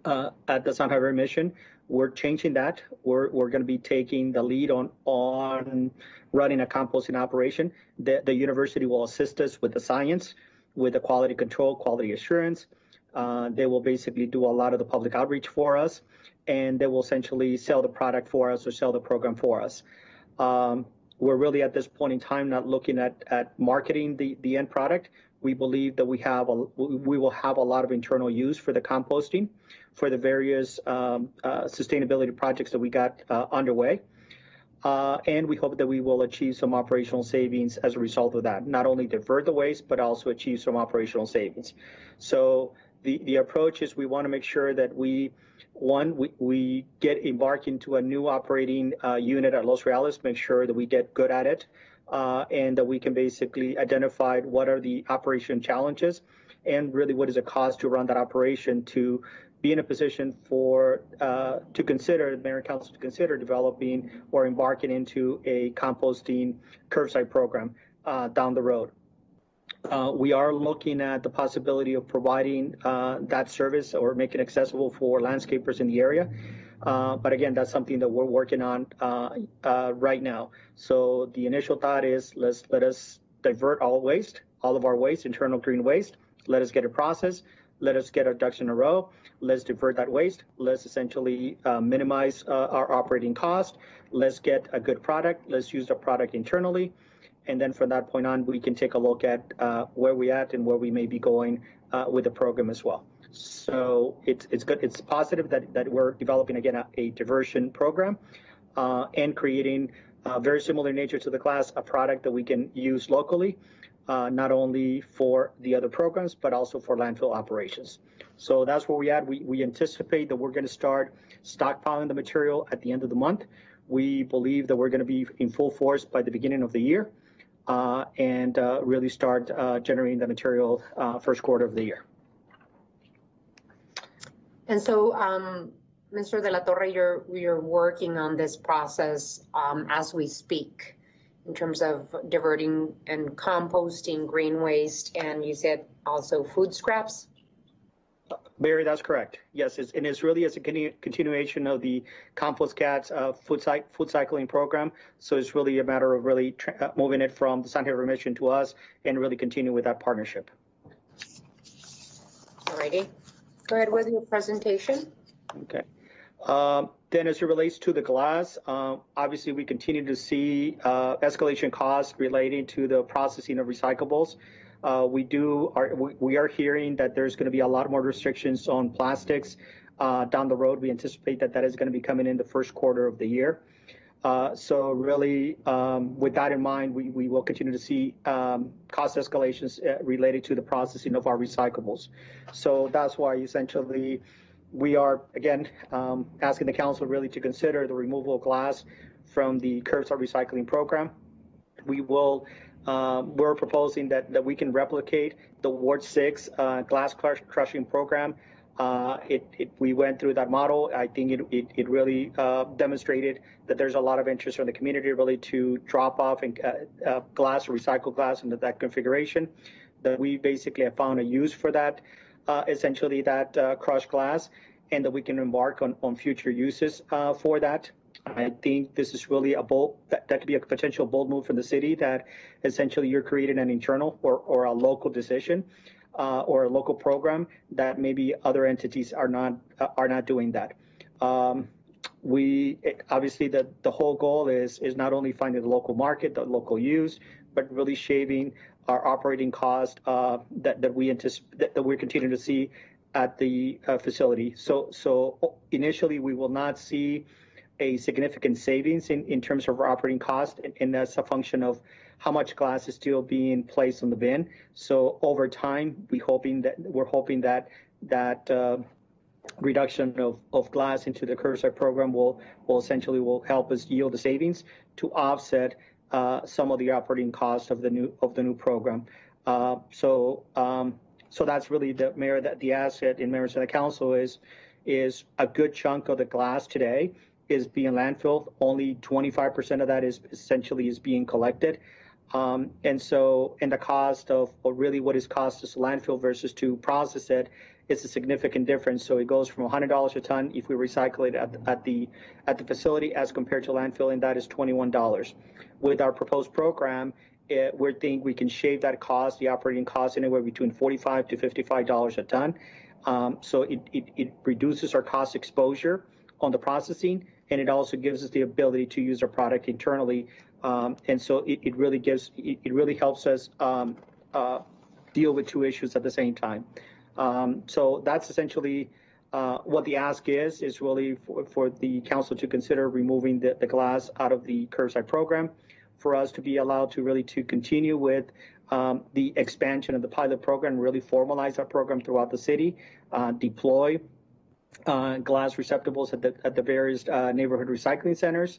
San Javier Mission. We're changing that. We're going to be taking the lead on running a composting operation. The university will assist us with the science, with the quality control, quality assurance. They will basically do a lot of the public outreach for us, and they will essentially sell the product for us or sell the program for us. We're really at this point in time not looking at marketing the end product. We believe that we will have a lot of internal use for the composting, for the various sustainability projects that we got underway. And we hope that we will achieve some operational savings as a result of that. Not only divert the waste, but also achieve some operational savings. So the approach is we want to make sure that we get embarked into a new operating unit at Los Reales, make sure that we get good at it, and that we can basically identify what are the operation challenges and really what is the cost to run that operation to be in a position for to consider, the Mayor and Council to consider developing or embarking into a composting curbside program down the road. We are looking at the possibility of providing that service or making it accessible for landscapers in the area. But again, that's something that we're working on right now. So the initial thought is let us divert all of our waste, internal green waste. Let us get it processed. Let us get our ducks in a row. Let's divert that waste. Let's essentially minimize our operating cost. Let's get a good product. Let's use the product internally. And then from that point on, we can take a look at where we're at and where we may be going with the program as well. So it's good. It's positive that we're developing, again, a diversion program and creating very similar in nature to the class, a product that we can use locally, not only for the other programs, but also for landfill operations. So that's where we're at. We anticipate that we're going to start stockpiling the material at the end of the month. We believe that we're going to be in full force by the beginning of the year. And really start generating the material first quarter of the year. And so, Mr. De La Torre, you're working on this process as we speak in terms of diverting and composting green waste, and you said also food scraps? Barry, that's correct. Yes, and it's really as a continuation of the Compost Cats food cycling program. So it's really a matter of really moving it from the San Diego Mission to us and really continue with that partnership. Alrighty, go ahead with your presentation. Okay. Then as it relates to the glass, obviously we continue to see escalation costs relating to the processing of recyclables. We are hearing that there's going to be a lot more restrictions on plastics down the road. We anticipate that is going to be coming in the first quarter of the year. So really, with that in mind, we will continue to see cost escalations related to the processing of our recyclables. So that's why essentially we are, again, asking the council really to consider the removal of glass from the curbside recycling program. We're proposing that we can replicate the Ward 6 glass crushing program. We went through that model. I think it really demonstrated that there's a lot of interest from the community really to drop off and glass or recycled glass into that configuration. That we basically have found a use for that, essentially that crushed glass, and that we can embark on future uses for that. I think this is really that could be a potential bold move from the city, that essentially you're creating an internal or a local decision or a local program that maybe other entities are not doing that. Obviously the whole goal is not only finding the local market, the local use, but really shaving our operating cost that we anticipate that we're continuing to see at the facility. So initially we will not see a significant savings in terms of our operating cost, and that's a function of how much glass is still being placed on the bin. So over time, we're hoping that reduction of glass into the curbside program will essentially help us yield the savings to offset some of the operating costs of the new program. So that's really the asset in members of the council is a good chunk of the glass today is being landfilled. Only 25% of that is being collected. And the cost of really what is cost us landfill versus to process it is a significant difference. So it goes from $100 a ton if we recycle it at the facility as compared to landfill, and that is $21. With our proposed program, we think we can shave that cost, the operating cost, anywhere between $45 to $55 a ton. So it reduces our cost exposure on the processing, and it also gives us the ability to use our product internally. And so it really helps us deal with two issues at the same time. So that's essentially what the ask is really for the council to consider removing the glass out of the curbside program, for us to be allowed to really to continue with the expansion of the pilot program, really formalize our program throughout the city, deploy glass receptacles at the various neighborhood recycling centers,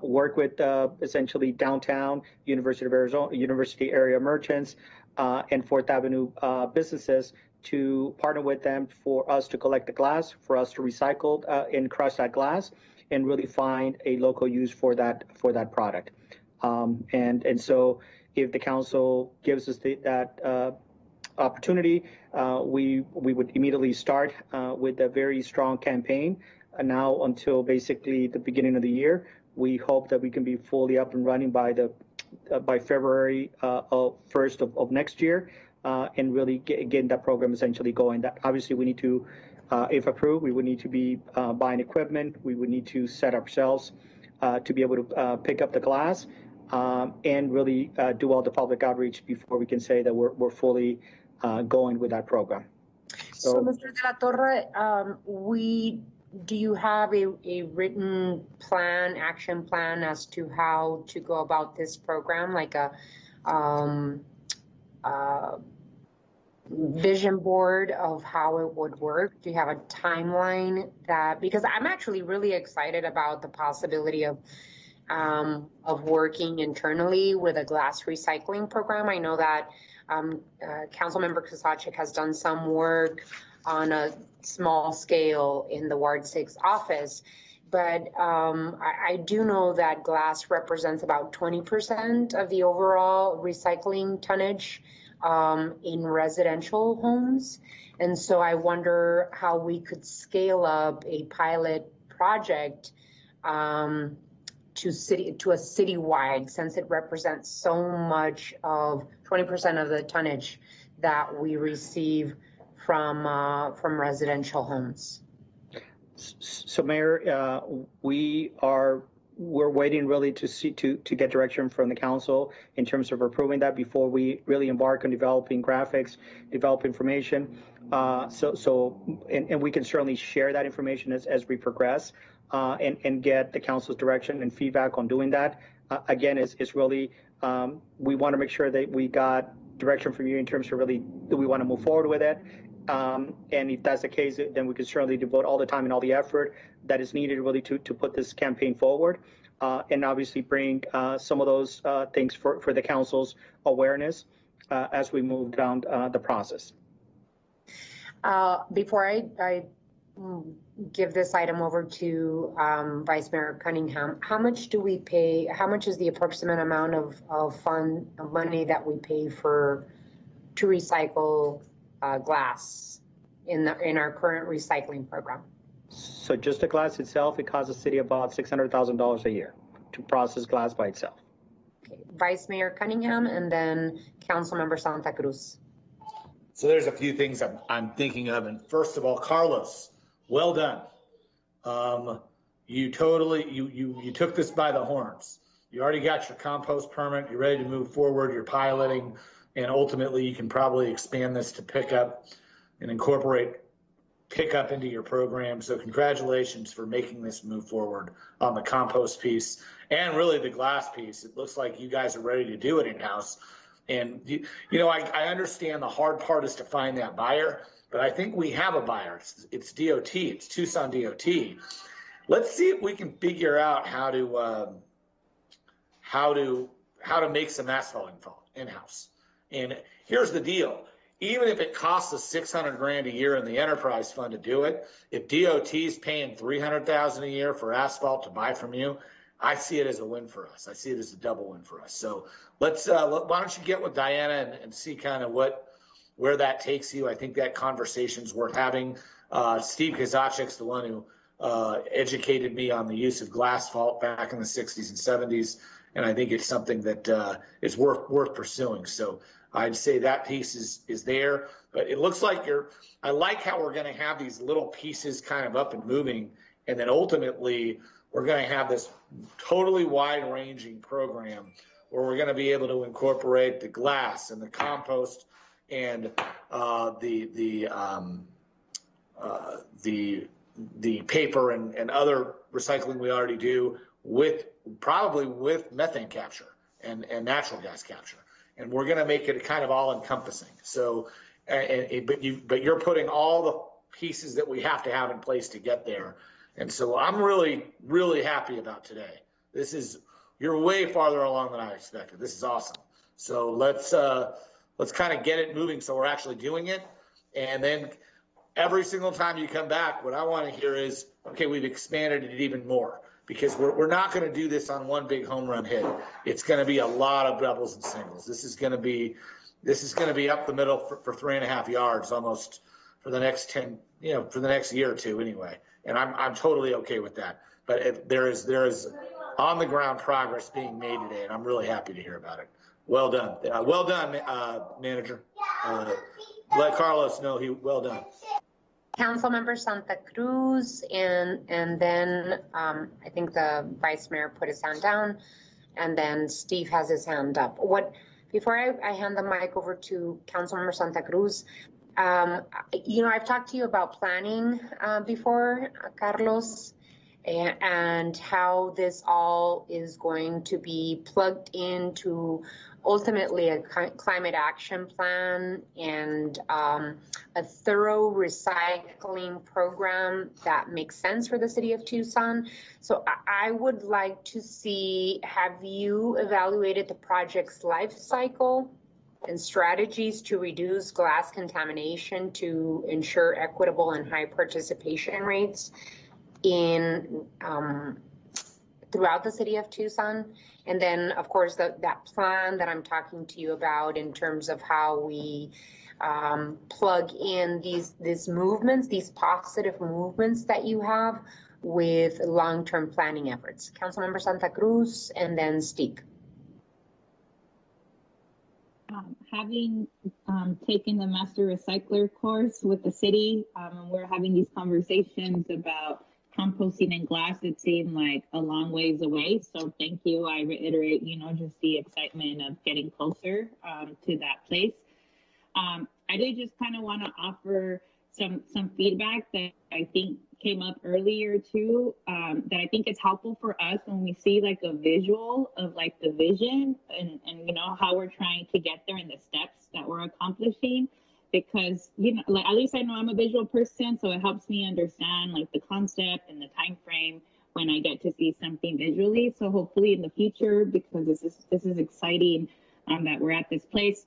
work with essentially downtown University of Arizona, university area merchants, and Fourth Avenue businesses to partner with them for us to collect the glass, for us to recycle and crush that glass, and really find a local use for that product. And so if the council gives us that opportunity, we would immediately start with a very strong campaign now until basically the beginning of the year. We hope that we can be fully up and running by February 1st of next year, and really getting that program essentially going. That obviously we need to, if approved, we would need to be buying equipment. We would need to set ourselves to be able to pick up the glass and really do all the public outreach before we can say that we're fully going with that program. So Mr. De La Torre, do you have a written plan, action plan as to how to go about this program, like a vision board of how it would work? Do you have a timeline because I'm actually really excited about the possibility of working internally with a glass recycling program. I know that Councilmember Kusacek has done some work on a small scale in the Ward 6 office, but I do know that glass represents about 20% of the overall recycling tonnage in residential homes. And so I wonder how we could scale up a pilot project to a citywide, since it represents so much of 20% of the tonnage that we receive from residential homes. So Mayor, we're waiting really to get direction from the council in terms of approving that before we really embark on developing graphics, develop information. And we can certainly share that information as we progress and get the council's direction and feedback on doing that. Again, it's really, we want to make sure that we got direction from you in terms of really, do we want to move forward with it? And if that's the case, then we can certainly devote all the time and all the effort that is needed really to put this campaign forward, and obviously bring some of those things for the council's awareness as we move down the process. Before I give this item over to Vice Mayor Cunningham, how much do we pay? How much is the approximate amount of money that we pay to recycle glass in our current recycling program? So just the glass itself, it costs the city about $600,000 a year to process glass by itself. Okay. Vice Mayor Cunningham, and then Councilmember Santa Cruz. So there's a few things I'm thinking of. And first of all, Carlos, well done. You took this by the horns. You already got your compost permit. You're ready to move forward. You're piloting. And ultimately, you can probably expand this to pickup and incorporate pickup into your program. So congratulations for making this move forward on the compost piece and really the glass piece. It looks like you guys are ready to do it in-house. And, I understand the hard part is to find that buyer, but I think we have a buyer. It's DOT. It's Tucson DOT. Let's see if we can figure out how to make some asphalt in-house. And here's the deal. Even if it costs us $600,000 a year in the enterprise fund to do it, if DOT is paying $300,000 a year for asphalt to buy from you, I see it as a win for us. I see it as a double win for us. So why don't you get with Diana and see kind of where that takes you. I think that conversation's worth having. Steve Kazachek's the one who educated me on the use of glass fault back in the 60s and 70s. And I think it's something that is worth pursuing. So I'd say that piece is there, but it looks like I like how we're going to have these little pieces kind of up and moving. And then ultimately we're going to have this totally wide ranging program where we're going to be able to incorporate the glass and the compost and the paper and other recycling we already do probably with methane capture and natural gas capture. And we're going to make it kind of all encompassing. So, but you're putting all the pieces that we have to have in place to get there. And so I'm really, really happy about today. You're way farther along than I expected. This is awesome. So let's kind of get it moving so we're actually doing it. And then every single time you come back, what I want to hear is, okay, we've expanded it even more. Because we're not going to do this on one big home run hit. It's going to be a lot of doubles and singles. This is going to be up the middle for 3.5 yards almost for the next 10, for the next year or two anyway. And I'm totally okay with that. But there is on the ground progress being made today, and I'm really happy to hear about it. Well done, manager. Let Carlos know well done. Councilmember Santa Cruz, and then I think the Vice Mayor put his hand down, and then Steve has his hand up. Before I hand the mic over to Councilmember Santa Cruz, I've talked to you about planning before, Carlos, and how this all is going to be plugged into ultimately a climate action plan and a thorough recycling program that makes sense for the city of Tucson. So I would like to see, have you evaluated the project's life cycle and strategies to reduce glass contamination to ensure equitable and high participation rates in throughout the city of Tucson. And then, of course, that plan that I'm talking to you about in terms of how we plug in these movements, these positive movements that you have with long-term planning efforts. Councilmember Santa Cruz and then Steve. Having taken the Master Recycler course with the city, we're having these conversations about composting and glass. It seemed like a long ways away. So thank you. I reiterate, just the excitement of getting closer to that place. I did just kind of want to offer some feedback that I think came up earlier too, that I think is helpful for us when we see like a visual of like the vision and how we're trying to get there and the steps that we're accomplishing. Because, like, at least I know I'm a visual person, so it helps me understand like the concept and the time frame when I get to see something visually. So hopefully in the future, because this is exciting that we're at this place.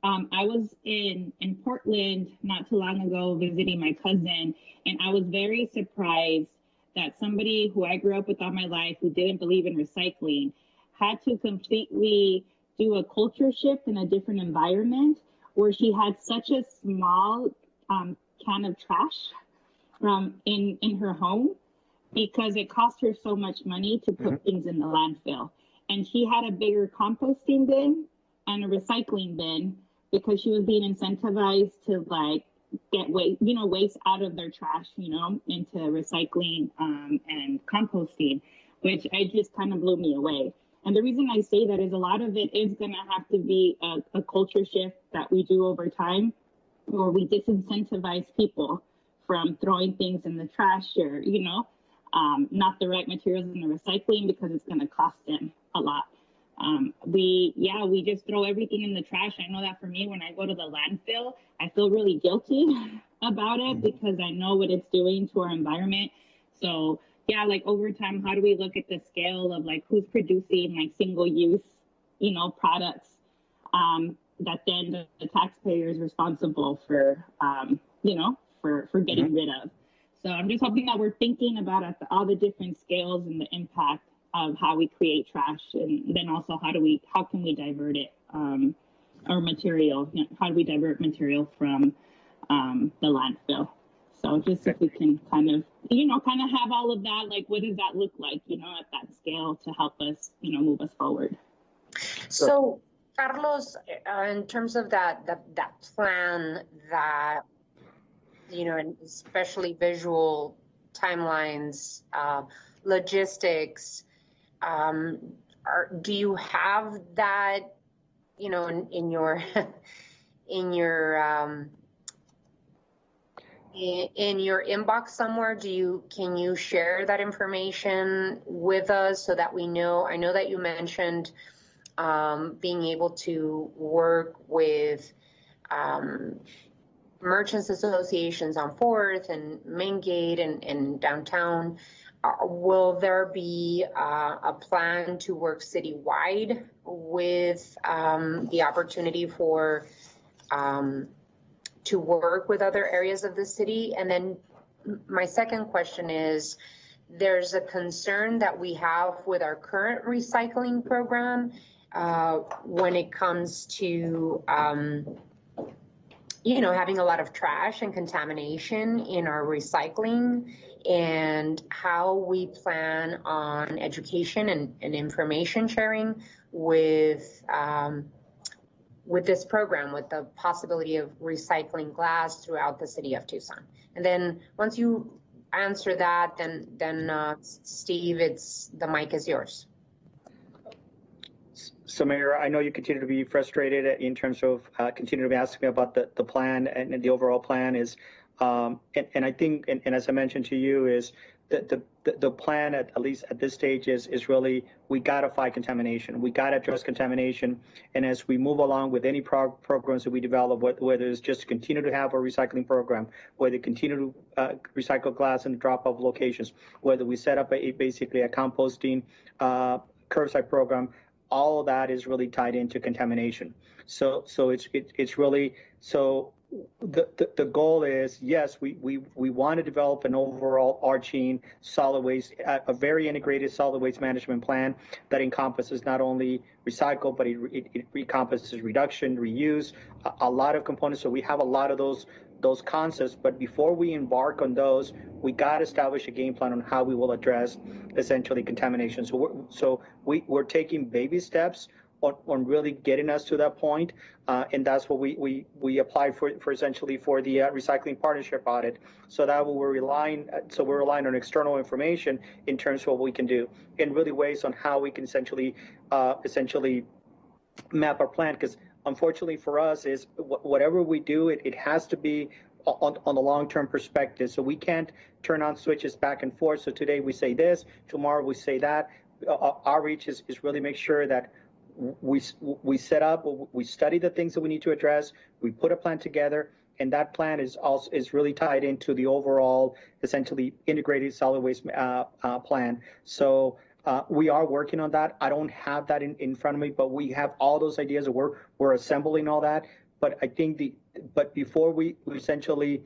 I was in Portland not too long ago visiting my cousin, and I was very surprised that somebody who I grew up with all my life who didn't believe in recycling had to completely do a culture shift in a different environment where she had such a small can of trash in her home because it cost her so much money to put things in the landfill. And she had a bigger composting bin and a recycling bin because she was being incentivized to like get waste out of their trash, into recycling and composting, which I just kind of blew me away. And the reason I say that is a lot of it is going to have to be a culture shift that we do over time, where we disincentivize people from throwing things in the trash or, not the right materials in the recycling because it's going to cost them a lot. We just throw everything in the trash. I know that for me, when I go to the landfill, I feel really guilty about it because I know what it's doing to our environment. So yeah, like over time, how do we look at the scale of like who's producing like single use, products that then the taxpayer is responsible for, for getting rid of. So I'm just hoping that we're thinking about all the different scales and the impact of how we create trash, and then also how can we divert it, or material, how do we divert material from the landfill? So just if we can kind of have all of that, like what does that look like, at that scale to help us, move us forward. So Carlos, in terms of that plan that, and especially visual timelines, logistics, do you have that, in your in your inbox somewhere? Can you share that information with us so that we know? I know that you mentioned being able to work with merchants associations on 4th and Main Gate and downtown. Will there be a plan to work citywide with the opportunity for to work with other areas of the city? And then my second question is, there's a concern that we have with our current recycling program when it comes to having a lot of trash and contamination in our recycling, and how we plan on education and information sharing with this program, with the possibility of recycling glass throughout the city of Tucson. And then once you answer that, then Steve, the mic is yours. So, Mayor, I know you continue to be frustrated in terms of continue to be asking me about the plan and the overall plan is, and I think, and as I mentioned to you, is the plan at least at this stage is really, we got to fight contamination. We got to address contamination. And as we move along with any programs that we develop, whether it's just continue to have a recycling program, whether continue to recycle glass in drop-off locations, whether we set up basically a composting curbside program, all of that is really tied into contamination. So it's really, so the goal is, yes, we want to develop an overall arching solid waste, a very integrated solid waste management plan that encompasses not only recycle, but it encompasses reduction, reuse, a lot of components. So we have a lot of those concepts, but before we embark on those, we got to establish a game plan on how we will address essentially contamination. So we're taking baby steps on really getting us to that point, and that's what we applied for essentially for the recycling partnership audit. So that we're relying on external information in terms of what we can do, and really ways on how we can essentially map our plan. Because unfortunately for us is whatever we do, it has to be on the long-term perspective. So we can't turn on switches back and forth. So today we say this, tomorrow we say that. Our reach is really make sure that we set up, we study the things that we need to address, we put a plan together, and that plan is really tied into the overall essentially integrated solid waste plan. So we are working on that. I don't have that in front of me, but we have all those ideas. We're assembling all that. But I think but before we essentially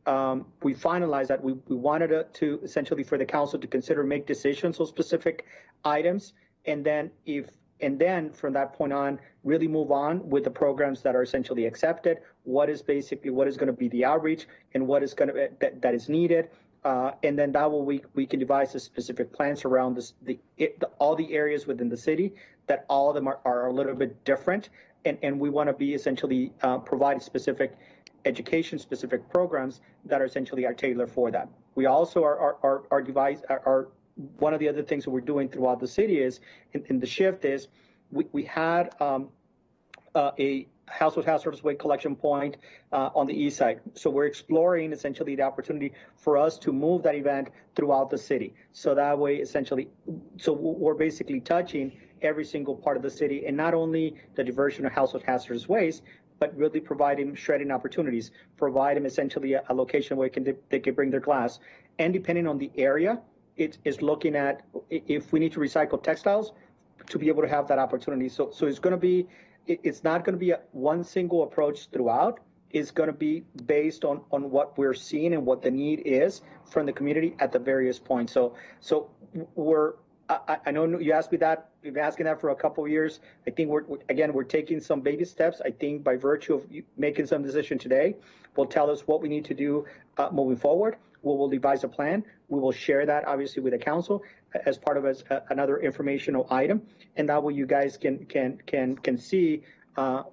we finalize that, we wanted to essentially for the council to consider make decisions on specific items, and then from that point on, really move on with the programs that are essentially accepted. What is going to be the outreach, and what is going to that is needed, and then that will we can devise the specific plans around all the areas within the city that all of them are a little bit different, and we want to be essentially provide specific education, specific programs that are essentially tailored for that. We also are one of the other things that we're doing throughout the city is, in the shift is, we had a household hazardous waste collection point on the east side. So we're exploring essentially the opportunity for us to move that event throughout the city. So that way, essentially, so we're basically touching every single part of the city, and not only the diversion of household hazardous waste, but really providing shredding opportunities, provide them essentially a location where they can bring their glass. And depending on the area, it is looking at if we need to recycle textiles to be able to have that opportunity. So it's going to be, it's not going to be one single approach throughout. It's going to be based on what we're seeing and what the need is from the community at the various points. So I know you asked me that. We've been asking that for a couple of years. I think we're taking some baby steps. I think by virtue of making some decision today, will tell us what we need to do moving forward. We will devise a plan. We will share that obviously with the council as part of another informational item, and that way you guys can see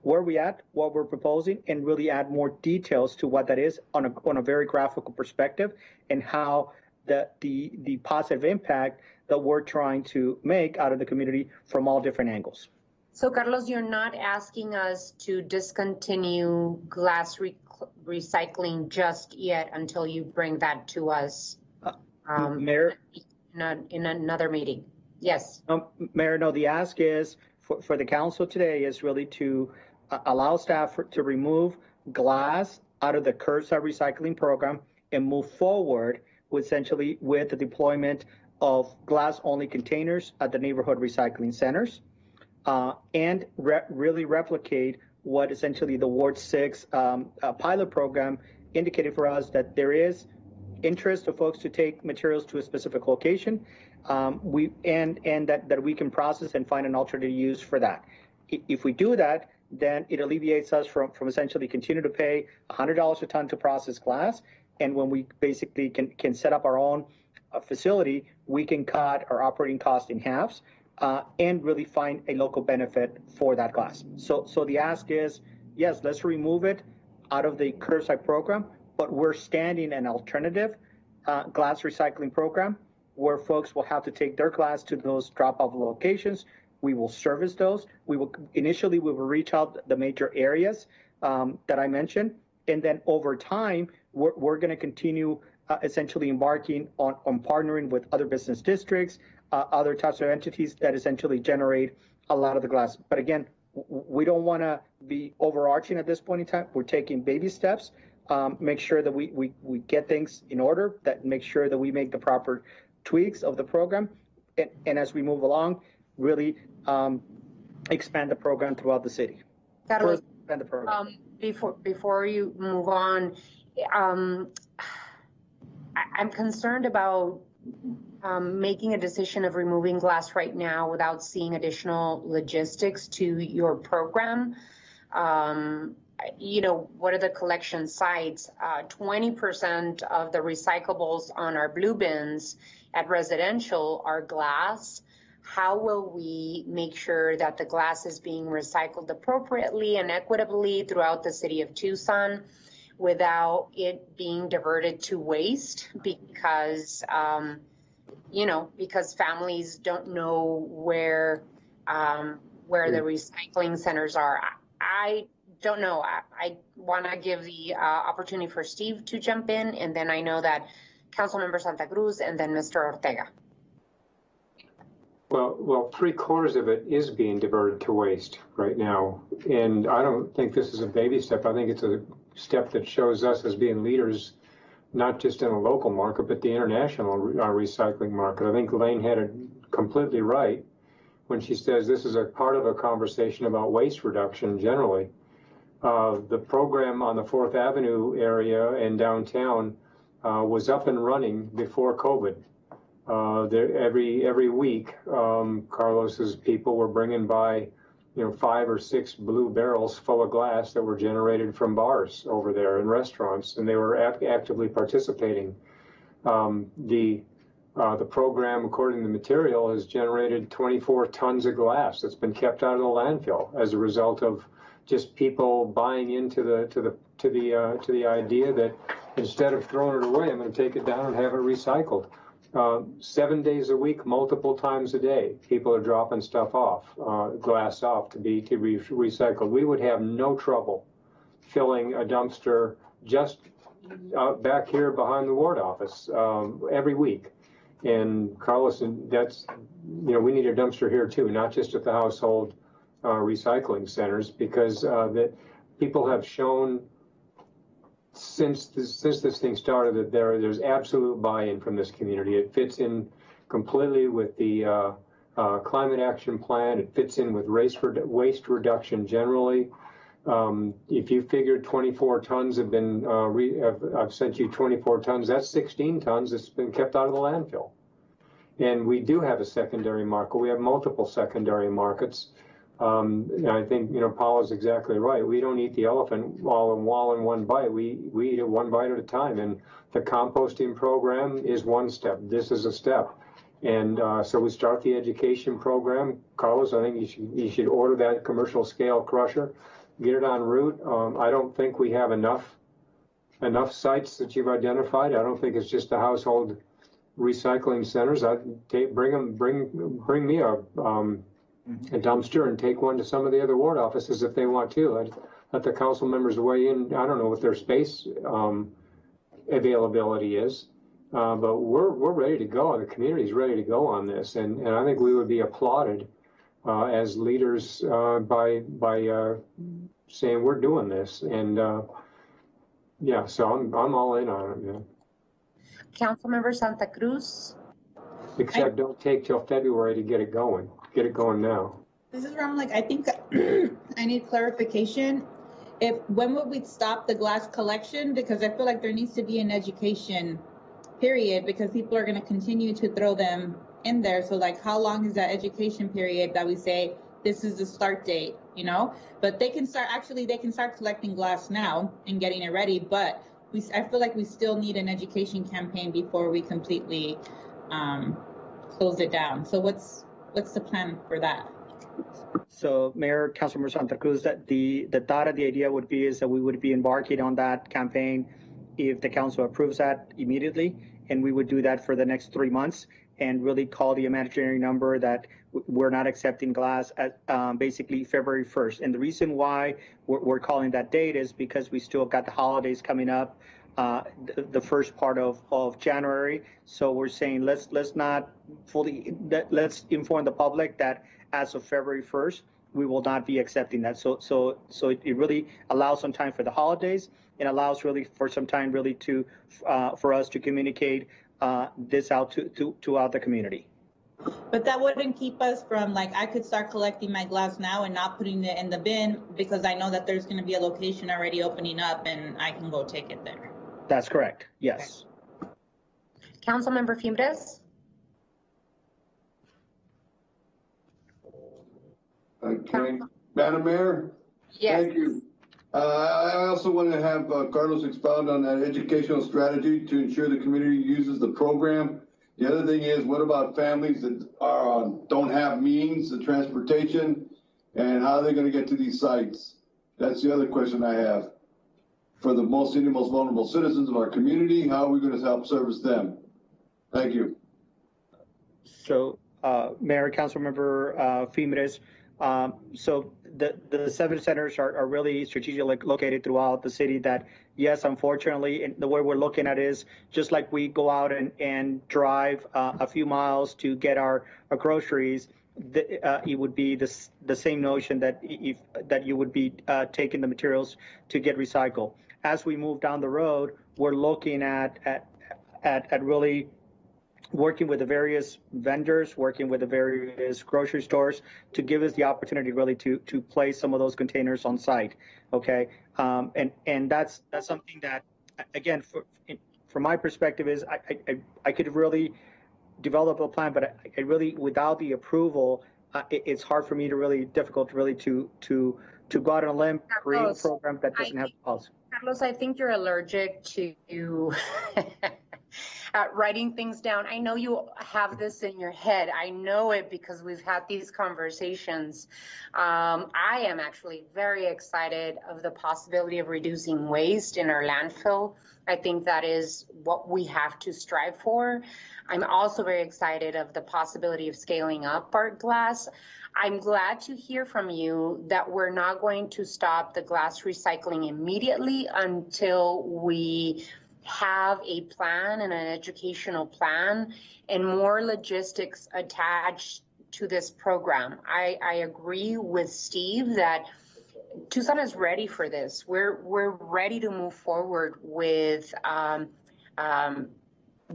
where we at, what we're proposing, and really add more details to what that is on a very graphical perspective, and how the positive impact that we're trying to make out of the community from all different angles. So Carlos, you're not asking us to discontinue glass recycling just yet until you bring that to us Mayor, in another meeting? Yes. Mayor, no, the ask is for the council today is really to allow staff to remove glass out of the curbside recycling program and move forward with the deployment of glass-only containers at the neighborhood recycling centers, and really replicate what essentially the Ward 6 pilot program indicated for us, that there is interest of folks to take materials to a specific location, and that we can process and find an alternate use for that. If we do that, then it alleviates us from essentially continue to pay $100 a ton to process glass, and when we basically can set up our own facility, we can cut our operating cost in halves and really find a local benefit for that glass. So the ask is, yes, let's remove it out of the curbside program, but we're standing an alternative glass recycling program where folks will have to take their glass to those drop-off locations. We will service those. Initially we will reach out the major areas that I mentioned, and then over time we're going to continue essentially embarking on partnering with other business districts, other types of entities that essentially generate a lot of the glass. But again, we don't want to be overarching at this point in time. We're taking baby steps, make sure that we get things in order, that make sure that we make the proper tweaks of the program, and as we move along, really expand the program throughout the city. Carlos, expand the program. Before you move on, I'm concerned about making a decision of removing glass right now without seeing additional logistics to your program. You know, what are the collection sites? 20% of the recyclables on our blue bins at residential are glass. How will we make sure that the glass is being recycled appropriately and equitably throughout the city of Tucson without it being diverted to waste? Because, you know, because families don't know where the recycling centers are. I don't know. I want to give the opportunity for Steve to jump in, and then I know that Councilmember Santa Cruz and then Mr. Ortega. Well, 3/4 of it is being diverted to waste right now. And I don't think this is a baby step. I think it's a step that shows us as being leaders, not just in a local market, but the international recycling market. I think Elaine had it completely right when she says this is a part of a conversation about waste reduction generally. The program on the 4th Avenue area and downtown was up and running before COVID. Every week, Carlos's people were bringing by, 5 or 6 blue barrels full of glass that were generated from bars over there and restaurants, and they were actively participating. The program, according to the material, has generated 24 tons of glass that's been kept out of the landfill as a result of just people buying into the idea that instead of throwing it away, I'm going to take it down and have it recycled. 7 days a week, multiple times a day, people are dropping stuff off, glass off to be recycled. We would have no trouble filling a dumpster just back here behind the ward office every week. And Carlos, that's, we need a dumpster here too, not just at the household recycling centers, because that people have shown since this thing started that there's absolute buy-in from this community. It fits in completely with the climate action plan. It fits in with waste reduction generally. If you figured 24 tons have been, I've sent you 24 tons, that's 16 tons that's been kept out of the landfill. And we do have a secondary market. We have multiple secondary markets. And I think, Paula's exactly right. We don't eat the elephant all in one bite. We eat it one bite at a time. And the composting program is one step. This is a step. And so we start the education program. Carlos, I think you should order that commercial scale crusher, get it en route. I don't think we have enough sites that you've identified. I don't think it's just the household recycling centers. I'd bring me a dumpster and take one to some of the other ward offices if they want to. I'd let the council members weigh in. I don't know what their space availability is, but we're ready to go. The community's ready to go on this, and I think we would be applauded as leaders by saying we're doing this. And yeah, so I'm all in on it. Yeah. Councilmember Santa Cruz. Except don't take till February to get it going. Get it going now. This is where I'm like, I think I need clarification. When would we stop the glass collection? Because I feel like there needs to be an education period, because people are going to continue to throw them in there. So like, how long is that education period that we say this is the start date, But they can start collecting glass now and getting it ready. But I feel like we still need an education campaign before we completely close it down. So what's the plan for that? So Mayor, Councilmember Santa Cruz, that the thought of the idea would be is that we would be embarking on that campaign if the council approves that immediately, and we would do that for the next 3 months and really call the imaginary number that we're not accepting glass at basically February 1st. And the reason why we're calling that date is because we still got the holidays coming up, the first part of January. So we're saying let's inform the public that as of February 1st, we will not be accepting that. So it really allows some time for the holidays, and allows really for some time really for us to communicate this out throughout the community. But that wouldn't keep us from, like, I could start collecting my glass now and not putting it in the bin because I know that there's going to be a location already opening up and I can go take it there. That's correct. Yes. Councilmember Fimbres? Okay, Madam Mayor? Yes. Thank you. I also want to have Carlos expound on that educational strategy to ensure the community uses the program. The other thing is, what about families that don't have means of transportation, and how are they going to get to these sites? That's the other question I have. For the most vulnerable citizens of our community, how are we going to help service them? Thank you. So, Mayor, Councilmember Fimbres, so the 7 centers are really strategically located throughout the city that, yes, unfortunately, and the way we're looking at it is just like we go out and drive a few miles to get our groceries, it would be the same notion that you would be taking the materials to get recycled. As we move down the road, we're looking at really working with the various vendors, working with the various grocery stores to give us the opportunity really to place some of those containers on site. Okay. And that's something that, again, from my perspective is I could really develop a plan, but I really, without the approval, it's hard for me to really difficult really to go out on a limb, create a program that doesn't have the policy. Carlos, I think you're allergic to writing things down. I know you have this in your head. I know it because we've had these conversations. I am actually very excited of the possibility of reducing waste in our landfill. I think that is what we have to strive for. I'm also very excited of the possibility of scaling up our glass. I'm glad to hear from you that we're not going to stop the glass recycling immediately until we have a plan and an educational plan and more logistics attached to this program. I agree with Steve that Tucson is ready for this. We're ready to move forward with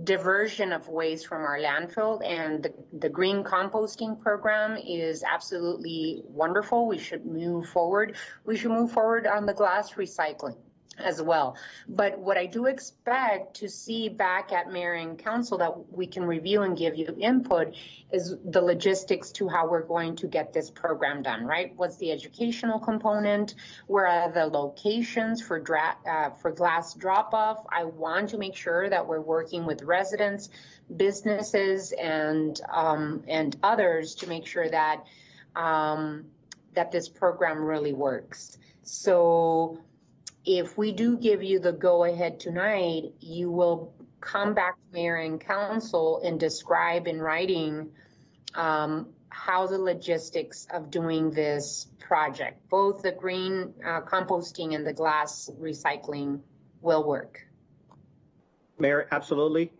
diversion of waste from our landfill, and the green composting program is absolutely wonderful. We should move forward. We should move forward on the glass recycling as well. But what I do expect to see back at Mayor and Council that we can review and give you input is the logistics to how we're going to get this program done, right? What's the educational component? Where are the locations for glass drop-off? I want to make sure that we're working with residents, businesses, and others to make sure that that this program really works. So if we do give you the go-ahead tonight, you will come back to Mayor and Council and describe in writing how the logistics of doing this project, both the green composting and the glass recycling, will work. Mayor, absolutely.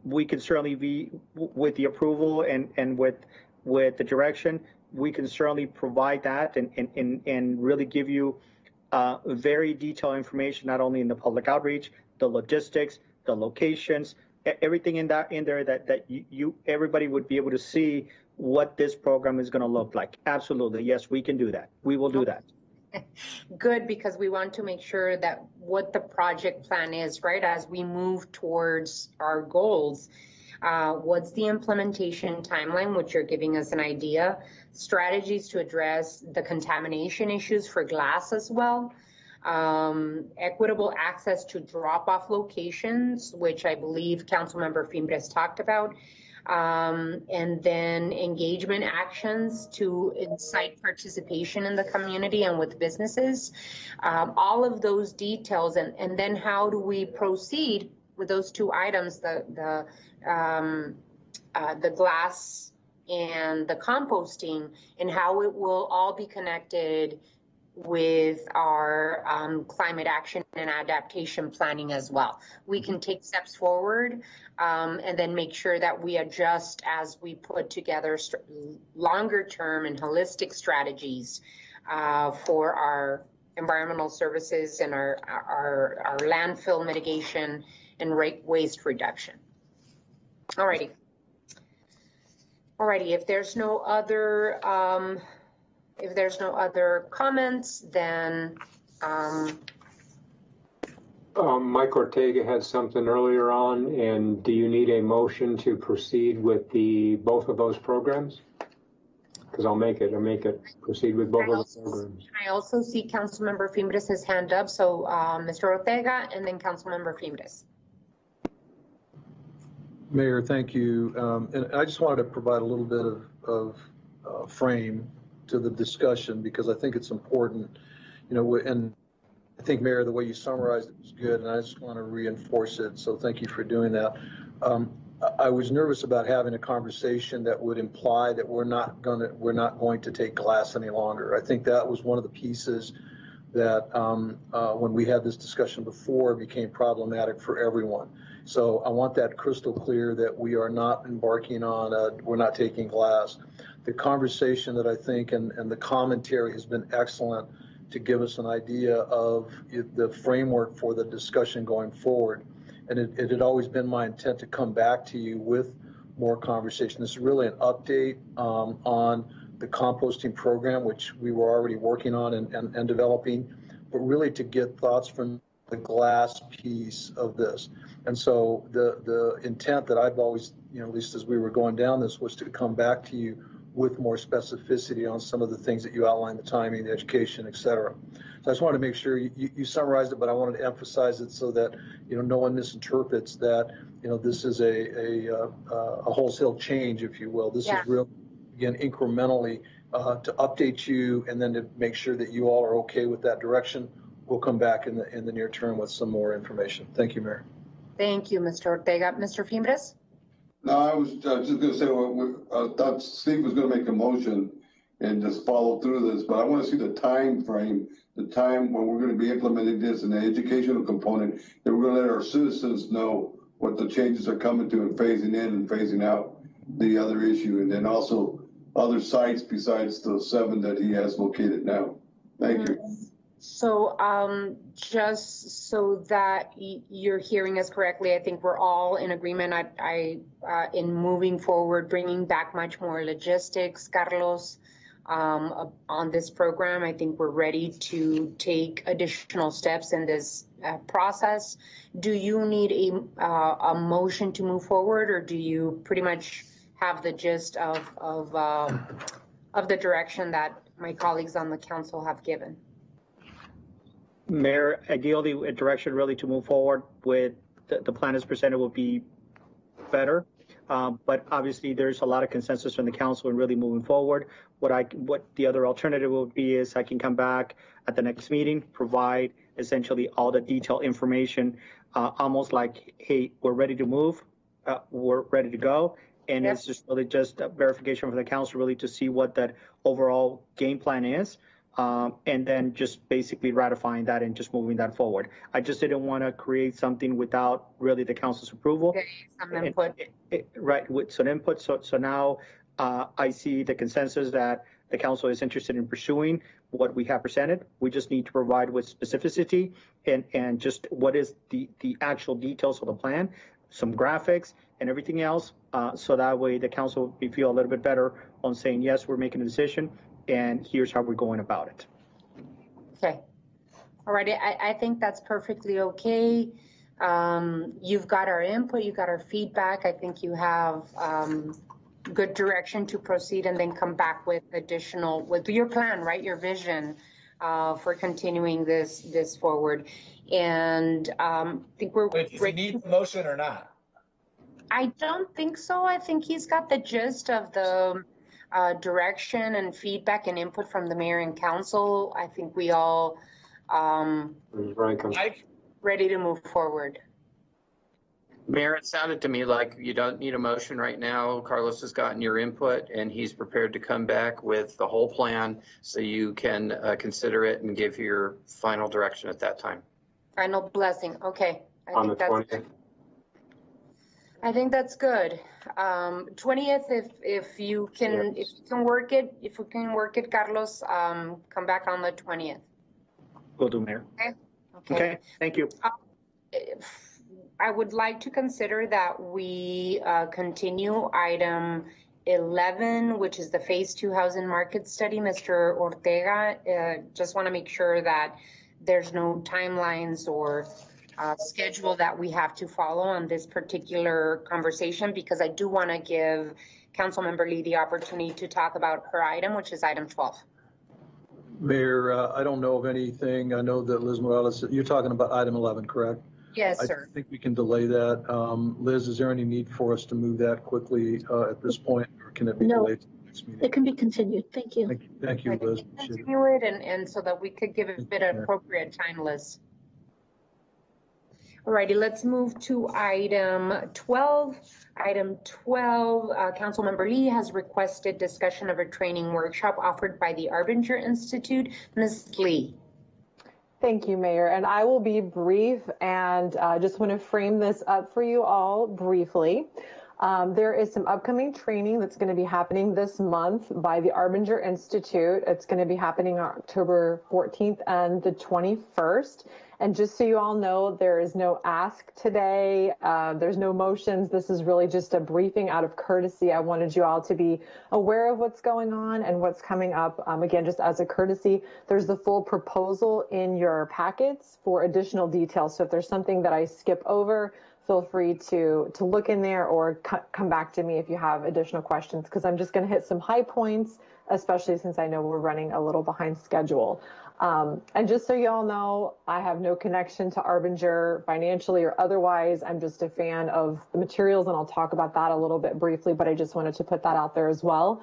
We can certainly be, with the approval and with the direction, we can certainly provide that and really give you very detailed information, not only in the public outreach, the logistics, the locations, everything in there that everybody would be able to see what this program is going to look like. Absolutely. Yes, we can do that. We will do that. Good, because we want to make sure that what the project plan is, right, as we move towards our goals. What's the implementation timeline, which you're giving us an idea, strategies to address the contamination issues for glass as well, equitable access to drop-off locations, which I believe Councilmember Fimbres talked about, and then engagement actions to incite participation in the community and with businesses. All of those details, and then how do we proceed with those two items, the glass and the composting, and how it will all be connected with our climate action and adaptation planning as well. We can take steps forward and then make sure that we adjust as we put together longer term and holistic strategies for our environmental services and our landfill mitigation and waste reduction. All righty. Alrighty, if there's no other comments, then Mike Ortega had something earlier on, and do you need a motion to proceed with both of those programs? Because I'll make it proceed with both of the programs. I also see Councilmember Fimbres' hand up, so Mr. Ortega and then Councilmember Fimbres. Mayor, thank you. And I just wanted to provide a little bit of frame to the discussion because I think it's important, and I think, Mayor, the way you summarized it was good, and I just want to reinforce it. So thank you for doing that. I was nervous about having a conversation that would imply that we're not going to take glass any longer. I think that was one of the pieces that when we had this discussion before became problematic for everyone. So I want that crystal clear that we are not embarking on we're not taking glass. The conversation that I think and the commentary has been excellent to give us an idea of the framework for the discussion going forward. And it had always been my intent to come back to you with more conversation. This is really an update on the composting program, which we were already working on and developing, but really to get thoughts from the glass piece of this. And so the intent that I've always, at least as we were going down this, was to come back to you with more specificity on some of the things that you outlined, the timing, the education, et cetera. So I just wanted to make sure you summarized it, but I wanted to emphasize it so that, no one misinterprets that, this is a wholesale change, if you will. This is real, again, incrementally to update you and then to make sure that you all are okay with that direction. We'll come back in the near term with some more information. Thank you, Mayor. Thank you, Mr. Ortega. Mr. Fimbres? No, I was just going to say, I thought Steve was going to make a motion and just follow through this, but I want to see the time frame, the time when we're going to be implementing this and the educational component, that we're going to let our citizens know what the changes are coming to and phasing in and phasing out the other issue, and then also other sites besides the 7 that he has located now. Thank you. So just so that you're hearing us correctly, I think we're all in agreement. In moving forward, bringing back much more logistics, Carlos, on this program. I think we're ready to take additional steps in this process. Do you need a motion to move forward, or do you pretty much have the gist of the direction that my colleagues on the council have given? Mayor, ideally, a direction really to move forward with the plan as presented will be better. But obviously, there's a lot of consensus from the council in really moving forward. What the other alternative would be is I can come back at the next meeting, provide essentially all the detailed information, almost like, hey, we're ready to move, we're ready to go. And it's just really just a verification for the council really to see what that overall game plan is. And then just basically ratifying that and just moving that forward. I just didn't want to create something without really the council's approval. Okay, some input. Right, with some input. So now I see the consensus that the council is interested in pursuing what we have presented. We just need to provide with specificity and just what is the actual details of the plan, some graphics and everything else. So that way the council will feel a little bit better on saying, yes, we're making a decision. And here's how we're going about it. Okay. All right. I think that's perfectly okay. You've got our input, you got our feedback. I think you have good direction to proceed and then come back with with your plan, right? Your vision for continuing this forward. And I think we're. Wait, does he need the motion or not? I don't think so. I think he's got the gist of the direction and feedback and input from the mayor and council. I think we all ready to move forward. Mayor, it sounded to me like you don't need a motion right now. Carlos has gotten your input and he's prepared to come back with the whole plan so you can consider it and give your final direction at that time. Final blessing. Okay. On the 20th. I think that's good. 20th, if you can work it, Carlos, come back on the 20th. Will do, Mayor. Okay. Thank you. I would like to consider that we continue item 11, which is the phase 2 housing market study. Mr. Ortega, just want to make sure that there's no timelines or schedule that we have to follow on this particular conversation, because I do want to give Councilmember Lee the opportunity to talk about her item, which is item 12. Mayor, I don't know of anything. I know that Liz Morales, you're talking about item 11, correct? Yes, sir. I think we can delay that. Liz, is there any need for us to move that quickly at this point, or can it be delayed to the next meeting? It can be continued. Thank you. Thank you, Liz. Continue it, and so that we could give it an appropriate time, Liz. Alrighty, let's move to item 12. Item 12, Councilmember Lee has requested discussion of a training workshop offered by the Arbinger Institute. Ms. Lee. Thank you, Mayor. And I will be brief and just want to frame this up for you all briefly. There is some upcoming training that's going to be happening this month by the Arbinger Institute. It's going to be happening October 14th and the 21st. And just so you all know, there is no ask today. There's no motions. This is really just a briefing out of courtesy. I wanted you all to be aware of what's going on and what's coming up. Again, just as a courtesy, there's the full proposal in your packets for additional details. So if there's something that I skip over, feel free to look in there or come back to me if you have additional questions, because I'm just going to hit some high points, especially since I know we're running a little behind schedule. And just so you all know, I have no connection to Arbinger financially or otherwise. I'm just a fan of the materials, and I'll talk about that a little bit briefly, but I just wanted to put that out there as well.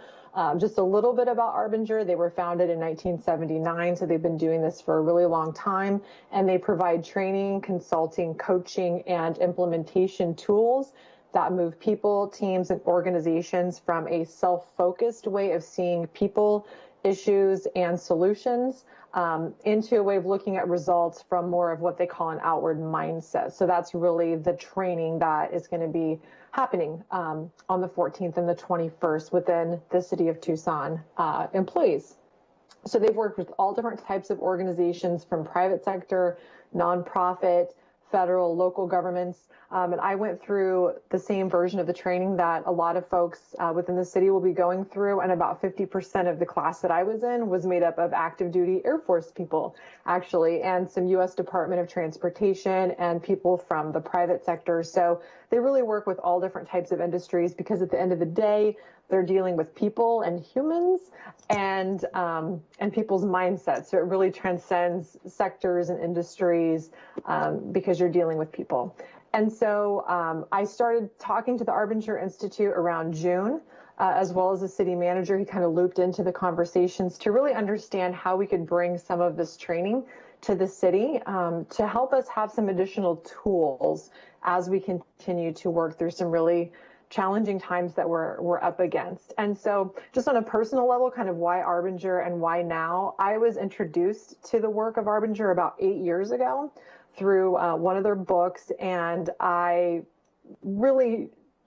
Just a little bit about Arbinger. They were founded in 1979, so they've been doing this for a really long time, and they provide training, consulting, coaching, and implementation tools that move people, teams, and organizations from a self-focused way of seeing people, issues, and solutions into a way of looking at results from more of what they call an outward mindset. So that's really the training that is going to be happening on the 14th and the 21st within the city of Tucson employees. So they've worked with all different types of organizations, from private sector, nonprofit, federal, local governments. And I went through the same version of the training that a lot of folks within the city will be going through. And about 50% of the class that I was in was made up of active duty Air Force people, actually, and some U.S. Department of Transportation and people from the private sector. So they really work with all different types of industries, because at the end of the day, they're dealing with people and humans and people's mindsets. So it really transcends sectors and industries because you're dealing with people. And so I started talking to the Arbinger Institute around June, as well as the city manager. He kind of looped into the conversations to really understand how we could bring some of this training to the city to help us have some additional tools as we continue to work through some really challenging times that we're up against. And so just on a personal level, kind of why Arbinger and why now? I was introduced to the work of Arbinger about 8 years ago through one of their books, and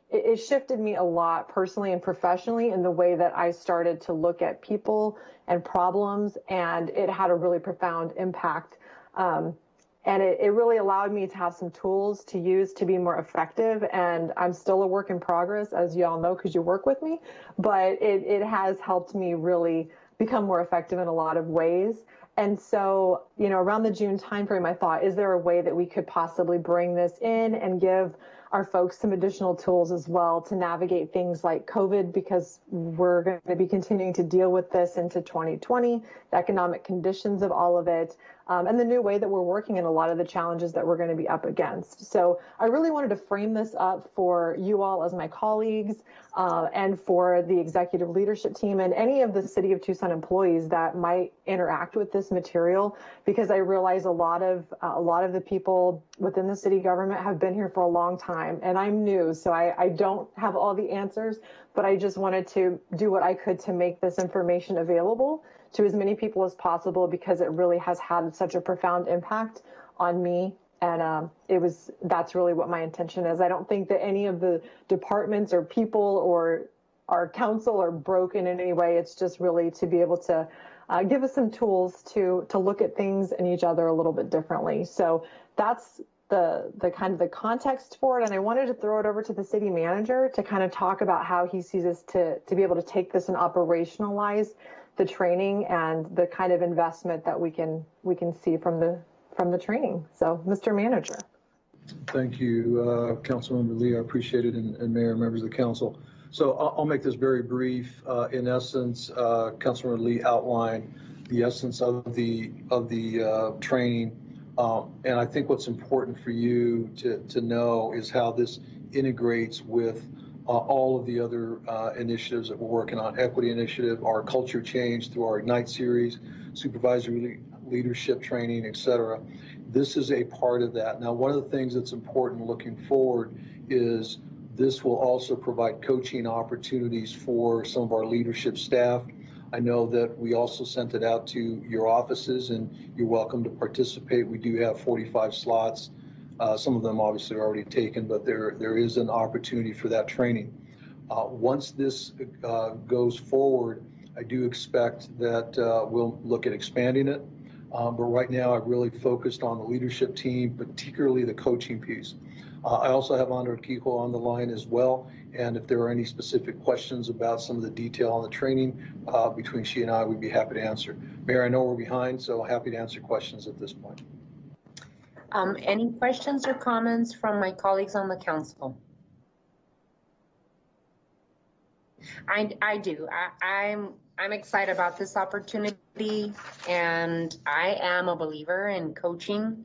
it shifted me a lot personally and professionally in the way that I started to look at people and problems, and it had a really profound impact. And it really allowed me to have some tools to use to be more effective. And I'm still a work in progress, as you all know, because you work with me, but it has helped me really become more effective in a lot of ways. And so, around the June timeframe, I thought, is there a way that we could possibly bring this in and give our folks some additional tools as well to navigate things like COVID, because we're going to be continuing to deal with this into 2020, the economic conditions of all of it, and the new way that we're working in a lot of the challenges that we're going to be up against. So I really wanted to frame this up for you all as my colleagues and for the executive leadership team and any of the City of Tucson employees that might interact with this material, because I realize a lot of the people within the city government have been here for a long time, and I'm new, so I don't have all the answers, but I just wanted to do what I could to make this information available to as many people as possible, because it really has had such a profound impact on me. And that's really what my intention is. I don't think that any of the departments or people or our council are broken in any way. It's just really to be able to give us some tools to look at things and each other a little bit differently. So that's the kind of the context for it. And I wanted to throw it over to the city manager to kind of talk about how he sees us to be able to take this and operationalize the training and the kind of investment that we can see from the training. So, Mr. Manager. Thank you, Councilmember Lee. I appreciate it, and Mayor, members of the council. So I'll make this very brief. In essence, Councilmember Lee outlined the essence of the training. And I think what's important for you to know is how this integrates with all of the other initiatives that we're working on. Equity initiative, our culture change through our Ignite series, supervisory leadership training, et cetera. This is a part of that. Now, one of the things that's important looking forward is this will also provide coaching opportunities for some of our leadership staff. I know that we also sent it out to your offices, and you're welcome to participate. We do have 45 slots. Some of them obviously are already taken, but there is an opportunity for that training. Once this goes forward, I do expect that we'll look at expanding it. But right now, I've really focused on the leadership team, particularly the coaching piece. I also have Andra Kiko on the line as well. And if there are any specific questions about some of the detail on the training between she and I, we'd be happy to answer. Mayor, I know we're behind, so happy to answer questions at this point. Any questions or comments from my colleagues on the council? I do. I'm excited about this opportunity, and I am a believer in coaching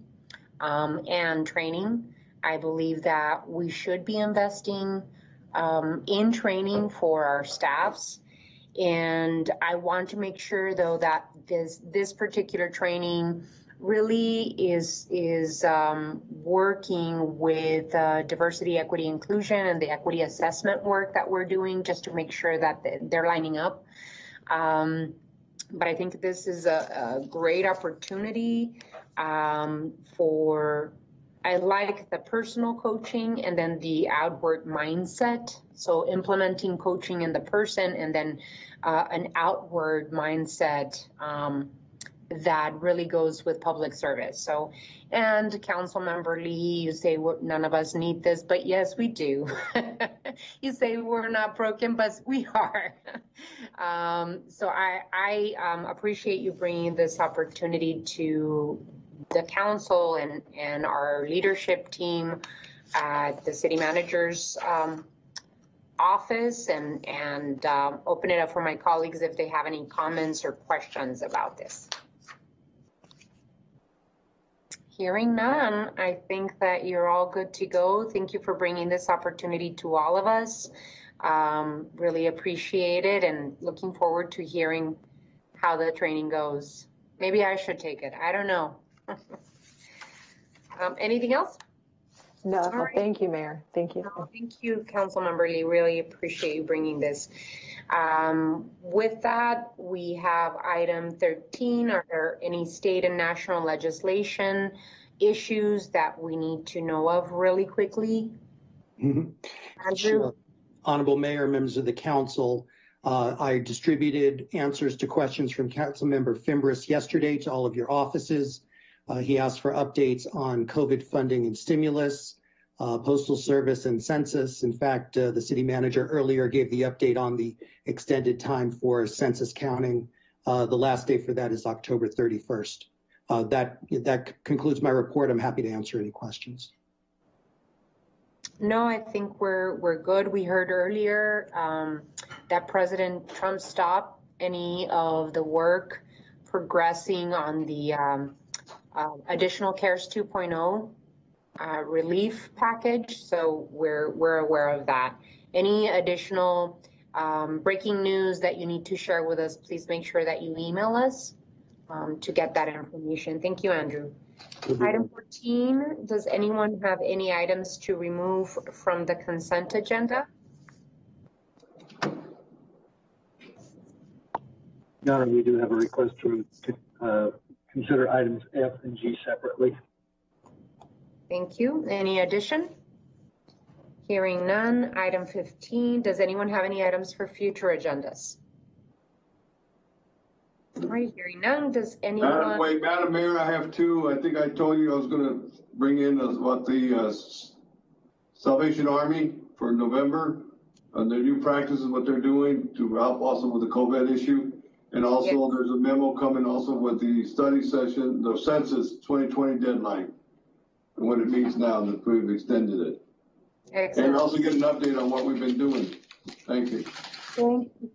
and training. I believe that we should be investing in training for our staffs, and I want to make sure, though, that this particular training really is working with diversity, equity, inclusion, and the equity assessment work that we're doing, just to make sure that they're lining up. But I think this is a great opportunity I like the personal coaching and then the outward mindset. So implementing coaching in the person, and then an outward mindset that really goes with public service. So, and Councilmember Lee, you say none of us need this, but yes, we do. You say we're not broken, but we are. So I appreciate you bringing this opportunity to the council and our leadership team at the city manager's office, and open it up for my colleagues if they have any comments or questions about this. Hearing none, I think that you're all good to go. Thank you for bringing this opportunity to all of us. Really appreciate it, and looking forward to hearing how the training goes. Maybe I should take it. I don't know. Anything else? No, right. Thank you, Mayor. Thank you. Thank you, Councilmember Lee. Really appreciate you bringing this. With that, we have item 13. Are there any state and national legislation issues that we need to know of really quickly? Mm-hmm. Andrew? Sure. Honorable Mayor, members of the council, I distributed answers to questions from Councilmember Fimbres yesterday to all of your offices. He asked for updates on COVID funding and stimulus, Postal Service, and census. In fact, the city manager earlier gave the update on the extended time for census counting. The last day for that is October 31st. That concludes my report. I'm happy to answer any questions. No, I think we're good. We heard earlier that President Trump stopped any of the work progressing on the additional CARES 2.0 relief package. So we're aware of that. Any additional breaking news that you need to share with us, please make sure that you email us to get that information. Thank you, Andrew. Item 14, does anyone have any items to remove from the consent agenda? No, we do have a request to consider items F and G separately. Thank you. Any addition? Hearing none. Item 15, does anyone have any items for future agendas? All right, hearing none, does anyone? Madam Mayor, I have two. I think I told you I was gonna bring in what the Salvation Army for November, their new practices, what they're doing to help also with the COVID issue. And also there's a memo coming also with the study session, the census 2020 deadline, and what it means now that we've extended it. Excellent. And also get an update on what we've been doing. Thank you.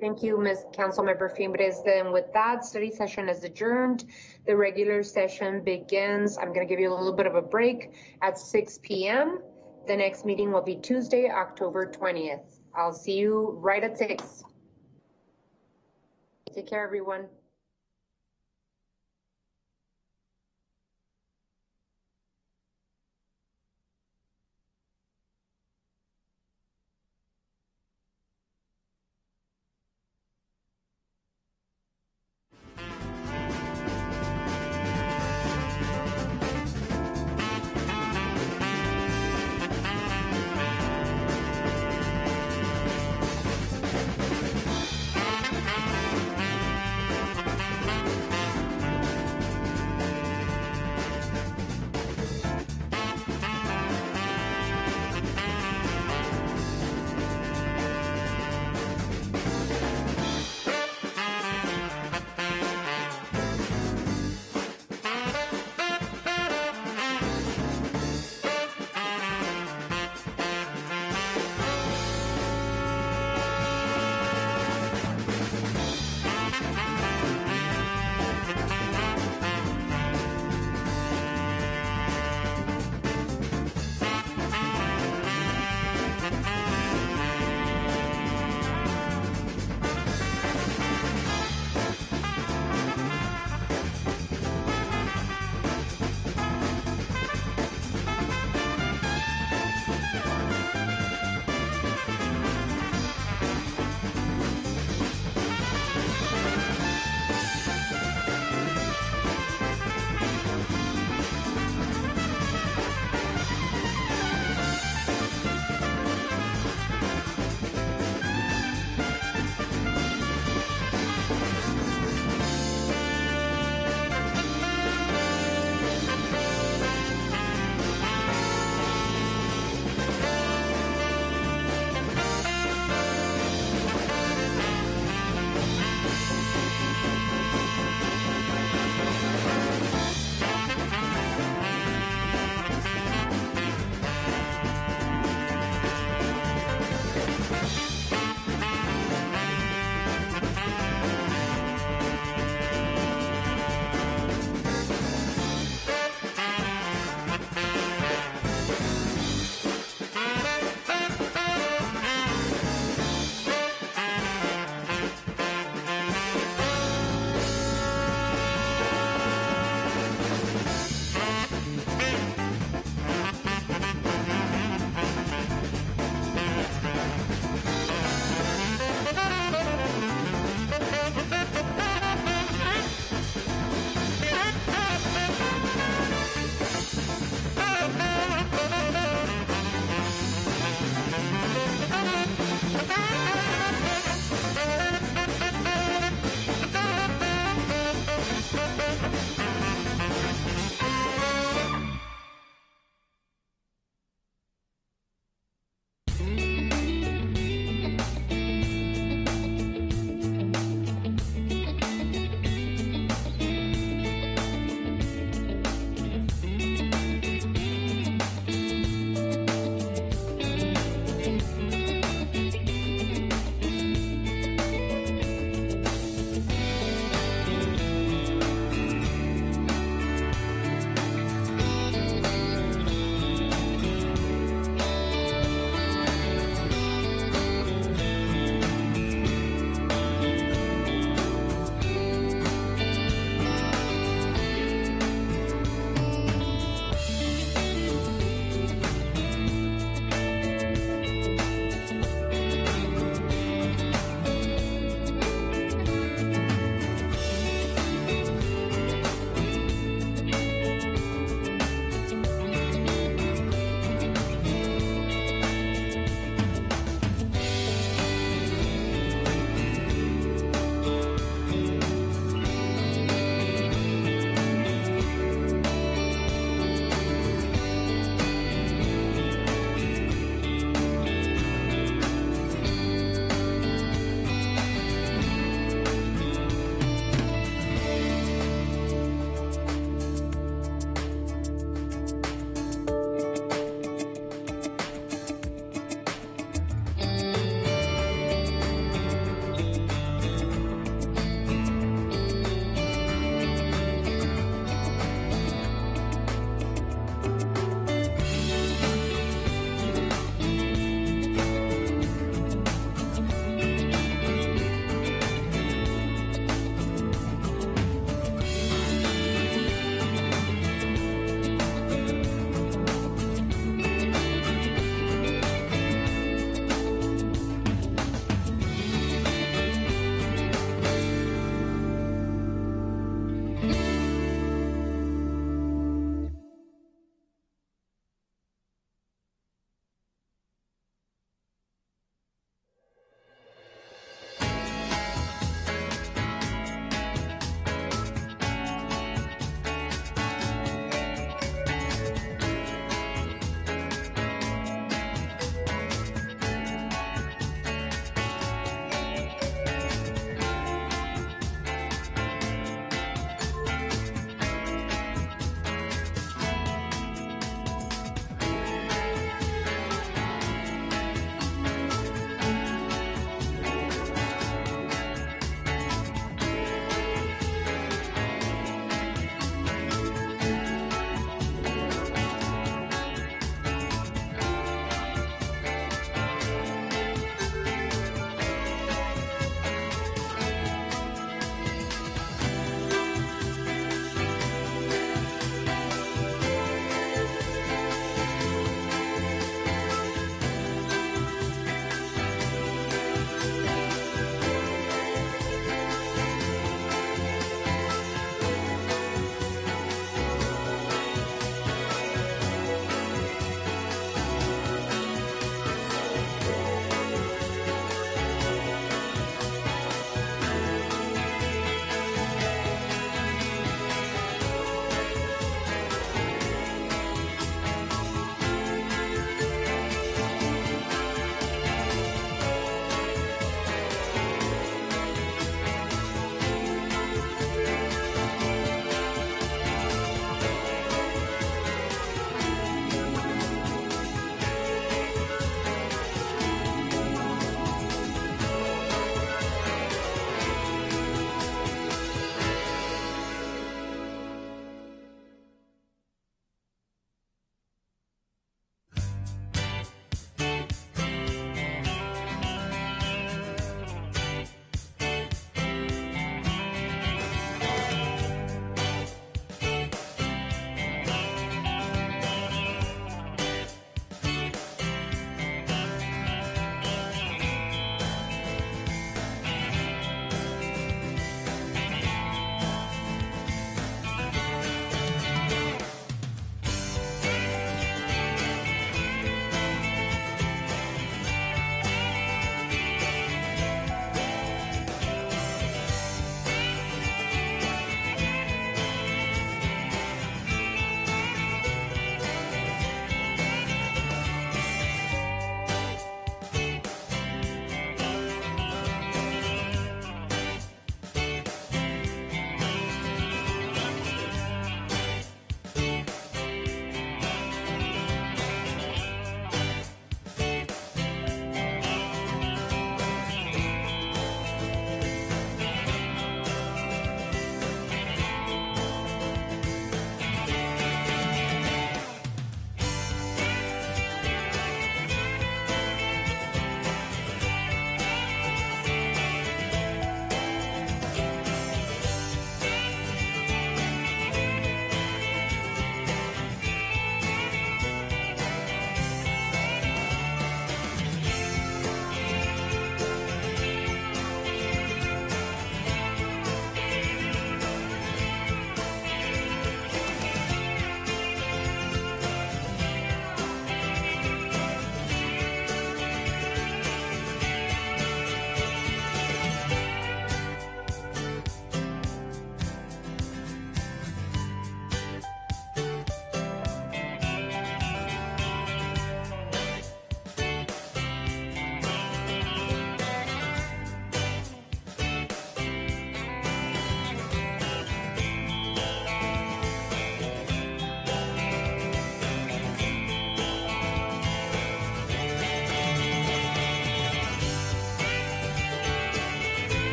Thank you, Ms. Councilmember Fimbres. Then with that, study session is adjourned. The regular session begins. I'm going to give you a little bit of a break at 6 p.m. The next meeting will be Tuesday, October 20th. I'll see you right at 6. Take care, everyone.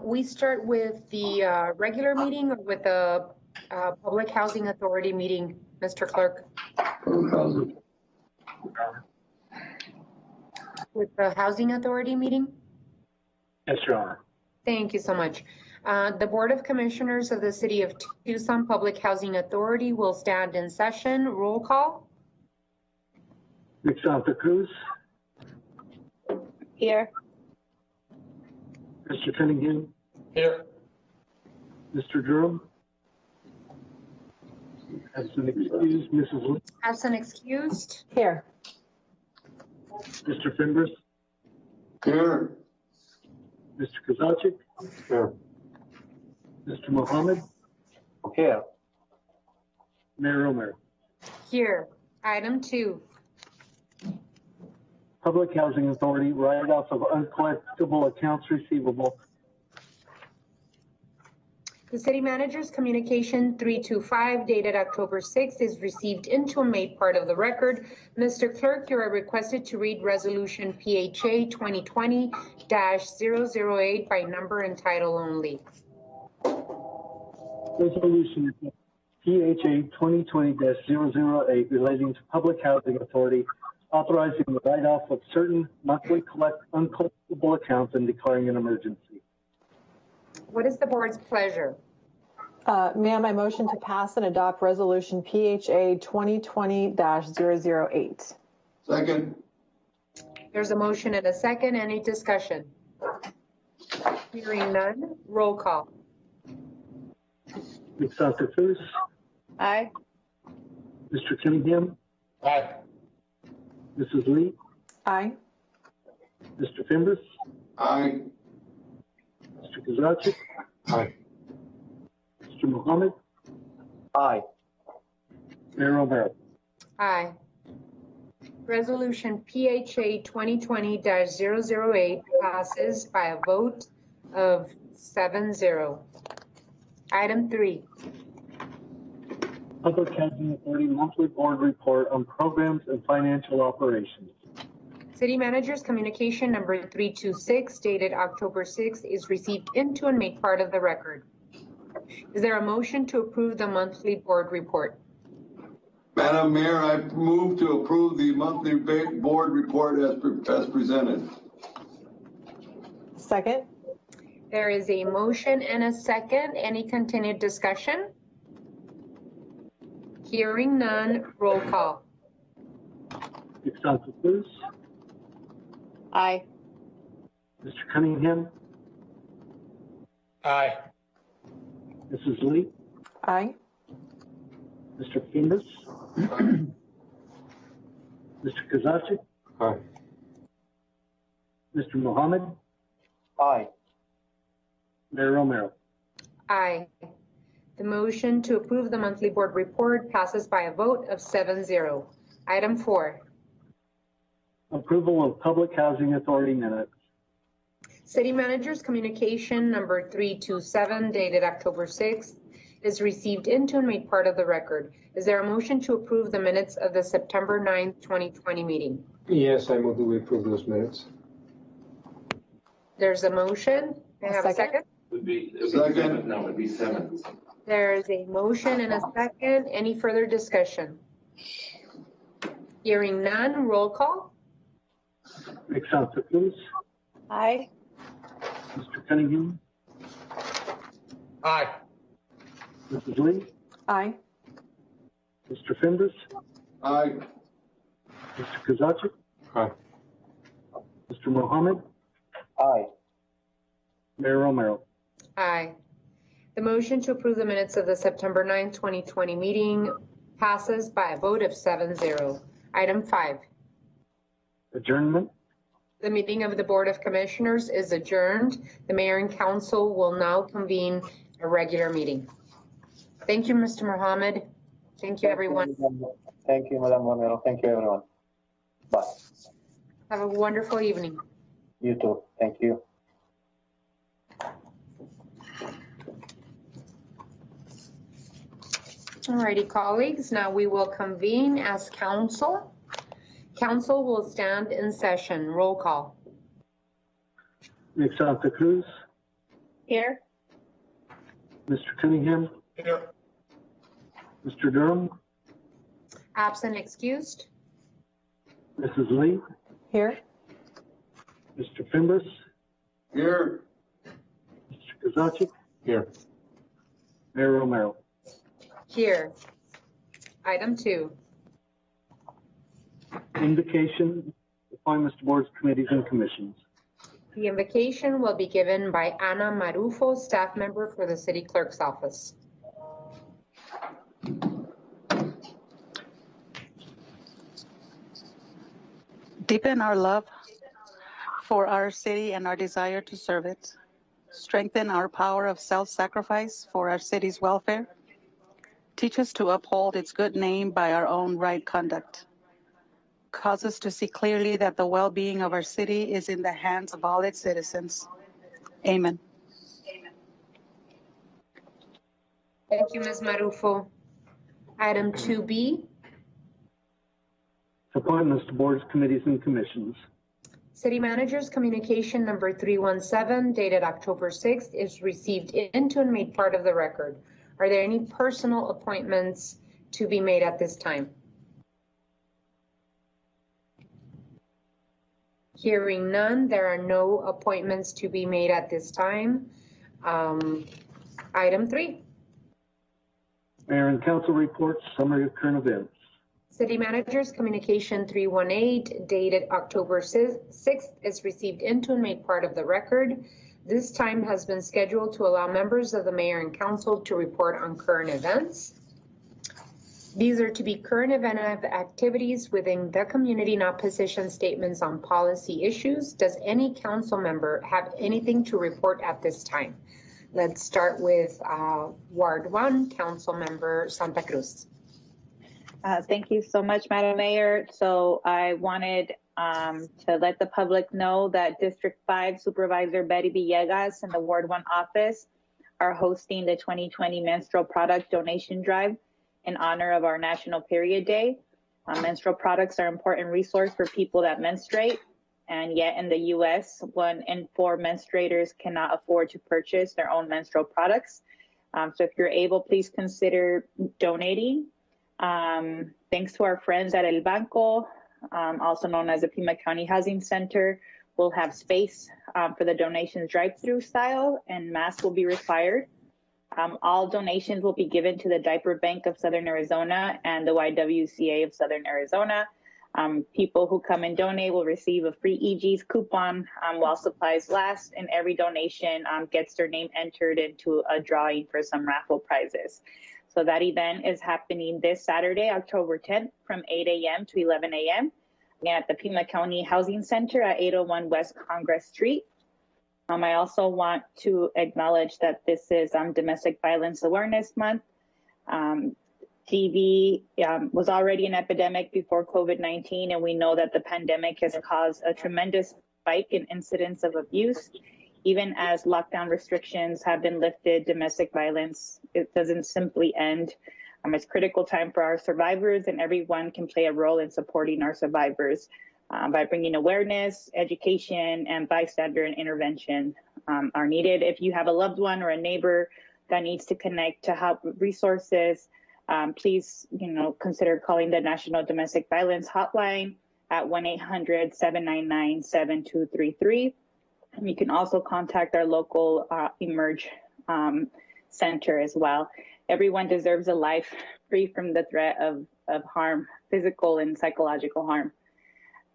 We start with the regular meeting or with the Public Housing Authority meeting, Mr. Clerk? With the Housing Authority meeting? Yes, Your Honor. Thank you so much. The Board of Commissioners of the City of Tucson Public Housing Authority will stand in session. Roll call. Ms. Santa Cruz, Here. Mr. Cunningham, Here. Mr. Durham. Absent excused, Mrs. Lee, Absent excused. Here. Mr. Fimbres, Here. Mr. Kozaczek, Here. Mr. Mohammed, Here. Mayor Romero. Here. Item 2. Public Housing Authority write-off of uncollectible accounts receivable. The City Manager's Communication 325 dated October 6th is received into and made part of the record. Mr. Clerk, you are requested to read Resolution PHA 2020-008 by number and title only. Resolution PHA 2020-008 relating to Public Housing Authority authorizing the write-off of certain monthly uncollectible accounts and declaring an emergency. What is the board's pleasure? Ma'am, I motion to pass and adopt Resolution PHA 2020-008. Second. There's a motion and a second. Any discussion? Hearing none. Roll call. Ms. Santa Cruz, Aye. Mr. Cunningham, Aye. Mrs. Lee, Aye. Mr. Fimbres, Aye. Mr. Kozaczek, Aye. Mr. Mohammed, Aye. Mayor Romero. Aye. Resolution PHA 2020-008 passes by a vote of 7-0. Item 3. Public Housing Authority monthly board report on programs and financial operations. City Manager's Communication number 326 dated October 6th is received into and made part of the record. Is there a motion to approve the monthly board report? Madam Mayor, I move to approve the monthly board report as presented. Second. There is a motion and a second. Any continued discussion? Hearing none. Roll call. Ms. Santa Cruz, Aye. Mr. Cunningham, Aye. Mrs. Lee, Aye. Mr. Fimbres, Mr. Kozaczek, Aye. Mr. Mohammed, Aye. Mayor Romero. Aye. The motion to approve the monthly board report passes by a vote of 7-0. Item 4. Approval of Public Housing Authority minutes. City Manager's Communication number 327 dated October 6th is received into and made part of the record. Is there a motion to approve the minutes of the September 9th, 2020 meeting? Yes, I move that we approve those minutes. There's a motion. May I have a second? Would be second. No, it'd be 7. There's a motion and a second. Any further discussion? Hearing none. Roll call. Ms. Santa Cruz, Aye. Mr. Cunningham, Aye. Mrs. Lee, Aye. Mr. Fimbres, Aye. Mr. Kozaczek, Aye. Mr. Mohammed, Aye. Mayor Romero. Aye. The motion to approve the minutes of the September 9th, 2020 meeting passes by a vote of 7-0. Item 5. Adjournment. The meeting of the Board of Commissioners is adjourned. The Mayor and Council will now convene a regular meeting. Thank you, Mr. Mohammed. Thank you, everyone. Thank you, Madam Romero. Thank you, everyone. Bye. Have a wonderful evening. You too. Thank you. Alrighty, colleagues, now we will convene as council. Council will stand in session. Roll call. Ms. Santa Cruz, Here. Mr. Cunningham, Here. Mr. Durham, Absent, excused. Mrs. Lee, Here. Mr. Fimbres, Here. Mr. Kozaczek, Here. Mayor Romero. Here. Item 2. Invocation, appointments to boards, committees, and commissions. The invocation will be given by Ana Marufo, staff member for the city clerk's office. Deepen our love for our city and our desire to serve it. Strengthen our power of self-sacrifice for our city's welfare. Teach us to uphold its good name by our own right conduct. Cause us to see clearly that the well-being of our city is in the hands of all its citizens. Amen. Thank you, Ms. Marufo. Item 2B. Appointments to boards, committees, and commissions. City Manager's Communication number 317, dated October 6th, is received into and made part of the record. Are there any personal appointments to be made at this time? Hearing none, there are no appointments to be made at this time. Item 3. Mayor and council reports, summary of current events. City Manager's Communication 318, dated October 6th, is received into and made part of the record. This time has been scheduled to allow members of the mayor and council to report on current events. These are to be current event activities within the community, not position statements on policy issues. Does any council member have anything to report at this time? Let's start with Ward 1, Council Member Santa Cruz. Thank you so much, Madam Mayor. So I wanted to let the public know that District 5 Supervisor Betty Villegas and the Ward 1 office are hosting the 2020 menstrual product donation drive in honor of our National Period Day. Menstrual products are an important resource for people that menstruate, and yet in the U.S., 1 in 4 menstruators cannot afford to purchase their own menstrual products. So if you're able, please consider donating. Thanks to our friends at El Banco, also known as the Pima County Housing Center, we'll have space for the donations drive-through style, and masks will be required. All donations will be given to the Diaper Bank of Southern Arizona and the YWCA of Southern Arizona. People who come and donate will receive a free EG's coupon while supplies last, and every donation gets their name entered into a drawing for some raffle prizes. So that event is happening this Saturday, October 10th, from 8 a.m. to 11 a.m. at the Pima County Housing Center at 801 West Congress Street. I also want to acknowledge that this is Domestic Violence Awareness Month. TV was already an epidemic before COVID-19, and we know that the pandemic has caused a tremendous spike in incidents of abuse. Even as lockdown restrictions have been lifted, domestic violence, it doesn't simply end. It's critical time for our survivors, and everyone can play a role in supporting our survivors by bringing awareness, education, and bystander and intervention are needed. If you have a loved one or a neighbor that needs to connect to help resources, please, consider calling the National Domestic Violence Hotline at 1-800-799-7233. And you can also contact our local Emerge Center as well. Everyone deserves a life free from the threat of harm, physical and psychological harm.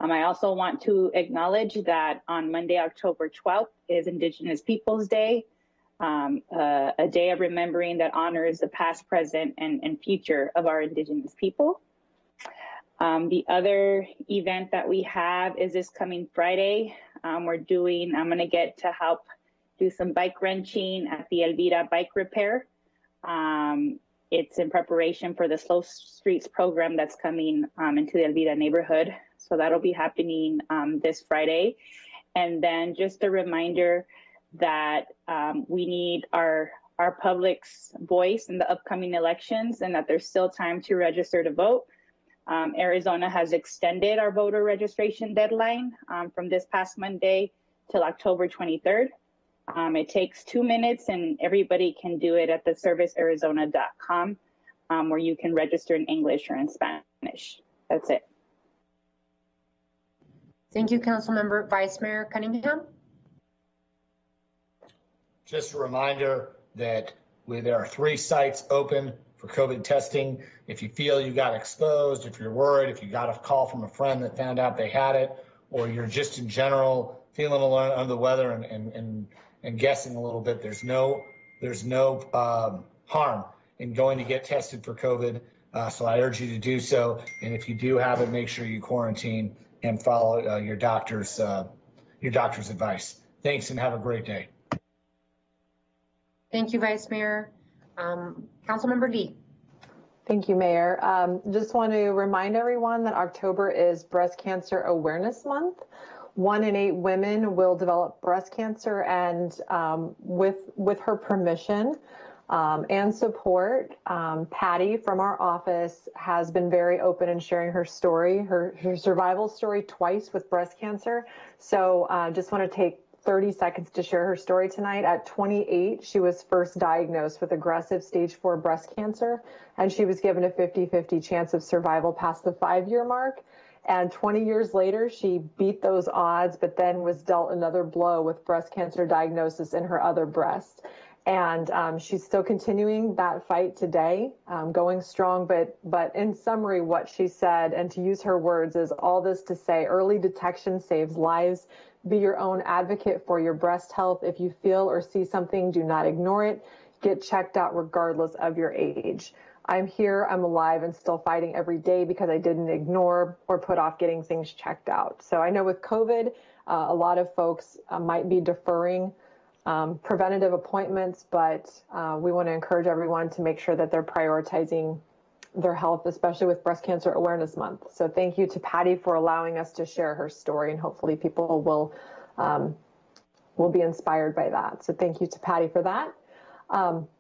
I also want to acknowledge that on Monday, October 12th is Indigenous Peoples Day, a day of remembering that honors the past, present, and future of our Indigenous people. The other event that we have is this coming Friday. I'm going to get to help do some bike wrenching at the Elvira Bike Repair. It's in preparation for the Slow Streets program that's coming into the Elvira neighborhood. So that'll be happening this Friday. And then just a reminder that we need our public's voice in the upcoming elections, and that there's still time to register to vote. Arizona has extended our voter registration deadline from this past Monday till October 23rd. It takes 2 minutes and everybody can do it at the servicearizona.com, where you can register in English or in Spanish. That's it. Thank you, Councilmember. Vice Mayor Cunningham? Just a reminder that there are 3 sites open for COVID testing. If you feel you got exposed, if you're worried, if you got a call from a friend that found out they had it, or you're just in general feeling a little under the weather and guessing a little bit, there's no harm in going to get tested for COVID. So I urge you to do so. And if you do have it, make sure you quarantine and follow your doctor's advice. Thanks and have a great day. Thank you, Vice Mayor. Councilmember Lee. Thank you, Mayor. Just want to remind everyone that October is Breast Cancer Awareness Month. 1 in 8 women will develop breast cancer, and with her permission and support, Patty from our office has been very open in sharing her story, her survival story twice with breast cancer. So just want to take 30 seconds to share her story tonight. At 28, she was first diagnosed with aggressive stage 4 breast cancer, and she was given a 50-50 chance of survival past the 5-year mark. And 20 years later, she beat those odds, but then was dealt another blow with breast cancer diagnosis in her other breast. And she's still continuing that fight today, going strong. But in summary, what she said, and to use her words, is all this to say, early detection saves lives. Be your own advocate for your breast health. If you feel or see something, do not ignore it. Get checked out regardless of your age. I'm here, I'm alive, and still fighting every day because I didn't ignore or put off getting things checked out. So I know with COVID, a lot of folks might be deferring preventative appointments, but we want to encourage everyone to make sure that they're prioritizing their health, especially with Breast Cancer Awareness Month. So thank you to Patty for allowing us to share her story, and hopefully people will be inspired by that. So thank you to Patty for that.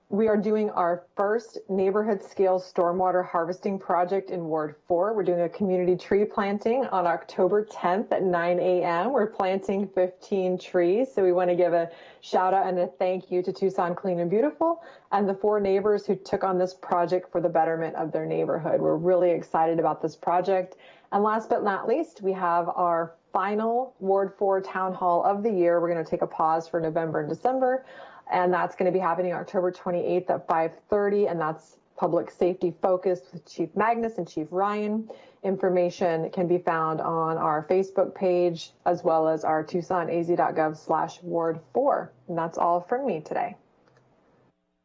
We are doing our first neighborhood scale stormwater harvesting project in Ward 4. We're doing a community tree planting on October 10th at 9 a.m. We're planting 15 trees. So we want to give a shout out and a thank you to Tucson Clean and Beautiful and the 4 neighbors who took on this project for the betterment of their neighborhood. We're really excited about this project. And last but not least, we have our final Ward 4 Town Hall of the year. We're going to take a pause for November and December. And that's going to be happening October 28th at 5:30, and that's public safety focused with Chief Magnus and Chief Ryan. Information can be found on our Facebook page as well as our TucsonAZ.gov/Ward4. And that's all from me today.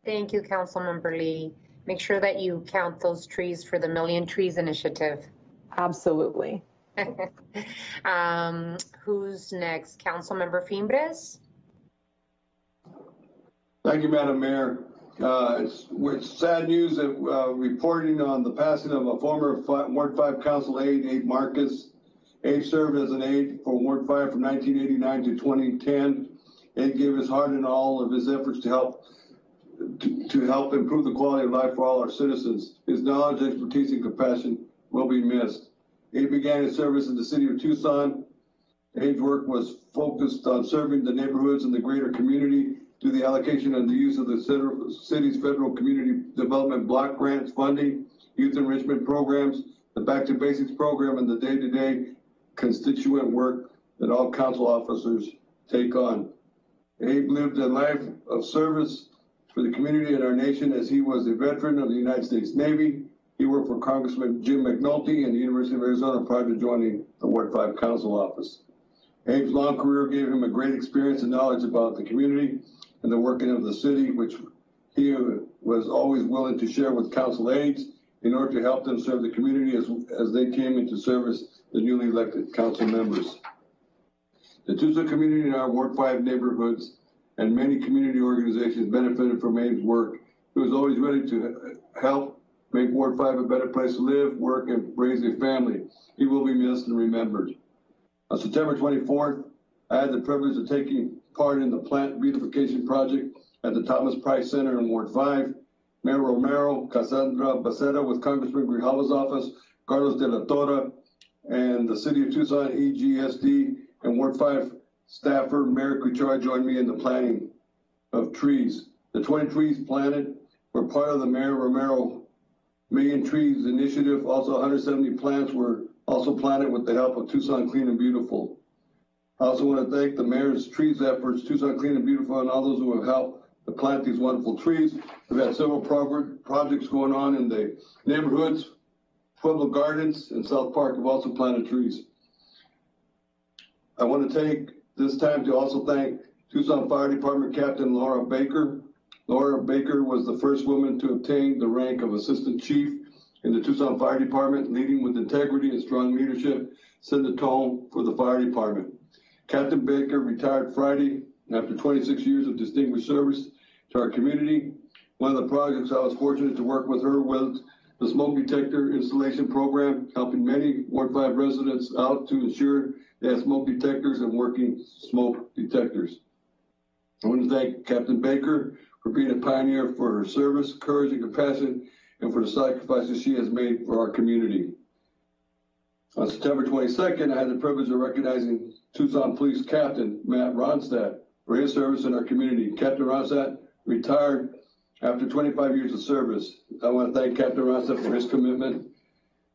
Thank you, Councilmember Lee. Make sure that you count those trees for the Million Trees Initiative. Absolutely. Who's next? Councilmember Fimbres? Thank you, Madam Mayor. It's sad news that reporting on the passing of a former Ward 5 Council aide, Abe Marcus. Abe served as an aide for Ward 5 from 1989 to 2010. Abe gave his heart and all of his efforts to help improve the quality of life for all our citizens. His knowledge, expertise, and compassion will be missed. Abe began his service in the city of Tucson. Abe's work was focused on serving the neighborhoods and the greater community through the allocation and the use of the city's federal community development block grants funding, youth enrichment programs, the Back to Basics program, and the day-to-day constituent work that all council officers take on. Abe lived a life of service for the community and our nation as he was a veteran of the United States Navy. He worked for Congressman Jim McNulty and the University of Arizona prior to joining the Ward 5 Council office. Abe's long career gave him a great experience and knowledge about the community and the working of the city, which he was always willing to share with council aides in order to help them serve the community as they came into service, the newly elected council members. The Tucson community in our Ward 5 neighborhoods and many community organizations benefited from Abe's work. He was always ready to help make Ward 5 a better place to live, work, and raise a family. He will be missed and remembered. On September 24th, I had the privilege of taking part in the plant beautification project at the Thomas Price Center in Ward 5. Mayor Romero, Cassandra Becerra with Congressman Grijalva's office, Carlos de la Torre, and the City of Tucson, EGSD, and Ward 5 staffer, Mayor Kuchar, joined me in the planting of trees. The 20 trees planted were part of the Mayor Romero Million Trees Initiative. Also, 170 plants were also planted with the help of Tucson Clean and Beautiful. I also want to thank the Mayor's Trees efforts, Tucson Clean and Beautiful, and all those who have helped to plant these wonderful trees. We've had several projects going on in the neighborhoods. Pueblo Gardens and South Park have also planted trees. I want to take this time to also thank Tucson Fire Department Captain Laura Baker. Laura Baker was the first woman to obtain the rank of Assistant Chief in the Tucson Fire Department, leading with integrity and strong leadership, set the tone for the fire department. Captain Baker retired Friday after 26 years of distinguished service to our community. One of the projects I was fortunate to work with her was the smoke detector installation program, helping many Ward 5 residents out to ensure they have smoke detectors and working smoke detectors. I want to thank Captain Baker for being a pioneer for her service, courage, and compassion, and for the sacrifices she has made for our community. On September 22nd, I had the privilege of recognizing Tucson Police Captain Matt Ronstadt for his service in our community. Captain Ronstadt retired after 25 years of service. I want to thank Captain Ronstadt for his commitment.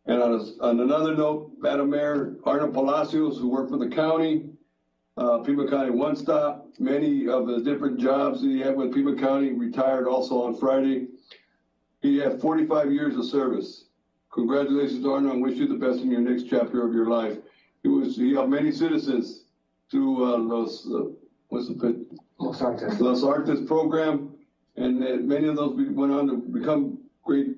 And on another note, Madam Mayor Arnold Palacios, who worked for the county, Pima County One Stop, many of the different jobs that he had with Pima County, retired also on Friday. He had 45 years of service. Congratulations, Arnold, and wish you the best in your next chapter of your life. He helped many citizens through Los Artes program, and many of those went on to become great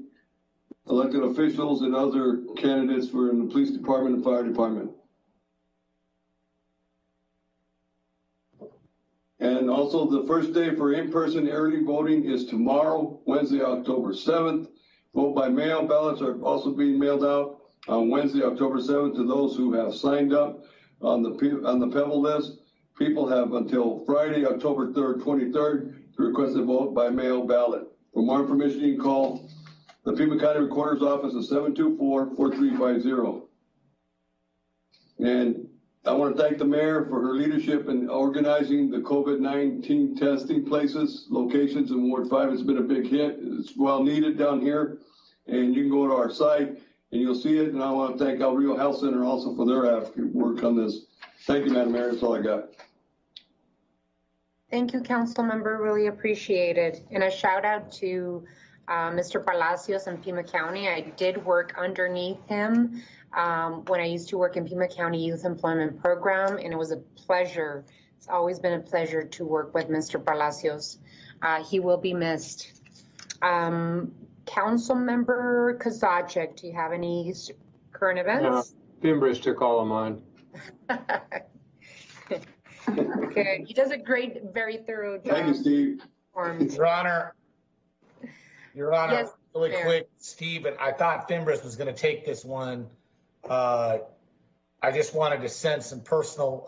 elected officials and other candidates for in the police department and fire department. And also the first day for in-person early voting is tomorrow, Wednesday, October 7th. Vote by mail ballots are also being mailed out on Wednesday, October 7th to those who have signed up on the Pebble list. People have until Friday, October 3rd, 23rd to request a vote by mail ballot. For more information, you can call the Pima County Recorder's Office at 724-4350. And I want to thank the mayor for her leadership in organizing the COVID-19 testing places, locations in Ward 5. It's been a big hit. It's well needed down here. And you can go to our site and you'll see it. And I want to thank El Rio Health Center also for their work on this. Thank you, Madam Mayor. That's all I got. Thank you, Council Member. Really appreciate it. And a shout out to Mr. Palacios in Pima County. I did work underneath him when I used to work in Pima County Youth Employment Program, and it was a pleasure. It's always been a pleasure to work with Mr. Palacios. He will be missed. Council Member Kozaczek, do you have any current events? Fimbres took all of mine. Okay, he does a great, very thorough job. Thank you, Steve. Your Honor, Yes, really Mayor. quick, Steve, and I thought Fimbres was going to take this one. I just wanted to send some personal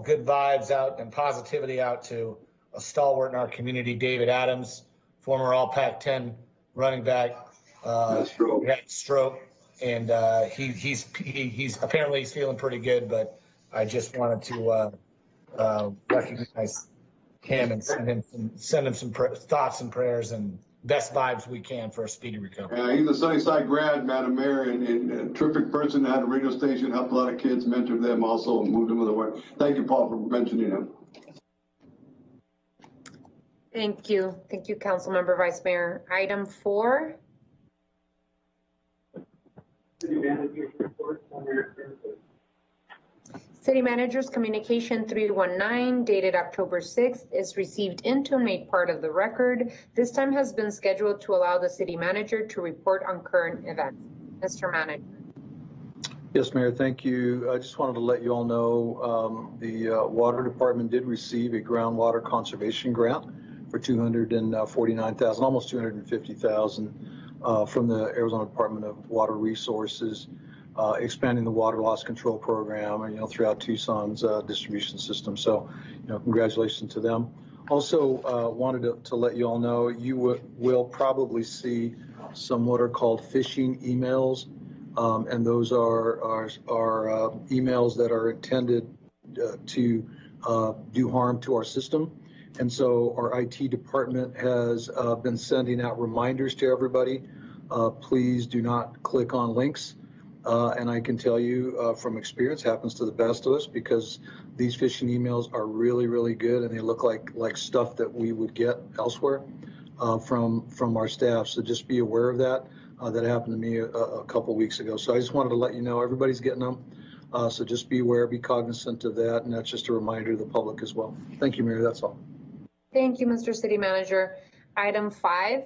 good vibes out and positivity out to a stalwart in our community, David Adams, former All Pac-10 running back. He had a stroke, and he's apparently feeling pretty good, but I just wanted to recognize him and send him some thoughts and prayers and best vibes we can for a speedy recovery. He's a Sunnyside grad, Madam Mayor, and a terrific person. Had a radio station, helped a lot of kids, mentored them also, and moved them to the work. Thank you, Paul, for mentioning him. Thank you. Thank you, Council Member Vice Mayor. Item 4. City Manager's Communication 319, dated October 6th, is received into and made part of the record. This time has been scheduled to allow the City Manager to report on current events. Mr. Manager. Yes, Mayor, thank you. I just wanted to let you all know the Water Department did receive a groundwater conservation grant for $249,000, almost $250,000 from the Arizona Department of Water Resources, expanding the water loss control program, throughout Tucson's distribution system. So, congratulations to them. Also, wanted to let you all know you will probably see some what are called phishing emails, and those are emails that are intended to do harm to our system. And so our IT department has been sending out reminders to everybody. Please do not click on links. And I can tell you from experience, happens to the best of us, because these phishing emails are really, really good, and they look like stuff that we would get elsewhere from our staff. So just be aware of that. That happened to me a couple weeks ago. So I just wanted to let you know everybody's getting them. So just be aware, be cognizant of that, and that's just a reminder to the public as well. Thank you, Mayor. That's all. Thank you, Mr. City Manager. Item 5.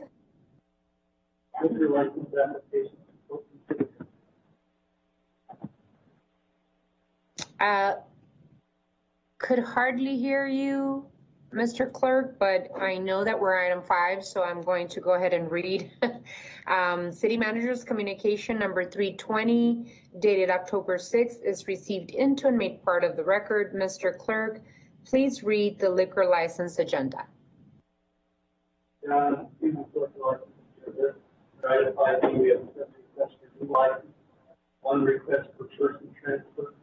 Could hardly hear you, Mr. Clerk, but I know that we're item 5, so I'm going to go ahead and read. City Manager's communication number 320, dated October 6th, is received into and made part of the record. Mr. Clerk, please read the liquor license agenda. Item 5B, we have a request for new license, 1 request for person transfer.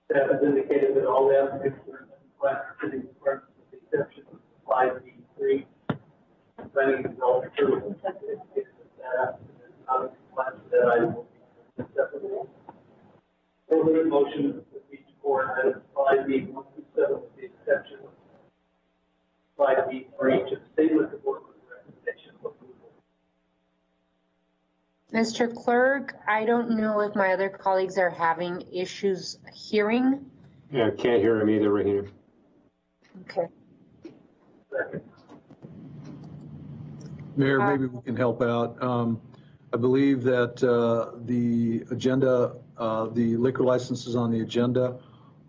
Staff has indicated that all the applicants are classified with the exception of 5B3. Planning and development services has indicated that applicant is not in compliance with that item will be separately. Further motion would be for item 5B 1 through 7 with the exception of 5B3 to the state liquor board with the recommendation of approval. Mr. Clerk, I don't know if my other colleagues are having issues hearing. Yeah, can't hear him either, Rahina. Okay. Mayor, maybe we can help out. I believe that the agenda, the liquor licenses on the agenda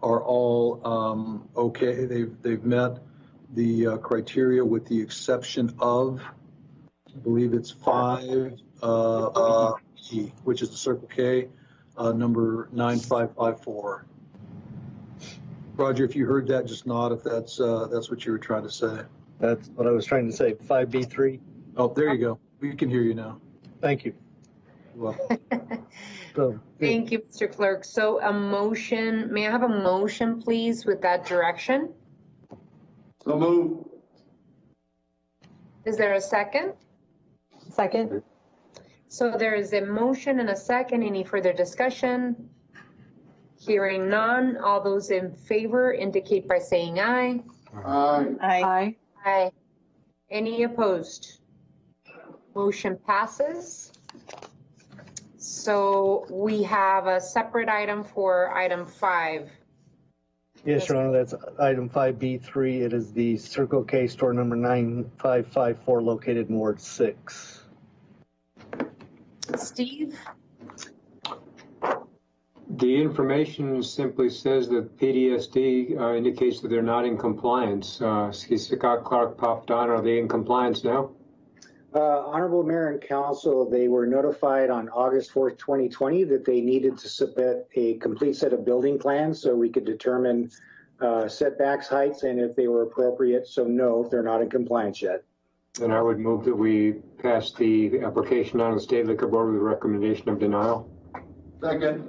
are all okay. They've met the criteria with the exception of, I believe it's 5, which is the Circle K, number 9554. Roger, if you heard that, just nod if that's what you were trying to say. That's what I was trying to say. 5B3. Oh, there you go. We can hear you now. Thank you. You're welcome. Thank you, Mr. Clerk. So a motion, may I have a motion, please, with that direction? So move. Is there a second? Second. So there is a motion and a second. Any further discussion? Hearing none. All those in favor indicate by saying aye. Aye. Aye. Aye. Any opposed? Motion passes. So we have a separate item for item 5. Yes, Your Honor, that's item 5B3. It is the Circle K store number 9554 located in Ward 6. Steve? The information simply says that PDSD indicates that they're not in compliance. Scott Clark popped on. Are they in compliance now? Honorable Mayor and Council, they were notified on August 4th, 2020 that they needed to submit a complete set of building plans so we could determine setbacks, heights, and if they were appropriate. So no, they're not in compliance yet. Then I would move that we pass the application on to the State Liquor Board with a recommendation of denial. Second.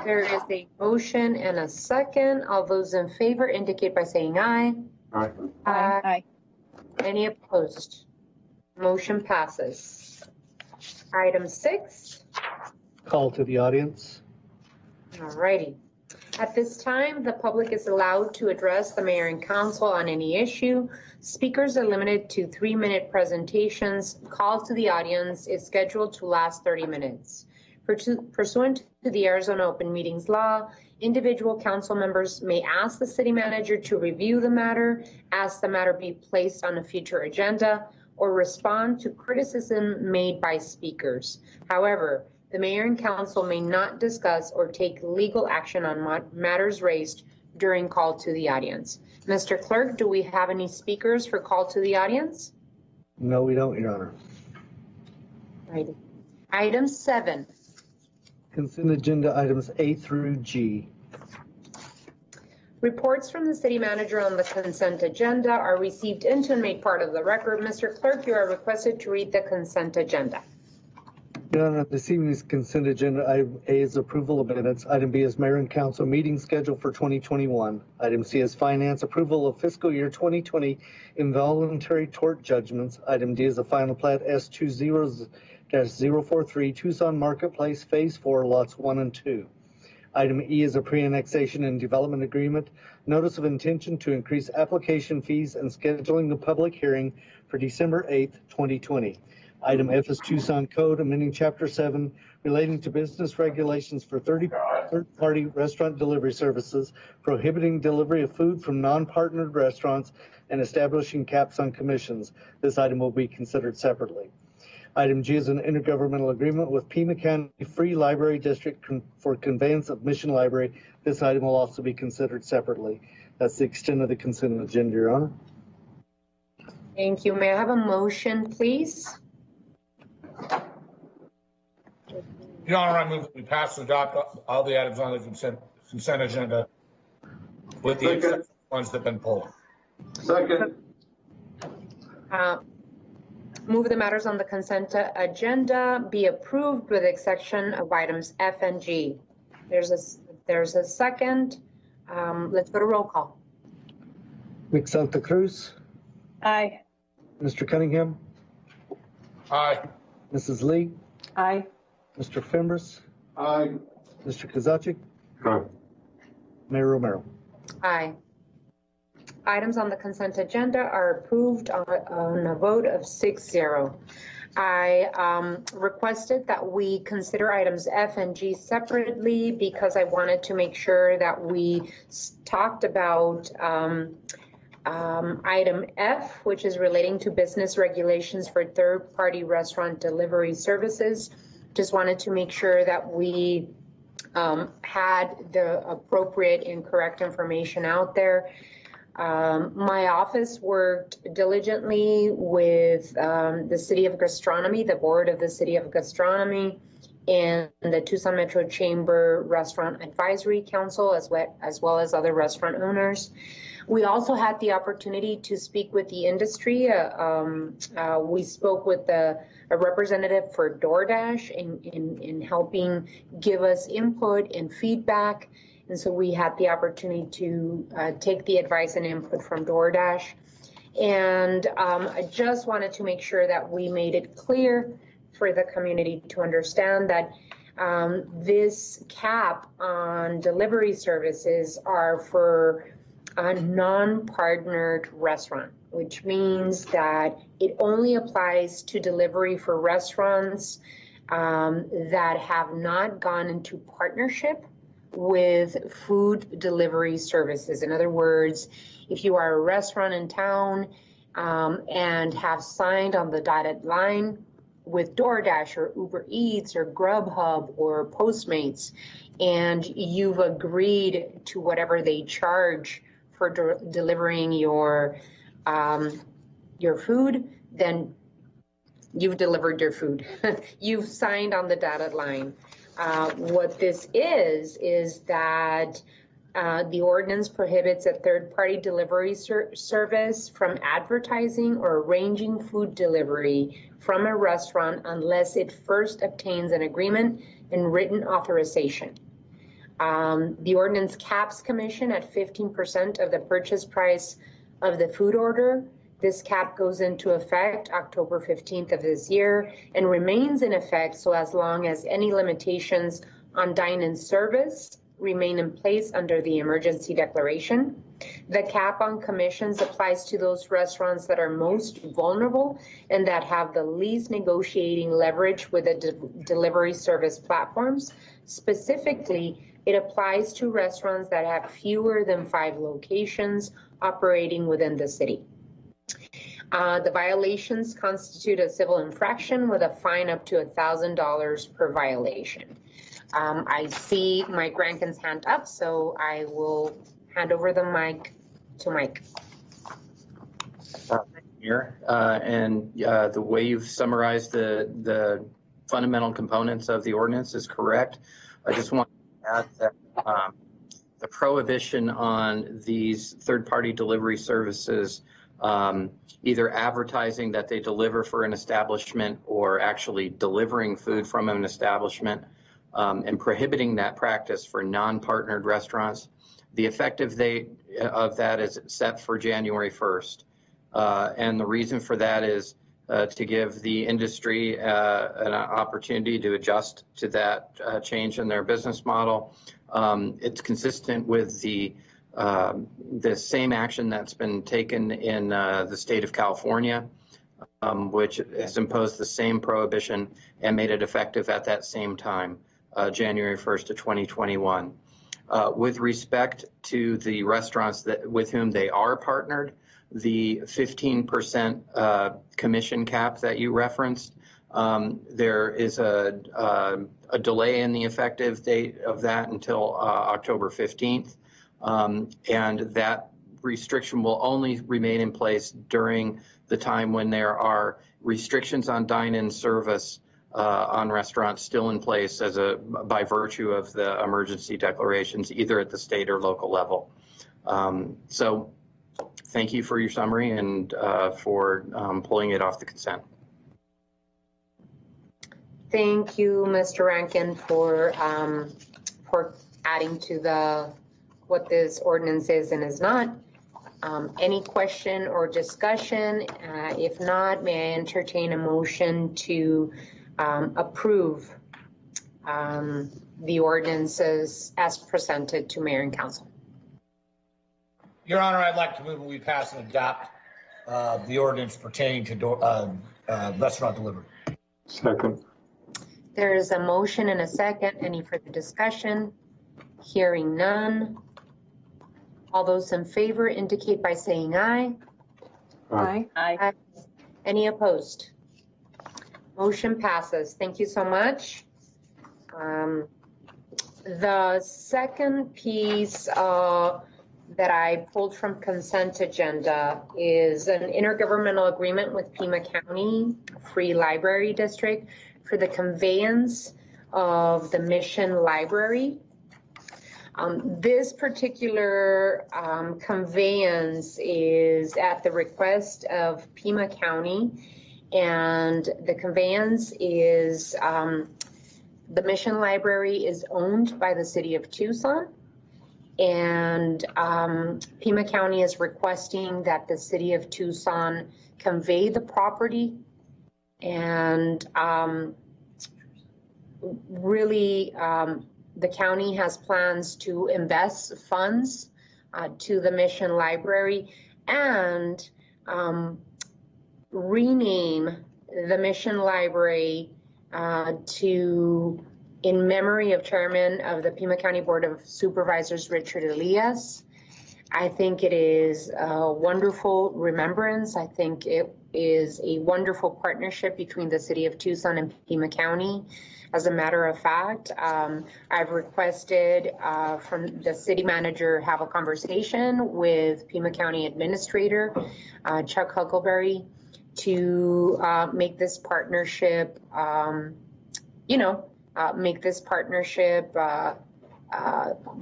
There is a motion and a second. All those in favor indicate by saying aye. Aye. Aye. Any opposed? Motion passes. Item 6. Call to the audience. All righty. At this time, the public is allowed to address the mayor and council on any issue. Speakers are limited to 3-minute presentations. Call to the audience is scheduled to last 30 minutes. Pursuant to the Arizona Open Meetings Law, individual council members may ask the city manager to review the matter, ask the matter be placed on a future agenda, or respond to criticism made by speakers. However, the mayor and council may not discuss or take legal action on matters raised during call to the audience. Mr. Clerk, do we have any speakers for call to the audience? No, we don't, Your Honor. Right. Item 7. Consent agenda items A through G. Reports from the city manager on the consent agenda are received into and made part of the record. Mr. Clerk, you are requested to read the consent agenda. Your Honor, this evening's consent agenda, item A is approval of minutes. Item B is mayor and council meeting schedule for 2021. Item C is finance approval of fiscal year 2020 involuntary tort judgments. Item D is the final plat S20-043 Tucson Marketplace Phase 4 Lots 1 and 2. Item E is a pre-annexation and development agreement, notice of intention to increase application fees and scheduling the public hearing for December 8th, 2020. Item F is Tucson Code amending Chapter 7 relating to business regulations for third-party restaurant delivery services, prohibiting delivery of food from non-partnered restaurants, and establishing caps on commissions. This item will be considered separately. Item G is an intergovernmental agreement with Pima County Free Library District for conveyance of Mission Library. This item will also be considered separately. That's the extent of the consent agenda, Your Honor. Thank you. May I have a motion, please? Your Honor, I move that we pass and adopt all the items on the consent agenda with the exception of ones that have been pulled. Second. Move the matters on the consent agenda be approved with the exception of items F and G. There's a second. Let's go to roll call. Ms. Santa Cruz. Aye. Mr. Cunningham. Aye. Mrs. Lee. Aye. Mr. Fimbres. Aye. Mr. Kozaczek. Aye. Mayor Romero. Aye. Items on the consent agenda are approved on a vote of 6-0. I requested that we consider items F and G separately because I wanted to make sure that we talked about item F, which is relating to business regulations for third-party restaurant delivery services. Just wanted to make sure that we had the appropriate and correct information out there. My office worked diligently with the City of Gastronomy, the board of the City of Gastronomy, and the Tucson Metro Chamber Restaurant Advisory Council, as well as other restaurant owners. We also had the opportunity to speak with the industry. We spoke with a representative for DoorDash in helping give us input and feedback. And so we had the opportunity to take the advice and input from DoorDash. And I just wanted to make sure that we made it clear for the community to understand that this cap on delivery services are for a non-partnered restaurant, which means that it only applies to delivery for restaurants that have not gone into partnership with food delivery services. In other words, if you are a restaurant in town and have signed on the dotted line with DoorDash or Uber Eats or Grubhub or Postmates, and you've agreed to whatever they charge for delivering your food, then you've delivered your food. You've signed on the dotted line. What this is that the ordinance prohibits a third-party delivery service from advertising or arranging food delivery from a restaurant unless it first obtains an agreement and written authorization. The ordinance caps commission at 15% of the purchase price of the food order. This cap goes into effect October 15th of this year and remains in effect so as long as any limitations on dine-in service remain in place under the emergency declaration. The cap on commissions applies to those restaurants that are most vulnerable and that have the least negotiating leverage with the delivery service platforms. Specifically, it applies to restaurants that have fewer than 5 locations operating within the city. The violations constitute a civil infraction with a fine up to $1,000 per violation. I see Mike Rankin's hand up, so I will hand over the mic to Mike. Here, and the way you've summarized the fundamental components of the ordinance is correct. I just want to add that the prohibition on these third-party delivery services either advertising that they deliver for an establishment or actually delivering food from an establishment, and prohibiting that practice for non-partnered restaurants. The effective date of that is set for January 1st. And the reason for that is to give the industry an opportunity to adjust to that change in their business model. It's consistent with the same action that's been taken in the state of California, which has imposed the same prohibition and made it effective at that same time, January 1st of 2021. With respect to the restaurants with whom they are partnered, the 15% commission cap that you referenced, there is a delay in the effective date of that until October 15th. And that restriction will only remain in place during the time when there are restrictions on dine-in service on restaurants still in place by virtue of the emergency declarations, either at the state or local level. So thank you for your summary and for pulling it off the consent. Thank you, Mr. Rankin, for adding to what this ordinance is and is not. Any question or discussion? If not, may I entertain a motion to approve the ordinances as presented to Mayor and Council? Your Honor, I'd like to move that we pass and adopt the ordinance pertaining to restaurant delivery. Second. There is a motion and a second. Any further discussion? Hearing none. All those in favor indicate by saying aye. Aye. Aye. Any opposed? Motion passes. Thank you so much. The second piece that I pulled from consent agenda is an intergovernmental agreement with Pima County Free Library District for the conveyance of the Mission Library. This particular conveyance is at the request of Pima County, and the conveyance is, the Mission Library is owned by the city of Tucson, and Pima County is requesting that the city of Tucson convey the property, and really the county has plans to invest funds to the Mission Library and rename the Mission Library in memory of Chairman of the Pima County Board of Supervisors, Richard Elias. I think it is a wonderful remembrance. I think it is a wonderful partnership between the city of Tucson and Pima County. As a matter of fact, I've requested from the city manager have a conversation with Pima County Administrator Chuck Huckleberry to make this partnership,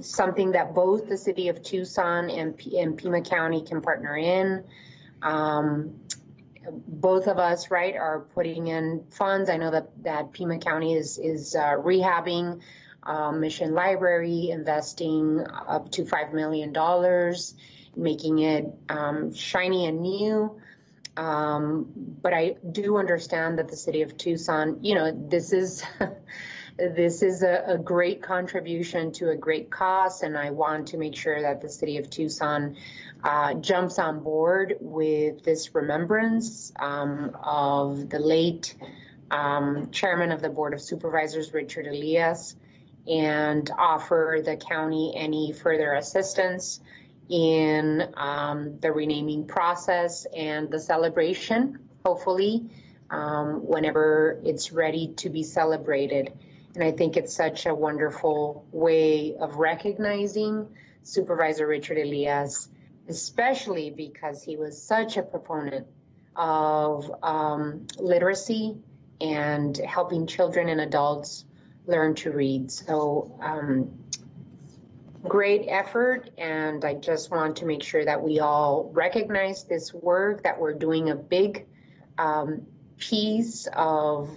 something that both the city of Tucson and Pima County can partner in. Both of us, right, are putting in funds. I know that Pima County is rehabbing Mission Library, investing up to $5 million, making it shiny and new. But I do understand that the city of Tucson, this is a great contribution to a great cause, and I want to make sure that the city of Tucson jumps on board with this remembrance of the late Chairman of the Board of Supervisors, Richard Elias, and offer the county any further assistance in the renaming process and the celebration, hopefully, whenever it's ready to be celebrated. And I think it's such a wonderful way of recognizing Supervisor Richard Elias, especially because he was such a proponent of literacy and helping children and adults learn to read. So great effort, and I just want to make sure that we all recognize this work, that we're doing a big piece of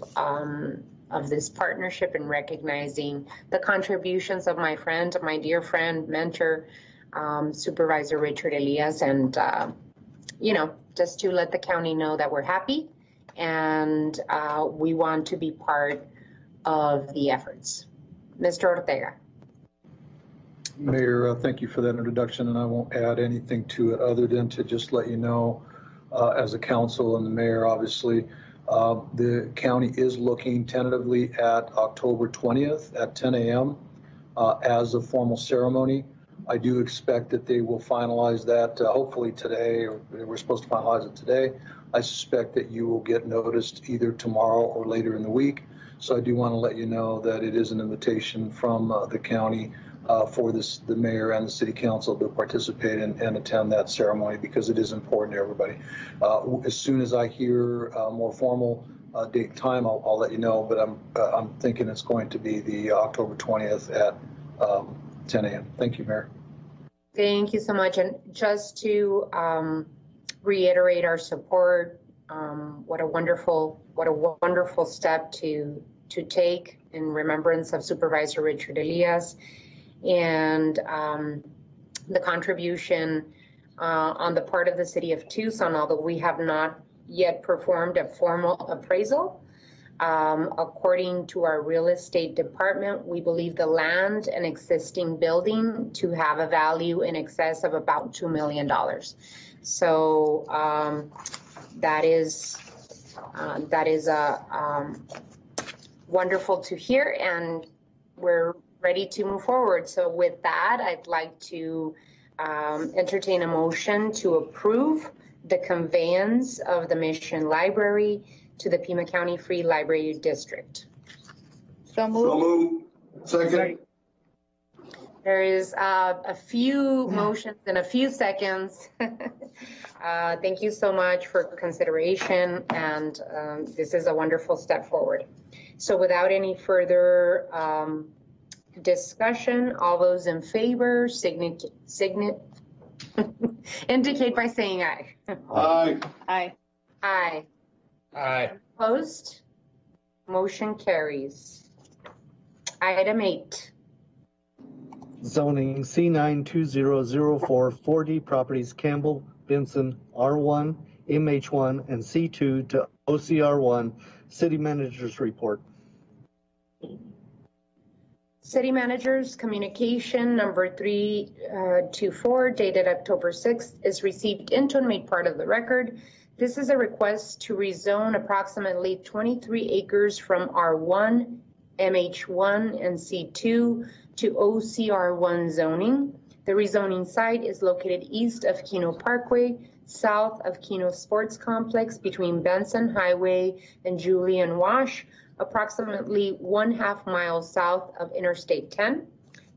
this partnership and recognizing the contributions of my friend, my dear friend, mentor, Supervisor Richard Elias, and just to let the county know that we're happy and we want to be part of the efforts. Mr. Ortega. Mayor, thank you for that introduction, and I won't add anything to it other than to just let you know, as a council and the mayor, obviously, the county is looking tentatively at October 20th at 10 a.m. As a formal ceremony. I do expect that they will finalize that hopefully today, or we're supposed to finalize it today. I suspect that you will get noticed either tomorrow or later in the week. So I do want to let you know that it is an invitation from the county for the mayor and the city council to participate and attend that ceremony, because it is important to everybody. As soon as I hear a more formal date and time, I'll let you know, but I'm thinking it's going to be the October 20th at 10 a.m. Thank you, Mayor. Thank you so much. And just to reiterate our support, what a wonderful step to take in remembrance of Supervisor Richard Elias, and the contribution on the part of the city of Tucson, although we have not yet performed a formal appraisal. According to our real estate department, we believe the land and existing building to have a value in excess of about $2 million. So that is wonderful to hear, and we're ready to move forward. So with that, I'd like to entertain a motion to approve the conveyance of the Mission Library to the Pima County Free Library District. So moved. So moved. Second. There is a few motions in a few seconds. Thank you so much for consideration, and this is a wonderful step forward. So without any further discussion, all those in favor indicate by saying aye. Aye. Aye. Aye. Aye. Opposed? Motion carries. Item 8. Zoning C92004 4D properties Campbell, Benson, R1, MH1, and C2 to OCR1. City Manager's Report. City Manager's communication number 324 dated October 6th is received into and made part of the record. This is a request to rezone approximately 23 acres from R1, MH1, and C2 to OCR1 zoning. The rezoning site is located east of Kino Parkway, south of Kino Sports Complex, between Benson Highway and Julian Wash, approximately 1/2 mile south of Interstate 10.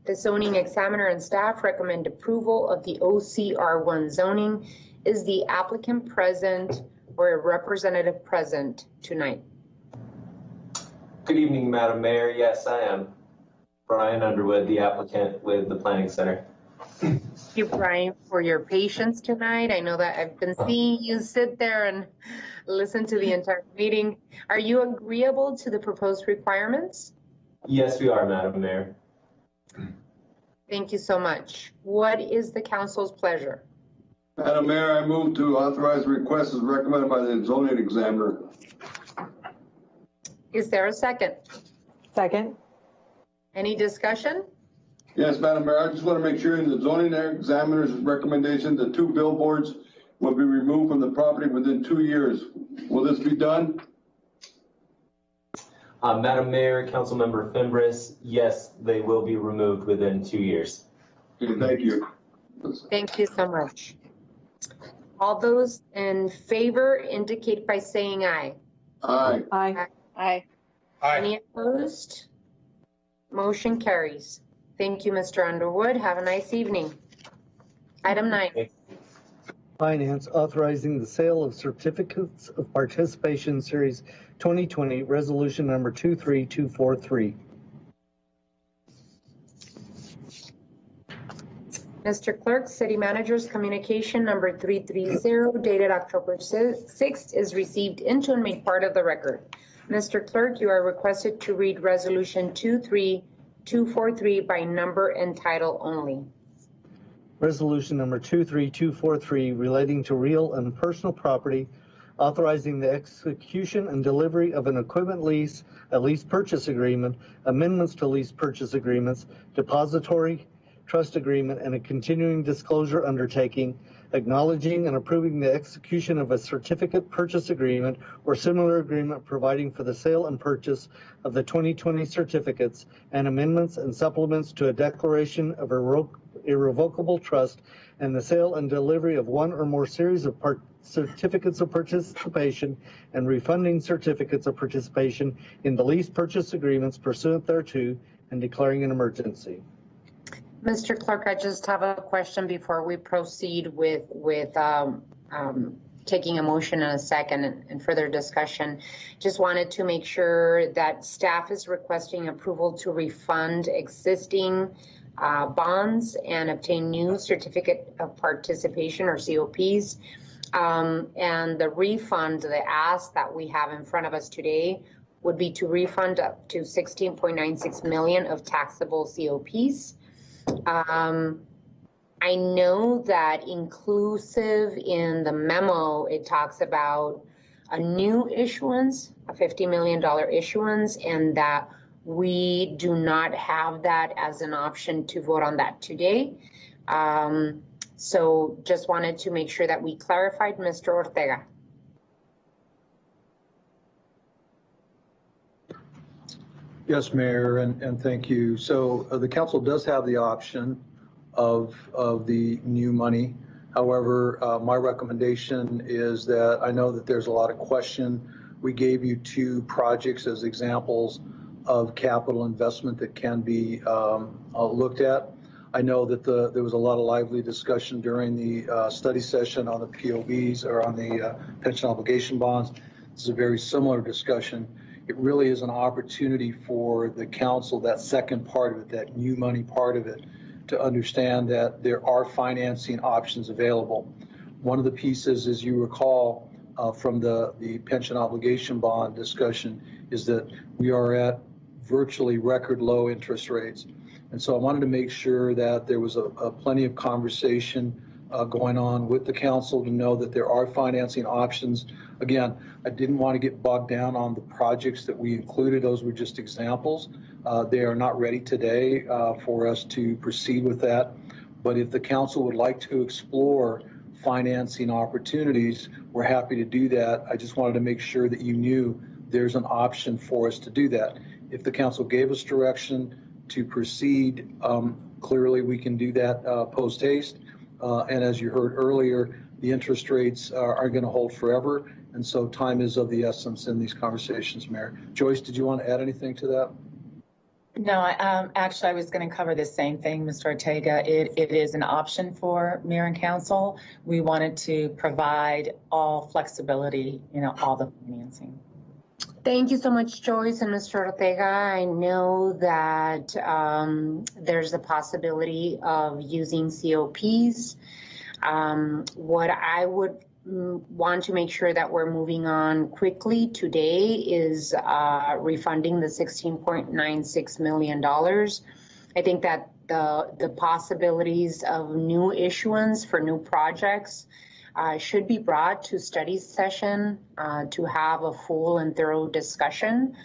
The zoning examiner and staff recommend approval of the OCR1 zoning. Is the applicant present or a representative present tonight? Good evening, Madam Mayor. Yes, I am. Brian Underwood, the applicant with the Planning Center. Thank you, Brian, for your patience tonight. I know that I've been seeing you sit there and listen to the entire meeting. Are you agreeable to the proposed requirements? Yes, we are, Madam Mayor. Thank you so much. What is the council's pleasure? Madam Mayor, I move to authorize the request as recommended by the zoning examiner. Is there a second? Second. Any discussion? Yes, Madam Mayor, I just want to make sure in the zoning examiner's recommendation, the 2 billboards will be removed from the property within 2 years. Will this be done? Madam Mayor, Councilmember Fimbres, yes, they will be removed within 2 years. Okay, thank you. Thank you so much. All those in favor indicate by saying aye. Aye. Aye. Aye. Any opposed? Motion carries. Thank you, Mr. Underwood. Have a nice evening. Item 9. Finance, authorizing the sale of certificates of participation series 2020, resolution number 23243. Mr. Clerk, City Manager's communication number 330 dated October 6th is received into and made part of the record. Mr. Clerk, you are requested to read Resolution 23243 by number and title only. Resolution number 23243 relating to real and personal property, authorizing the execution and delivery of an equipment lease, a lease purchase agreement, amendments to lease purchase agreements, depository trust agreement, and a continuing disclosure undertaking, acknowledging and approving the execution of a certificate purchase agreement or similar agreement providing for the sale and purchase of the 2020 certificates and amendments and supplements to a declaration of irrevocable trust and the sale and delivery of one or more series of certificates of participation and refunding certificates of participation in the lease purchase agreements pursuant thereto and declaring an emergency. Mr. Clerk, I just have a question before we proceed with taking a motion in a second and further discussion. Just wanted to make sure that staff is requesting approval to refund existing bonds and obtain new certificate of participation or COPs. And the refund, the ask that we have in front of us today would be to refund up to 16.96 million of taxable COPs. I know that inclusive in the memo, it talks about a new issuance, a $50 million issuance, and that we do not have that as an option to vote on that today. So just wanted to make sure that we clarified. Mr. Ortega. Yes, Mayor, and thank you. So the council does have the option of the new money. However, my recommendation is that I know that there's a lot of question. We gave you 2 projects as examples of capital investment that can be looked at. I know that there was a lot of lively discussion during the study session on the POBs or on the pension obligation bonds. This is a very similar discussion. It really is an opportunity for the council, that second part of it, that new money part of it, to understand that there are financing options available. One of the pieces, as you recall, from the pension obligation bond discussion is that we are at virtually record low interest rates. And so I wanted to make sure that there was a plenty of conversation going on with the council to know that there are financing options. Again, I didn't want to get bogged down on the projects that we included. Those were just examples. They are not ready today for us to proceed with that. But if the council would like to explore financing opportunities, we're happy to do that. I just wanted to make sure that you knew there's an option for us to do that. If the council gave us direction to proceed, clearly we can do that post haste. And as you heard earlier, the interest rates are going to hold forever. And so time is of the essence in these conversations, Mayor. Joyce, did you want to add anything to that? No, actually, I was going to cover the same thing, Mr. Ortega. It is an option for Mayor and Council. We wanted to provide all flexibility, all the financing. Thank you so much, Joyce and Mr. Ortega. I know that there's a possibility of using COPs. What I would want to make sure that we're moving on quickly today is refunding the $16.96 million. I think that the possibilities of new issuance for new projects should be brought to study session to have a full and thorough discussion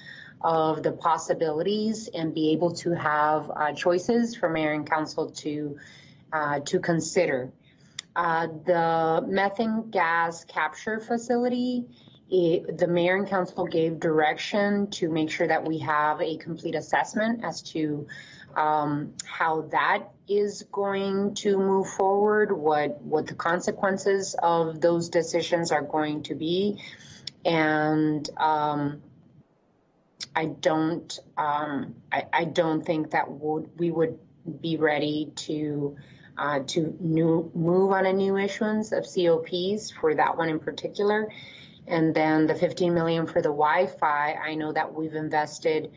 of the possibilities and be able to have choices for Mayor and Council to consider. The methane gas capture facility, the Mayor and Council gave direction to make sure that we have a complete assessment as to how that is going to move forward, what the consequences of those decisions are going to be. And I don't think that we would be ready to move on a new issuance of COPs for that one in particular. And then the 15 million for the Wi-Fi, I know that we've invested,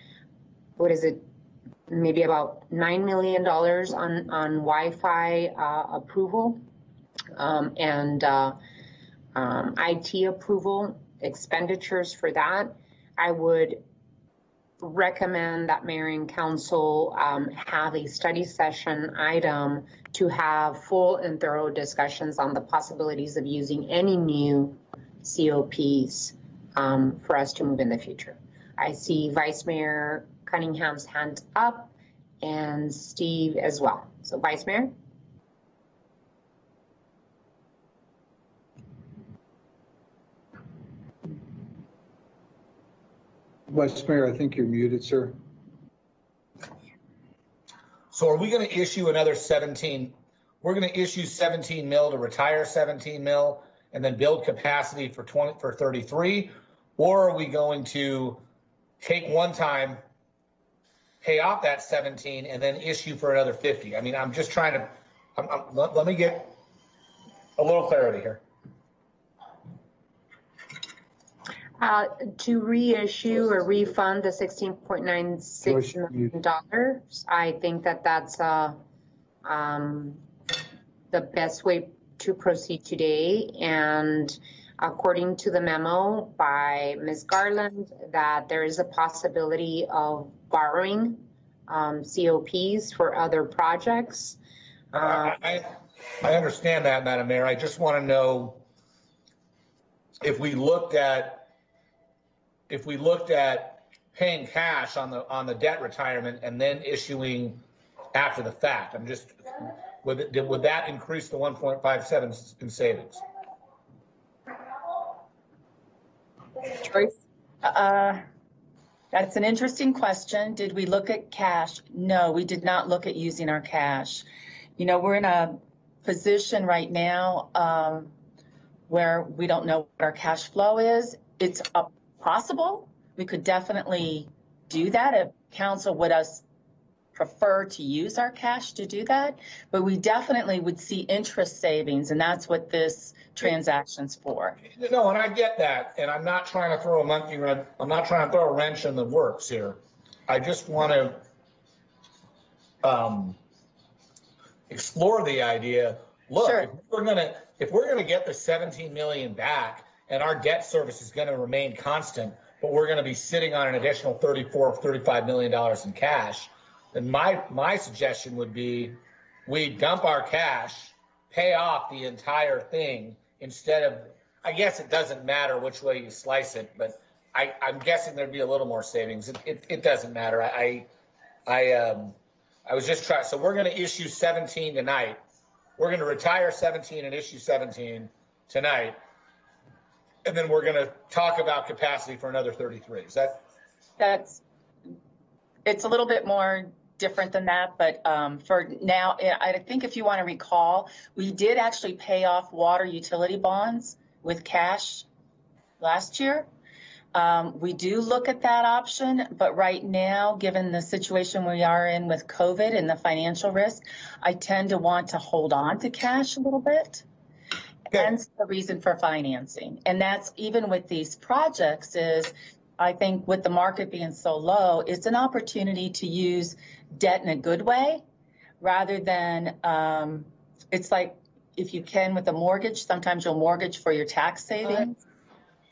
maybe about $9 million on Wi-Fi approval and IT approval expenditures for that. I would recommend that Mayor and Council have a study session item to have full and thorough discussions on the possibilities of using any new COPs for us to move in the future. I see Vice Mayor Cunningham's hand up and Steve as well. So Vice Mayor. Vice Mayor, I think you're muted, sir. So are we going to issue another 17? We're going to issue 17 mil to retire 17 mil and then build capacity for 33, or are we going to take one time, pay off that 17, and then issue for another 50? I mean, I'm just trying to, let me get a little clarity here. To reissue or refund the $16.96 million, I think that that's the best way to proceed today. And according to the memo by Ms. Garland, that there is a possibility of borrowing COPs for other projects. I understand that, Madam Mayor. I just want to know if we looked at paying cash on the debt retirement and then issuing after the fact. I'm just, would that increase the 1.57 in savings? Joyce? That's an interesting question. Did we look at cash? No, we did not look at using our cash. You know, we're in a position right now where we don't know what our cash flow is. It's possible. We could definitely do that if council would us prefer to use our cash to do that, but we definitely would see interest savings, and that's what this transaction's for. No, and I get that, and I'm not trying to throw I'm not trying to throw a wrench in the works here. I just want to explore the idea. Look, sure. if we're gonna get the 17 million back, and our debt service is going to remain constant, but we're going to be sitting on an additional $35 million in cash, then my suggestion would be we dump our cash, pay off the entire thing instead of, I guess it doesn't matter which way you slice it, but I'm guessing there'd be a little more savings. It doesn't matter. I was just trying. So we're going to issue 17 tonight. We're going to retire 17 and issue 17 tonight. And then we're going to talk about capacity for another 33. Is that? It's a little bit more different than that, but for now, I think if you want to recall, we did actually pay off water utility bonds with cash last year. We do look at that option, but right now, given the situation we are in with COVID and the financial risk, I tend to want to hold on to cash a little bit. Hence the reason for financing. And that's even with these projects is, I think with the market being so low, it's an opportunity to use debt in a good way rather than, it's like if you can with a mortgage, sometimes you'll mortgage for your tax savings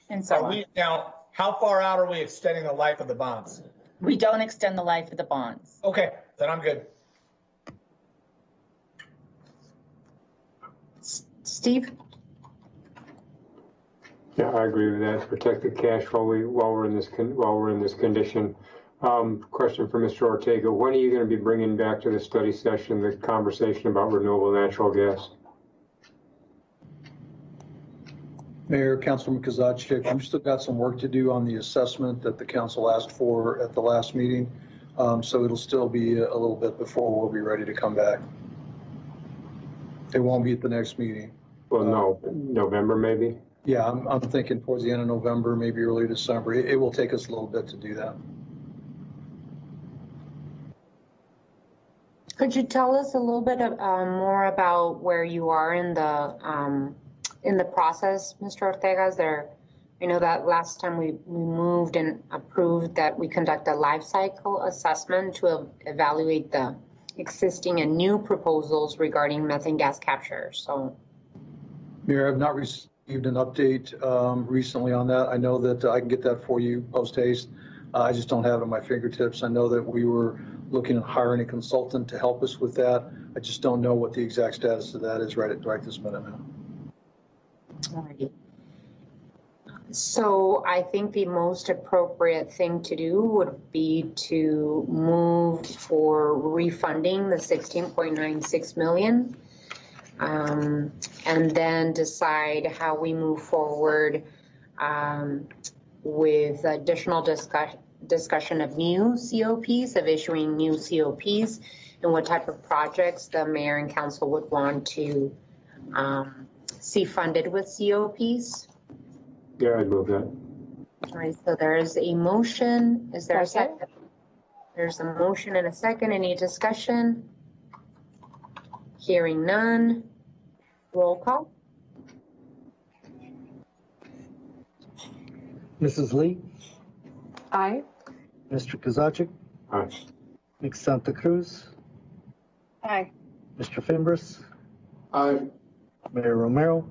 and so on. Now, how far out are we extending the life of the bonds? We don't extend the life of the bonds. Okay, then I'm good. Steve? Yeah, I agree with that. Protect the cash while we're in this condition. Question for Mr. Ortega: when are you going to be bringing back to the study session the conversation about renewable natural gas? Mayor, Councilman Kozaczek, we've still got some work to do on the assessment that the council asked for at the last meeting. So it'll still be a little bit before we'll be ready to come back. It won't be at the next meeting. Well, no, November maybe? Yeah, I'm thinking towards the end of November, maybe early December. It will take us a little bit to do that. Could you tell us a little bit more about where you are in the process, Mr. Ortega? Is there I know that last time we moved and approved that we conduct a life cycle assessment to evaluate the existing and new proposals regarding methane gas capture. So, Mayor, I've not received an update recently on that. I know that I can get that for you post haste. I just don't have it at my fingertips. I know that we were looking at hiring a consultant to help us with that. I just don't know what the exact status of that is right this minute now. alrighty. So I think the most appropriate thing to do would be to move for refunding the 16.96 million. And then decide how we move forward with additional discussion of new COPs, of issuing new COPs, and what type of projects the mayor and council would want to see funded with COPs. Yeah, I'd move that. All right, so there is a motion. Is there a second? There's a motion and a second. Any discussion? Hearing none. Roll call. Mrs. Lee, Aye. Mr. Kozaczek, Aye. Ms. Santa Cruz, Aye. Mr. Fimbres, Aye. Mayor Romero,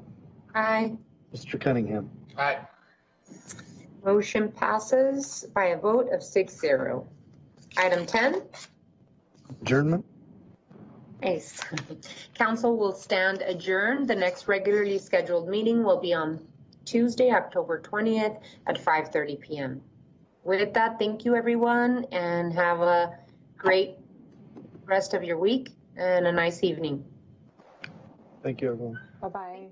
Aye. Mr. Cunningham. Aye. Motion passes by a vote of 6-0. Item 10. Adjournment. Nice. Council will stand adjourned. The next regularly scheduled meeting will be on Tuesday, October 20th at 5:30 p.m. With that, thank you everyone and have a great rest of your week and a nice evening. Thank you, everyone. Bye-bye.